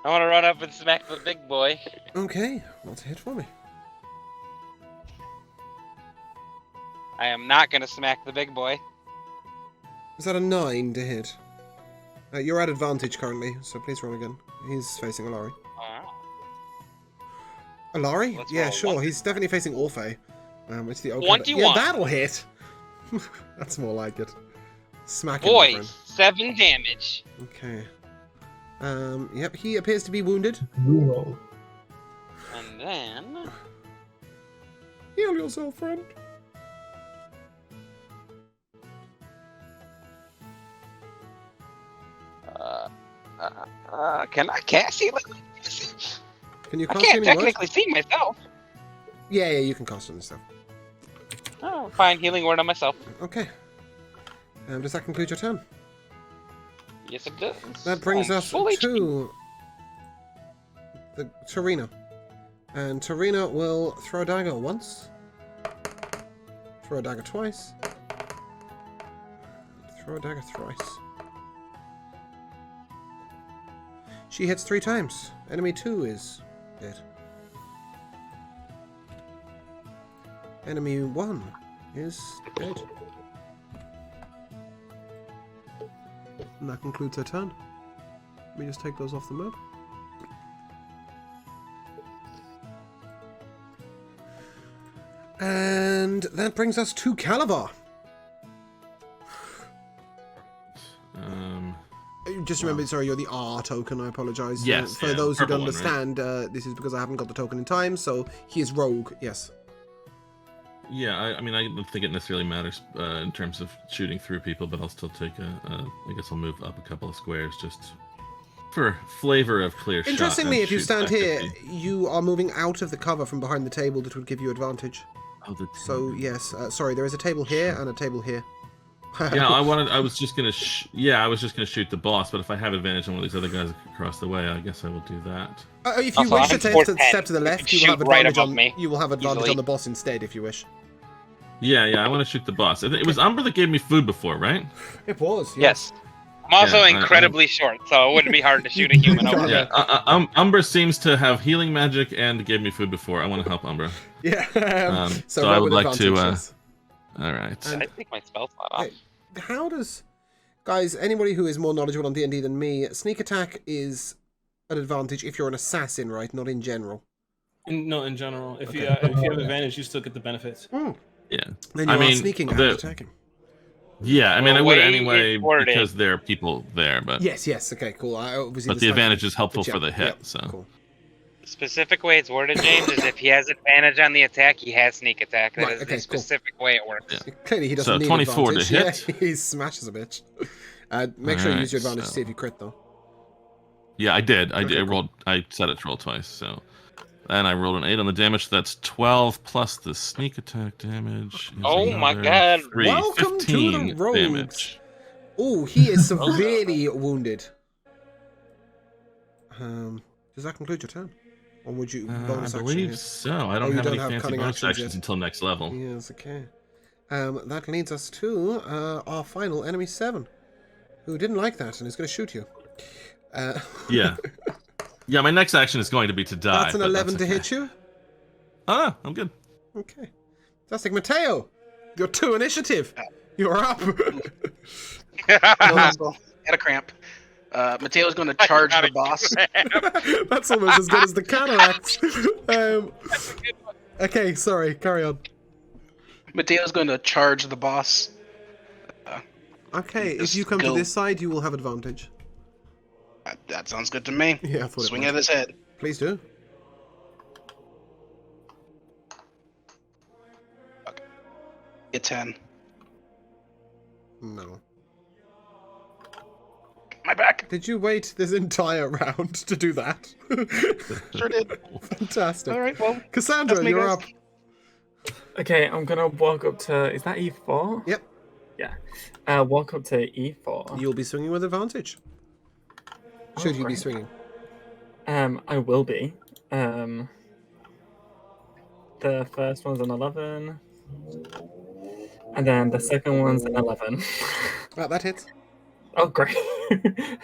I want to run up and smack the big boy. Okay, what's a hit for me? I am not gonna smack the big boy. Is that a 9 to hit? You're at advantage currently, so please roll again. He's facing Alari. Alari? Let's Yeah, roll sure. one. He's definitely facing Orphe. It's the 21. Yeah, that'll hit. That's more like it. Smack him, my Boy, friend. 7 damage. Okay. Yep, he appears to be wounded. Reroll. And then... Heal yourself, friend. Can I cast healing? Can you I cast can't healing word? technically see myself. Yeah, you can cast it and stuff. Oh, fine, healing word on myself. Okay. Does that conclude your turn? Yes, it does. That brings I'm us full HP. to the Tarina. And Tarina will throw a dagger once. Throw a dagger twice. Throw a dagger thrice. She hits 3 times. Enemy 2 is dead. Enemy 1 is dead. And that concludes her turn. Let me just take those off the map. And that brings us to Calabar. Just remember, sorry, you're the R token, I apologise. Yes, for yeah, those who don't purple one, right? understand, this is because I haven't got the token in time, so he is rogue, yes. Yeah, I mean, I don't think it necessarily matters in terms of shooting through people, but I'll still take I guess I'll move up a couple of squares just for flavor of clear shot. Interestingly, and if you shoot stand here, effectively. you are moving out of the cover from behind the table that would give you advantage. Oh, So, yes, sorry, there is a table here and a table here. Yeah, I was just gonna shoot the boss, but if I have advantage on one of these other guys across the way, I guess I will do that. If you Also, wish to I'm take 4'10". step to the You left, can you will have shoot right advantage above on me, you will have advantage easily. on the boss instead if you wish. Yeah, I want to shoot the boss. It was Umber that gave me food before, right? It was, Yes. I'm also Yeah, incredibly short, so it wouldn't be hard to shoot a human over Yeah. me. Umber seems to have healing magic and gave me food before. I want to help Umber. Yeah. So roll I would with like to. advantage, yes. All right. And- I think my spell slot off. How does... Guys, anybody who is more knowledgeable on D&D than me, sneak attack is an advantage if you're an assassin, right? Not in general. No, in general, if you Okay. if you have advantage, you still get the benefits. Yeah. Then you I are mean, sneaking and the- attacking. Yeah, I mean, I The would way anyway it's worded. because there are people there, but Yes, okay, cool. Obviously but the advantage is helpful but yeah, for the hit. yeah, So cool. The specific way it's worded, James, is if he has advantage on the attack, he has sneak attack. That Right, is okay, the cool. specific way it works. Yeah. Clearly he doesn't So need 24 to advantage. hit. Yeah, he smashes a bitch. Make sure you use your Alright, advantage to so- see if you crit, though. yeah, I did. I Okay, cool. I set it to roll twice. So and I rolled an 8 on the damage. So that's 12 plus the sneak attack damage. is Oh my another God. 3, Welcome to the 15 rogues. damage. Oh, he is severely wounded. Does that conclude your turn? Or would you I bonus action? believe here? so. I Oh, don't you have don't any have fancy cunning bonus actions actions yet. until next level. Yes, okay. That leads us to our final enemy 7, who didn't like that and is going to shoot you. Yeah. Yeah, my next action is going to be to die. That's an but 11 to okay. hit you. Oh, no, I'm good. Okay. Fantastic. Mateo, your 2 initiative. You're up. Had a cramp. Mateo's going to charge the boss. That's almost as good as the counteract. Okay, sorry. Carry on. Mateo's going to charge the boss. Okay, if Just you come to go. this side, you will have advantage. That sounds good to me. Yeah, I thought Swing it at was. his head. Please do. Get 10. No. My back. Did you wait this entire round to do that? Sure did. Fantastic. All right, well, Cassandra, that's me, you're guys. up. Okay, I'm gonna walk up to. Is that E4? Yep. Yeah. Walk up to E4. You'll be swinging with advantage. Should you be great. swinging? I will be. The first one's an 11, and then the second one's an 11. Right, that hits. Oh, great.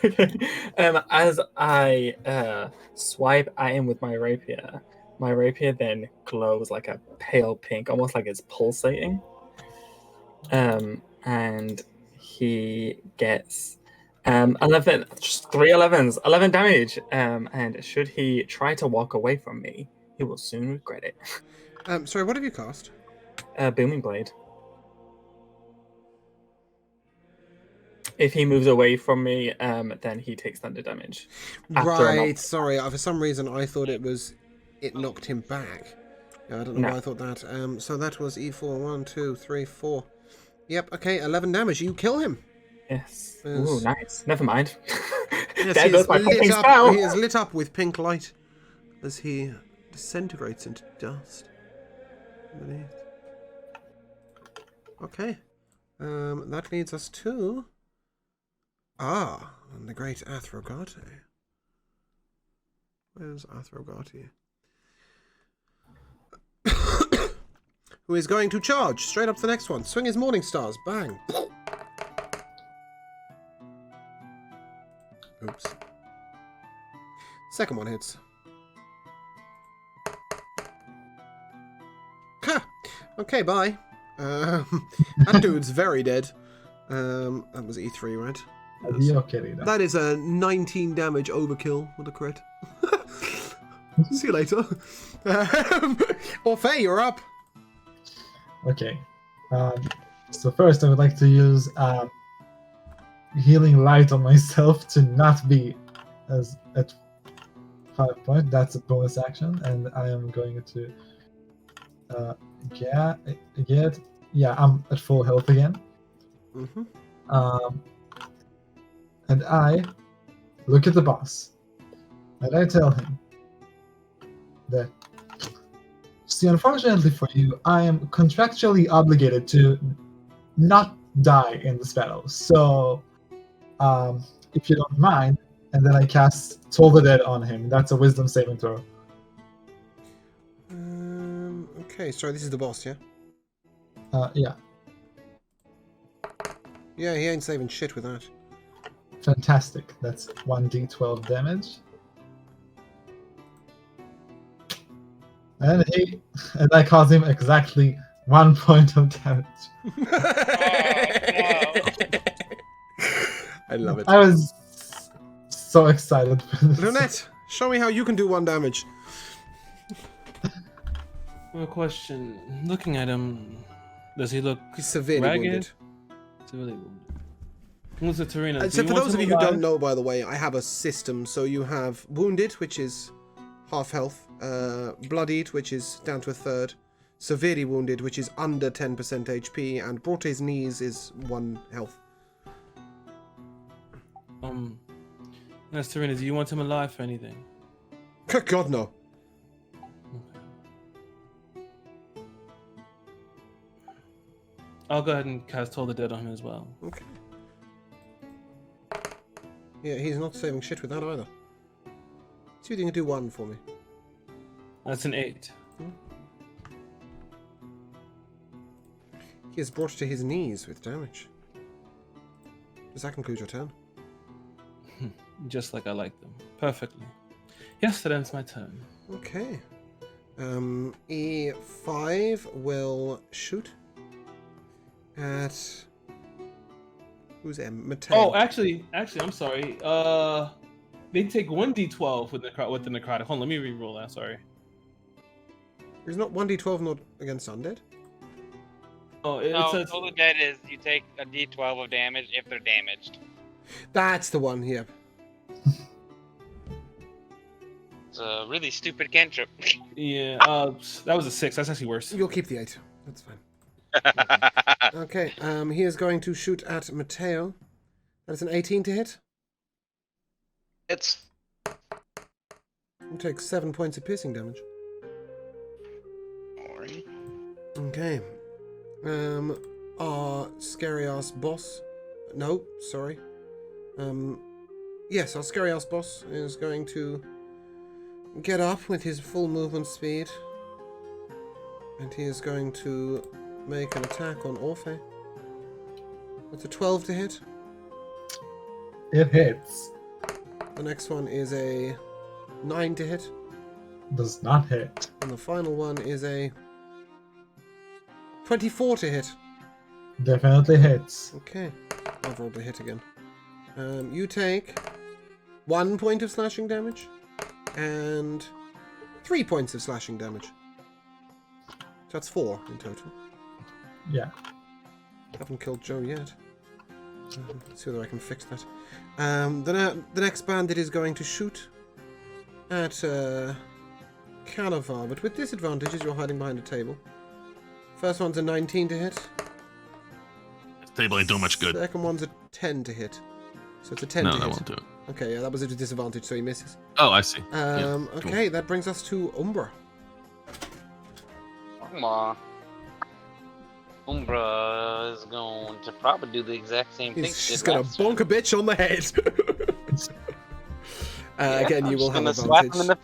Okay. As I swipe at him with my rapier then glows like a pale pink, almost like it's pulsating. And he gets 11, just 3 11s, 11 damage. And should he try to walk away from me, he will soon regret it. Sorry, what have you cast? Booming Blade. If he moves away from me, then he takes thunder damage. After a Right, knock. sorry. For some reason, I thought it knocked him back. Yeah, I don't know No. why I thought that. So that was E4. 1, 2, 3, 4. Yep, okay, 11 damage. You kill him. Yes. Yes. Ooh, nice. Never mind. Yes, There he goes is my fucking lit up. spell. He is lit up with pink light as he disintegrates into dust beneath. Okay. That leads us to the great Athrogate. Where's Athrogate? Who is going to charge straight up to the next one. Swing his morning stars. Bang. Oops. Second one hits. Ha! Okay, bye. That dude's very dead. That was E3, right? That is a 19 damage overkill with a crit. See you later. Orphe, you're up. Okay. So first I would like to use healing light on myself to not be as at 5 point. That's a bonus action, and I am going to I'm at full health again. Mm-hmm. And I look at the boss, and I tell him that, see, unfortunately for you, I am contractually obligated to not die in this battle. So, if you don't mind, and then I cast Toll the Dead on him. That's a Wisdom saving throw. Okay, sorry, this is the boss, yeah? Yeah. Yeah, he ain't saving shit with that. Fantastic. That's 1d12 damage. And I cause him exactly 1 point of damage. I love it. I was so excited for this. Lunette, show me how you can do 1 damage. A question. Looking at him, does he look He's severely ragged? wounded. Severely wounded. Melissa Tarina, So for those of you who don't know, by the way, I have a system. So you have wounded, which is half health, bloodied, which is down to a third, severely wounded, which is under 10% HP, and brought to his knees is 1 health. Melissa Tarina, do you want him alive for anything? God, no. I'll go ahead and cast Toll the Dead on him as well. Okay. Yeah, he's not saving shit with that either. See if you can do 1 for me. That's an 8. He is brought to his knees with damage. Does that conclude your turn? Just like I like them. Perfectly. Yes, that ends my turn. Okay. E5 will shoot at... Who's there? Mateo. Oh, actually, I'm sorry. They take 1d12 with the necrotic. Hold on, let me re-roll that. Sorry. Is not 1d12 not against undead? Oh, it No, says Toll the Dead is you take a d12 of damage if they're damaged. That's the one here. It's a really stupid cantrip. yeah. That was a 6. That's actually worse. You'll keep the 8. That's fine. Okay. He is going to shoot at Mateo. That's an 18 to hit. It's He'll take 7 points of piercing damage. alright. Okay. Our scary ass boss. No, sorry. Yes, our scary ass boss is going to get up with his full movement speed. And he is going to make an attack on Orphe. That's a 12 to hit. It hits. The next one is a 9 to hit. Does not hit. And the final one is a 24 to hit. Definitely hits. Okay. I've rolled a hit again. You take 1 point of slashing damage and 3 points of slashing damage. So that's 4 in total. Yeah. Haven't killed Joe yet. Let's see whether I can fix that. The next bandit is going to shoot at Calavar, but with disadvantages. You're hiding behind a table. First one's a 19 to hit. This table ain't doing much good. Second one's a 10 to hit. So it's a 10 No, to that hit. won't do it. Okay, yeah, that was a disadvantage, so he misses. Oh, I see. Yeah, Okay, that brings us to Umbra. Umbra is going to probably do the exact same thing. She's gonna bonk a bitch on the head. Again, you will have advantage.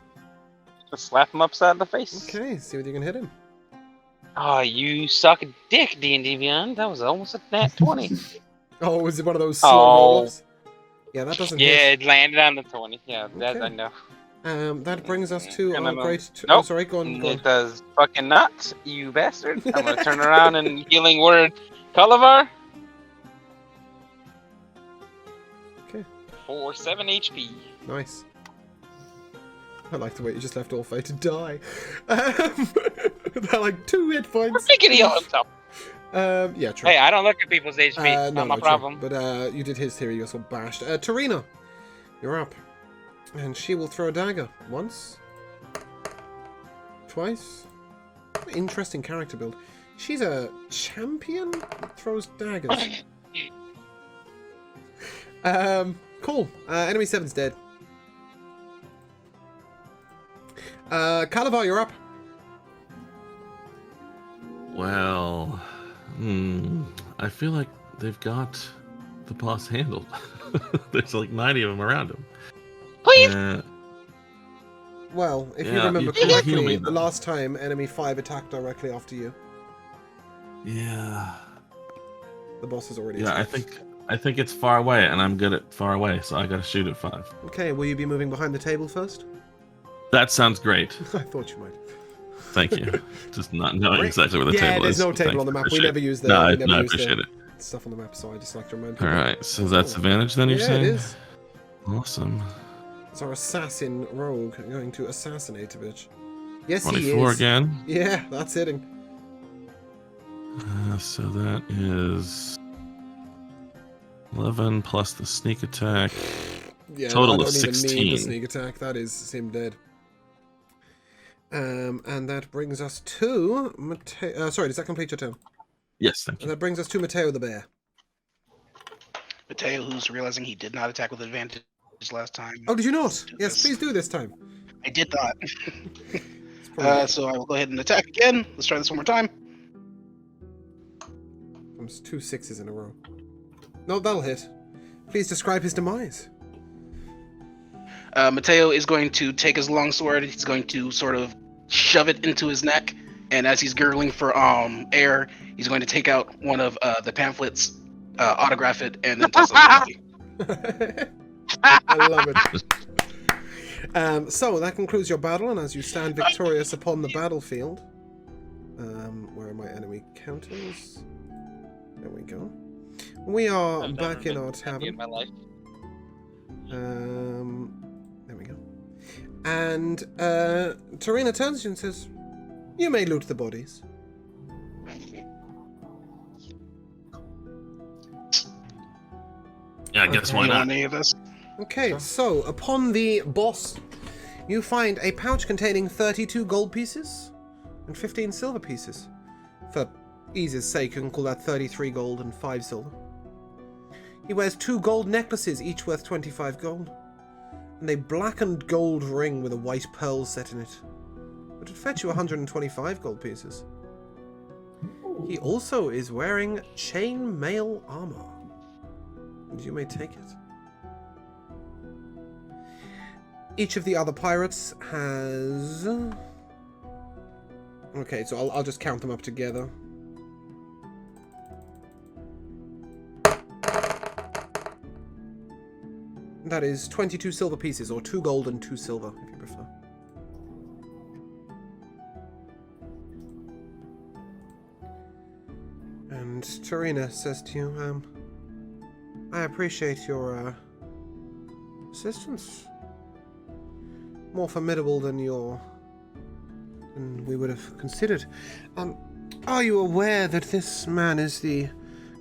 Slap him upside the face. Okay, see whether you can hit him. Oh, you suck a dick, D&D Beyond. That was almost a nat 20. Oh, was it one of those slow Oh. roll-ups? Yeah, that doesn't Yeah, hit. it landed on the 20. Yeah, that Okay. I know. That brings us to And our I'm, great... nope. Oh, sorry, go on. It does fucking not, you bastard. I'm gonna turn around and healing word Calavar. Okay. For 7 HP. Nice. I like the way you just left Orphe to die. They're like 2 hit points. He can heal himself. Yeah, true. Hey, I don't look at people's HP. Not my true. problem. But you did his theory, you also bashed. Tarina, you're up. And she will throw a dagger. Once. Twice. Interesting character build. She's a champion that throws daggers. Cool. Enemy 7's dead. Calavar, you're up. Well, I feel like they've got the boss handled. There's like 90 of them around him. Please. Well, if you Yeah, remember you can heal correctly, me, the though. last time enemy 5 attacked directly after you. Yeah. The boss has already Yeah, attacked. I think it's far away, and I'm good at far away, so I gotta shoot at 5. Okay, will you be moving behind the table first? That sounds great. I thought you might. Thank you. Just not knowing Right. exactly where the Yeah, table there's is. no table on the map. We Appreciate never it. use the. No, we I never use appreciate the it. stuff on the map, so I just like to remind All people. right, so that's advantage then, you're Yeah, saying? it is. Awesome. It's our assassin rogue going to assassinate a bitch. Yes, he 24 is. again. Yeah, that's hitting. So that is 11 plus the sneak attack. Yeah, Total I of don't even need the 16. sneak attack. That is him dead. And that brings us to Mateo. Sorry, does that complete your turn? Yes, thank And you. that brings us to Mateo the bear. Mateo, who's realizing he did not attack with advantage last time. Oh, did you not? Do Yes, this. please do this time. I did not. It's probably- So I will go ahead and attack again. Let's try this one more time. Comes 2 6s in a row. No, that'll hit. Please describe his demise. Mateo is going to take his longsword. He's going to sort of shove it into his neck, and as he's gurgling for air, he's going to take out one of the pamphlets, autograph it, and then toss it on the body. I love it. So that concludes your battle, and as you stand victorious upon the battlefield, where are my enemy counters? There we go. We are I've back never in our been happy in tavern. my life. There we go. And Tarina turns to you and says, "You may loot the bodies." Yeah, I guess Okay. why You not? want any of this? Okay, so upon the boss, you find a pouch containing 32 gold pieces and 15 silver pieces. For ease's sake, you can call that 33 gold and 5 silver. He wears 2 gold necklaces, each worth 25 gold, and a black and gold ring with a white pearl set in it. But it'd fetch you 125 gold pieces. He also is wearing chain mail armor, and you may take it. Each of the other pirates has... Okay, so I'll just count them up together. That is 22 silver pieces, or 2 gold and 2 silver, if you prefer. And Tarina says to you, I appreciate your assistance. More formidable than we would have considered. Are you aware that this man is the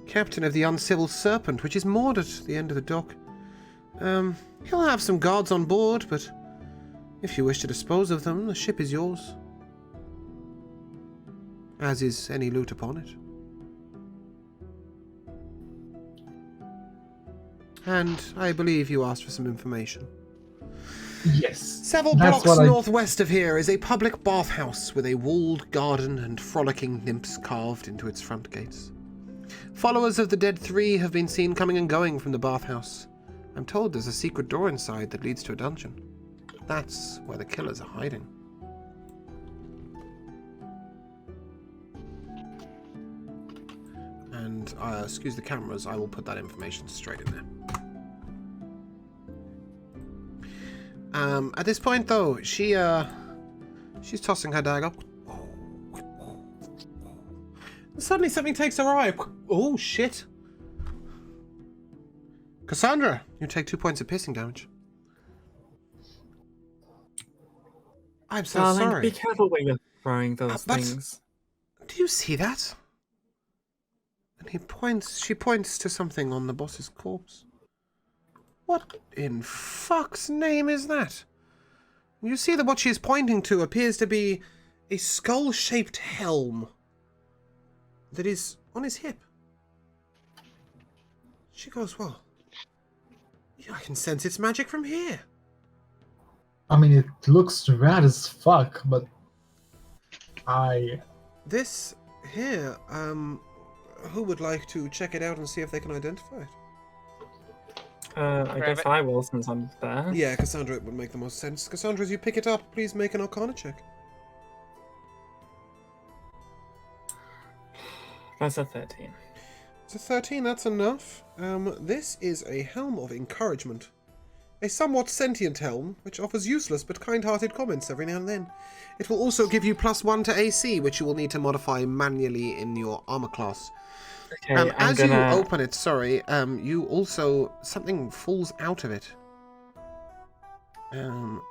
captain of the Uncivil Serpent, which is moored at the end of the dock? He'll have some guards on board, but if you wish to dispose of them, the ship is yours. As is any loot upon it. And I believe you asked for some information. Yes. Several That's blocks what I- northwest of here is a public bathhouse with a walled garden and frolicking nymphs carved into its front gates. Followers of the Dead Three have been seen coming and going from the bathhouse. I'm told there's a secret door inside that leads to a dungeon. That's where the killers are hiding. And, excuse the cameras, I will put that information straight in there. At this point, though, she's tossing her dagger. Suddenly, something takes her eye. Oh shit! Cassandra, you take 2 points of piercing damage. I'm so Darling, sorry. be careful when you're throwing those things. Do you see that? And she points to something on the boss's corpse. What in fuck's name is that? You see that what she is pointing to appears to be a skull-shaped helm that is on his hip. She goes, well, I can sense its magic from here. I mean, it looks rad as fuck, but This here, who would like to check it out and see if they can identify it? I guess I will, since I'm there. Yeah, Cassandra, it would make the most sense. Cassandra, as you pick it up, please make an Arcana check. That's a 13. It's a 13, that's enough. This is a helm of encouragement. A somewhat sentient helm, which offers useless but kind-hearted comments every now and then. It will also give you +1 to AC, which you will need to modify manually in your armor class. Okay, as you open it, you also... something falls out of it. And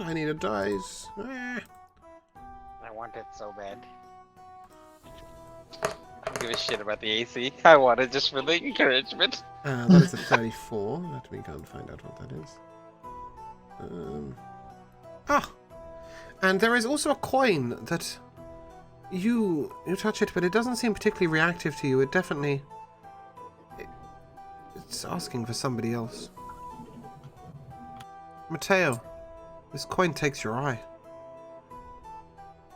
I need a dice. I want it so bad. I don't give a shit about the AC. I want it just for the encouragement. That is a 34. Let me go and find out what that is. And there is also a coin that you touch it, but it doesn't seem particularly reactive to you. It definitely... it's asking for somebody else. Matteo, this coin takes your eye.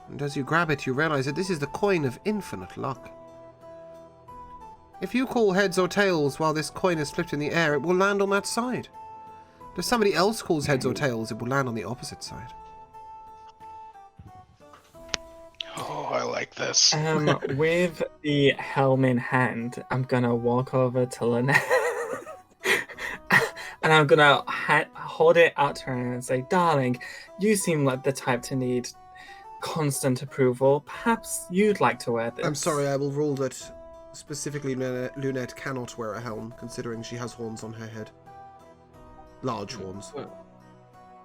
And as you grab it, you realize that this is the coin of infinite luck. If you call heads or tails while this coin is flipped in the air, it will land on that side. If somebody else calls heads or tails, it will land on the opposite side. Oh, I like this. With the helm in hand, I'm gonna walk over to Lynette. And I'm gonna hold it out to her and say, darling, you seem like the type to need constant approval. Perhaps you'd like to wear this. I'm sorry, I will rule that specifically Lunette cannot wear a helm, considering she has horns on her head. Large horns.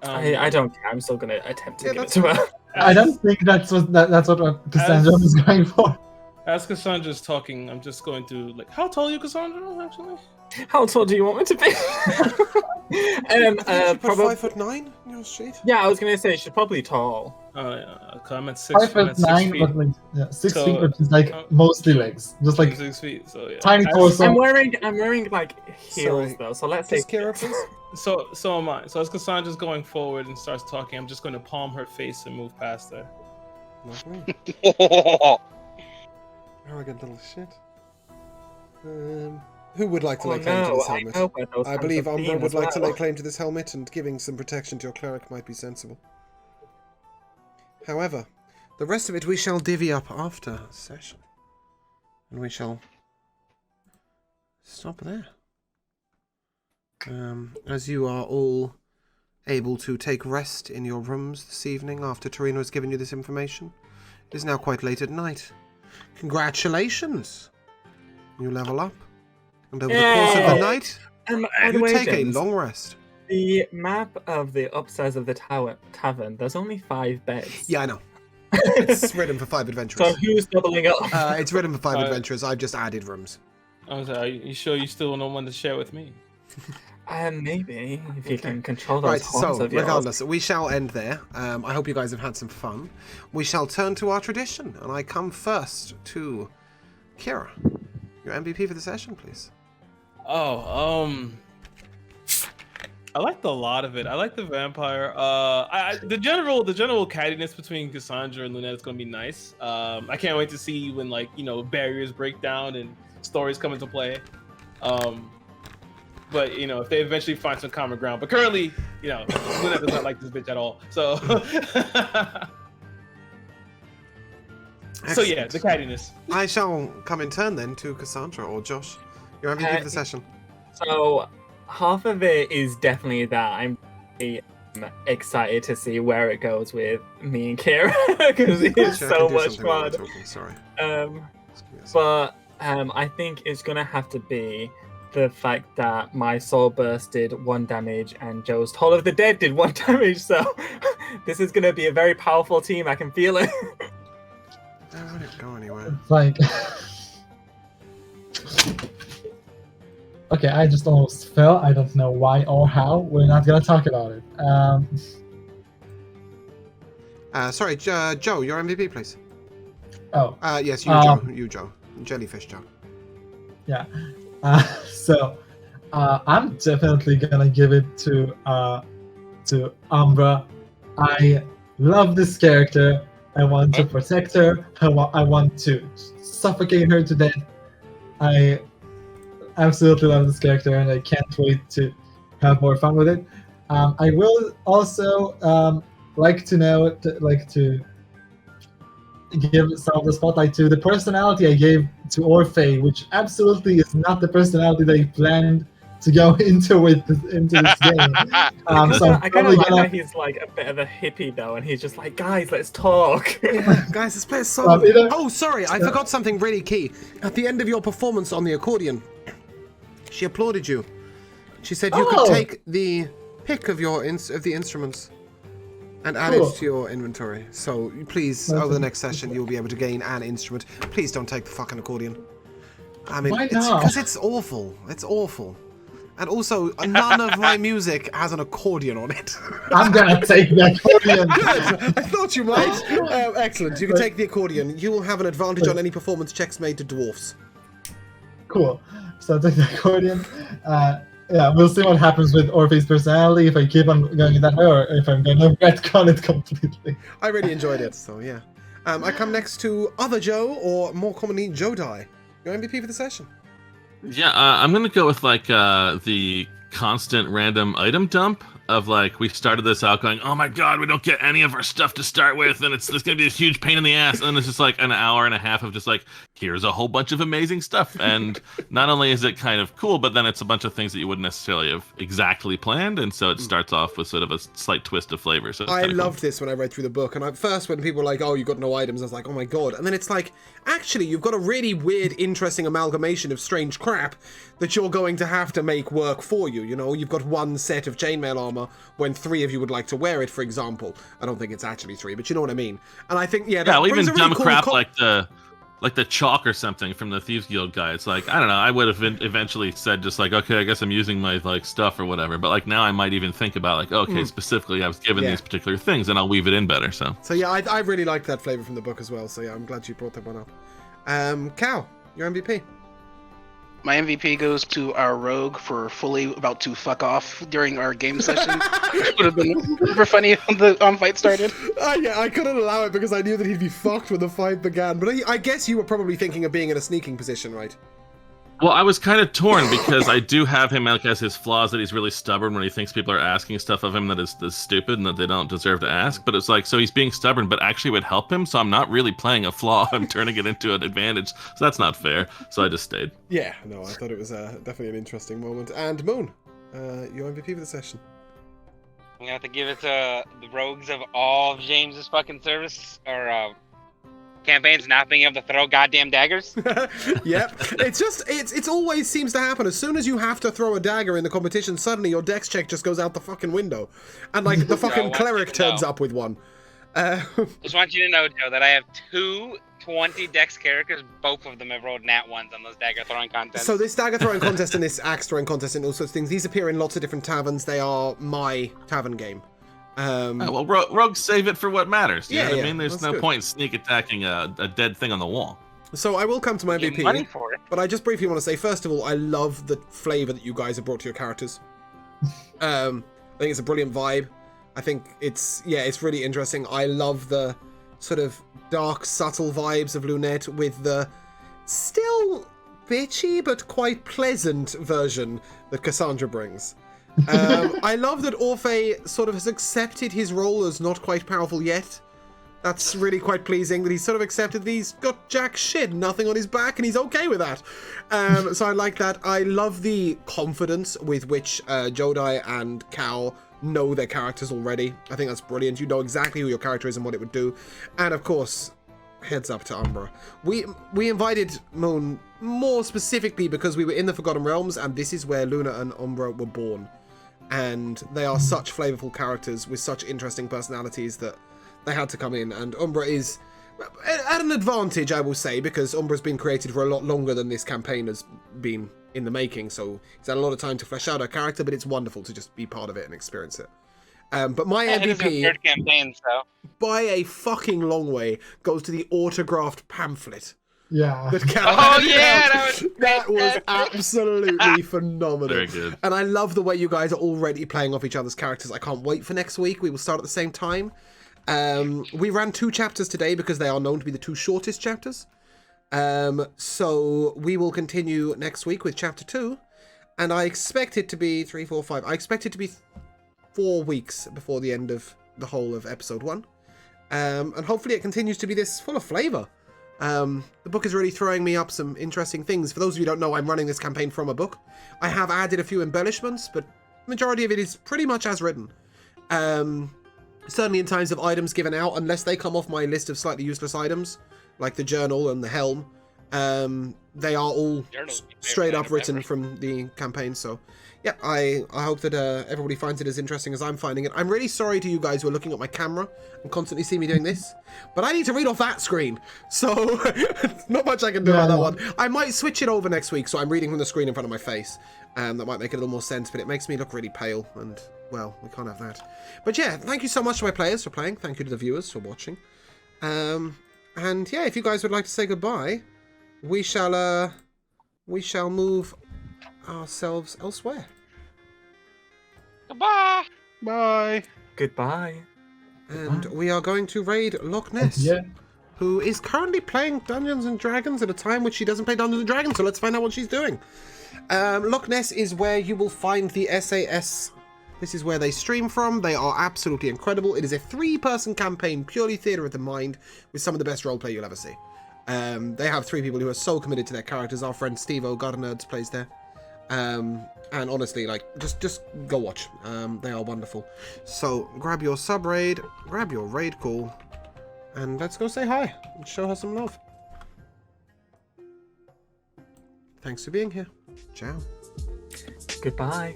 I don't care. I'm still gonna attempt to give it to her. I don't think that's what Cassandra was going for. As Cassandra's talking, I'm just going to how tall are you, Cassandra? Actually, how tall do you want me to be? Probably 5'9" in your street. Yeah, I was gonna say she's probably tall. I'm at 6 5'9", but 6 feet, which is mostly legs, just 6 feet. So yeah, tiny torso. I'm wearing heels though, so let's say. Kira, please. So am I. So as Cassandra's going forward and starts talking, I'm just going to palm her face and move past her. Lovely. Arrogant little shit. Who would like to lay claim to this helmet? I believe Umbra would like to lay claim to this helmet, and giving some protection to your cleric might be sensible. However, the rest of it we shall divvy up after session. And we shall stop there. As you are all able to take rest in your rooms this evening after Torino has given you this information, it is now quite late at night. Congratulations! You level up. And over the course of the night, you take a long rest. The map of the upstairs of the tavern, there's only 5 beds. Yeah, I know. It's written for 5 adventurers. So who's doubling up? It's written for 5 adventurers. I've just added rooms. I was like, are you sure you still don't want to share with me? Maybe, if you can control those horns of yours. Regardless, we shall end there. I hope you guys have had some fun. We shall turn to our tradition, and I come first to Kira. Your MVP for the session, please. I liked a lot of it. I like the vampire. The general cattiness between Cassandra and Lunette is gonna be nice. I can't wait to see when barriers break down and stories come into play. But if they eventually find some common ground. But currently, Lunette does not like this bitch at all. So so yeah, the cattiness. I shall come in turn then to Cassandra or Josh. Your MVP for the session. So half of it is definitely that I'm excited to see where it goes with me and Kira because it's Actually, I so can do much something while we're fun. talking, sorry. But I think it's gonna have to be the fact that my soul burst did 1 damage and Joe's Toll of the Dead did 1 damage. So this is gonna be a very powerful team. I can feel it. Where would it go anywhere? It's like. Okay, I just almost fell. I don't know why or how. We're not gonna talk about it. Sorry, Joe, your MVP, please. Oh. Yes, you, Joe. You, Joe. Jellyfish Joe. Yeah. So, I'm definitely gonna give it to Umbra. I love this character. I want to protect her. I want to suffocate her to death. I absolutely love this character, and I can't wait to have more fun with it. I will also like to give some of the spotlight to the personality I gave to Orphe, which absolutely is not the personality they planned to go into this game. So I kind of like that he's like a bit of a hippie though, and he's just like, guys, let's talk. Yeah, guys, let's play a song. Oh, sorry, I forgot something really key. At the end of your performance on the accordion, she applauded you. She said you could take the pick of the instruments and add it to your inventory. So please, over the next session, you'll be able to gain an instrument. Please don't take the fucking accordion. I mean, why not? Because it's awful. It's awful. And also, none of my music has an accordion on it. I'm gonna take the accordion. Good. I thought you might. Excellent. You can take the accordion. You will have an advantage on any performance checks made to dwarfs. Cool. So I'll take the accordion. Yeah, we'll see what happens with Orphe's personality, if I keep on going that way, or if I'm going to retcon it completely. I really enjoyed it, so yeah. I come next to Other Joe, or more commonly, Jodai. Your MVP for the session. Yeah, I'm gonna go with like the constant random item dump of like we started this out going, oh my god, we don't get any of our stuff to start with, and it's gonna be a huge pain in the ass, and then it's just like an hour and a half of just like here's a whole bunch of amazing stuff, and not only is it kind of cool, but then it's a bunch of things that you wouldn't necessarily have exactly planned, and so it starts off with sort of a slight twist of flavor. So I loved this when I read through the book, and at first when people were like, oh, you got no items, I was like, oh my god, and then it's like, actually, you've got a really weird, interesting amalgamation of strange crap that you're going to have to make work for you, you know? You've got one set of chainmail armor when 3 of you would like to wear it, for example. I don't think it's actually 3, but you know what I mean. And I think, yeah, that well, brings even a really dumb cool crap like the chalk or something from the Thieves Guild guy. It's like, I don't know, I would have eventually said just like, okay, I guess I'm using my like stuff or whatever, but like now I might even think about like, okay, specifically I was given these particular things and I'll weave it in better. So yeah, I really liked that flavor from the book as well, so yeah, I'm glad you brought that one up. Cal, your MVP. My MVP goes to our rogue for fully about to fuck off during our game session. It would have been super funny when the fight started. Yeah, I couldn't allow it because I knew that he'd be fucked when the fight began. But I guess you were probably thinking of being in a sneaking position, right? Well, I was kind of torn because I do have him like as his flaws that he's really stubborn when he thinks people are asking stuff of him that is stupid and that they don't deserve to ask. But it's like, so he's being stubborn, but actually would help him. So I'm not really playing a flaw. I'm turning it into an advantage. So that's not fair. So I just stayed. Yeah, no, I thought it was definitely an interesting moment. And Moon, your MVP for the session. I'm gonna have to give it to the rogues of all of James's fucking service or campaigns not being able to throw goddamn daggers. Yep. It's always seems to happen. As soon as you have to throw a dagger in the competition, suddenly your dex check just goes out the fucking window. And like the fucking cleric turns up with one. Just want you to know, Joe, that I have 2 20 dex characters. Both of them have rolled nat ones on those dagger throwing contests. So this dagger throwing contest and this axe throwing contest and all sorts of things, these appear in lots of different taverns. They are my tavern game. Well, rogues save it for what matters. You know what I mean? There's no good. point in sneak attacking a dead thing on the wall. So I will come to my Get MVP, money for it. but I just briefly want to say, first of all, I love the flavor that you guys have brought to your characters. I think it's a brilliant vibe. I think it's really interesting. I love the sort of dark, subtle vibes of Lunette with the still bitchy but quite pleasant version that Cassandra brings. I love that Orphe sort of has accepted his role as not quite powerful yet. That's really quite pleasing that he's sort of accepted that he's got jack shit, nothing on his back, and he's okay with that. So I like that. I love the confidence with which Jodai and Cal know their characters already. I think that's brilliant. You know exactly who your character is and what it would do. And of course, heads up to Umbra. We invited Moon more specifically because we were in the Forgotten Realms, and this is where Luna and Umbra were born. And they are such flavorful characters with such interesting personalities that they had to come in. And Umbra is at an advantage, I will say, because Umbra's been created for a lot longer than this campaign has been in the making, so he's had a lot of time to flesh out her character, but it's wonderful to just be part of it and experience it. But my It is his MVP, third campaign, so. by a fucking long way, goes to the autographed pamphlet. Yeah. That Cal Oh, handed yeah, out. That was absolutely phenomenal. Very good. And I love the way you guys are already playing off each other's characters. I can't wait for next week. We will start at the same time. We ran 2 chapters today because they are known to be the 2 shortest chapters. So we will continue next week with chapter 2. And I expect it to be 3, 4, 5. I expect it to be 4 weeks before the end of the whole of episode 1. And hopefully it continues to be this full of flavor. The book is really throwing me up some interesting things. For those of you who don't know, I'm running this campaign from a book. I have added a few embellishments, but the majority of it is pretty much as written. Certainly in times of items given out, unless they come off my list of slightly useless items, like the journal and the helm, they are all straight up written from the campaign. So yeah, I hope that everybody finds it as interesting as I'm finding it. I'm really sorry to you guys who are looking at my camera and constantly see me doing this, but I need to read off that screen, so not much I can do about that one. I might switch it over next week, so I'm reading from the screen in front of my face. That might make it a little more sense, but it makes me look really pale, and well, we can't have that. But yeah, thank you so much to my players for playing. Thank you to the viewers for watching. And yeah, if you guys would like to say goodbye, we shall move ourselves elsewhere. Goodbye. Bye. Goodbye. And we are going to raid Loch Ness, Yeah. who is currently playing Dungeons and Dragons at a time which she doesn't play Dungeons and Dragons, so let's find out what she's doing. Loch Ness is where you will find the SAS. This is where they stream from. They are absolutely incredible. It is a 3-person campaign, purely theatre of the mind, with some of the best roleplay you'll ever see. They have 3 people who are so committed to their characters. Our friend Steve-O, God of Nerds, plays there. And honestly, like, just go watch. They are wonderful. So grab your sub-raid, grab your raid call, and let's go say hi and show her some love. Thanks for being here. Ciao. Goodbye.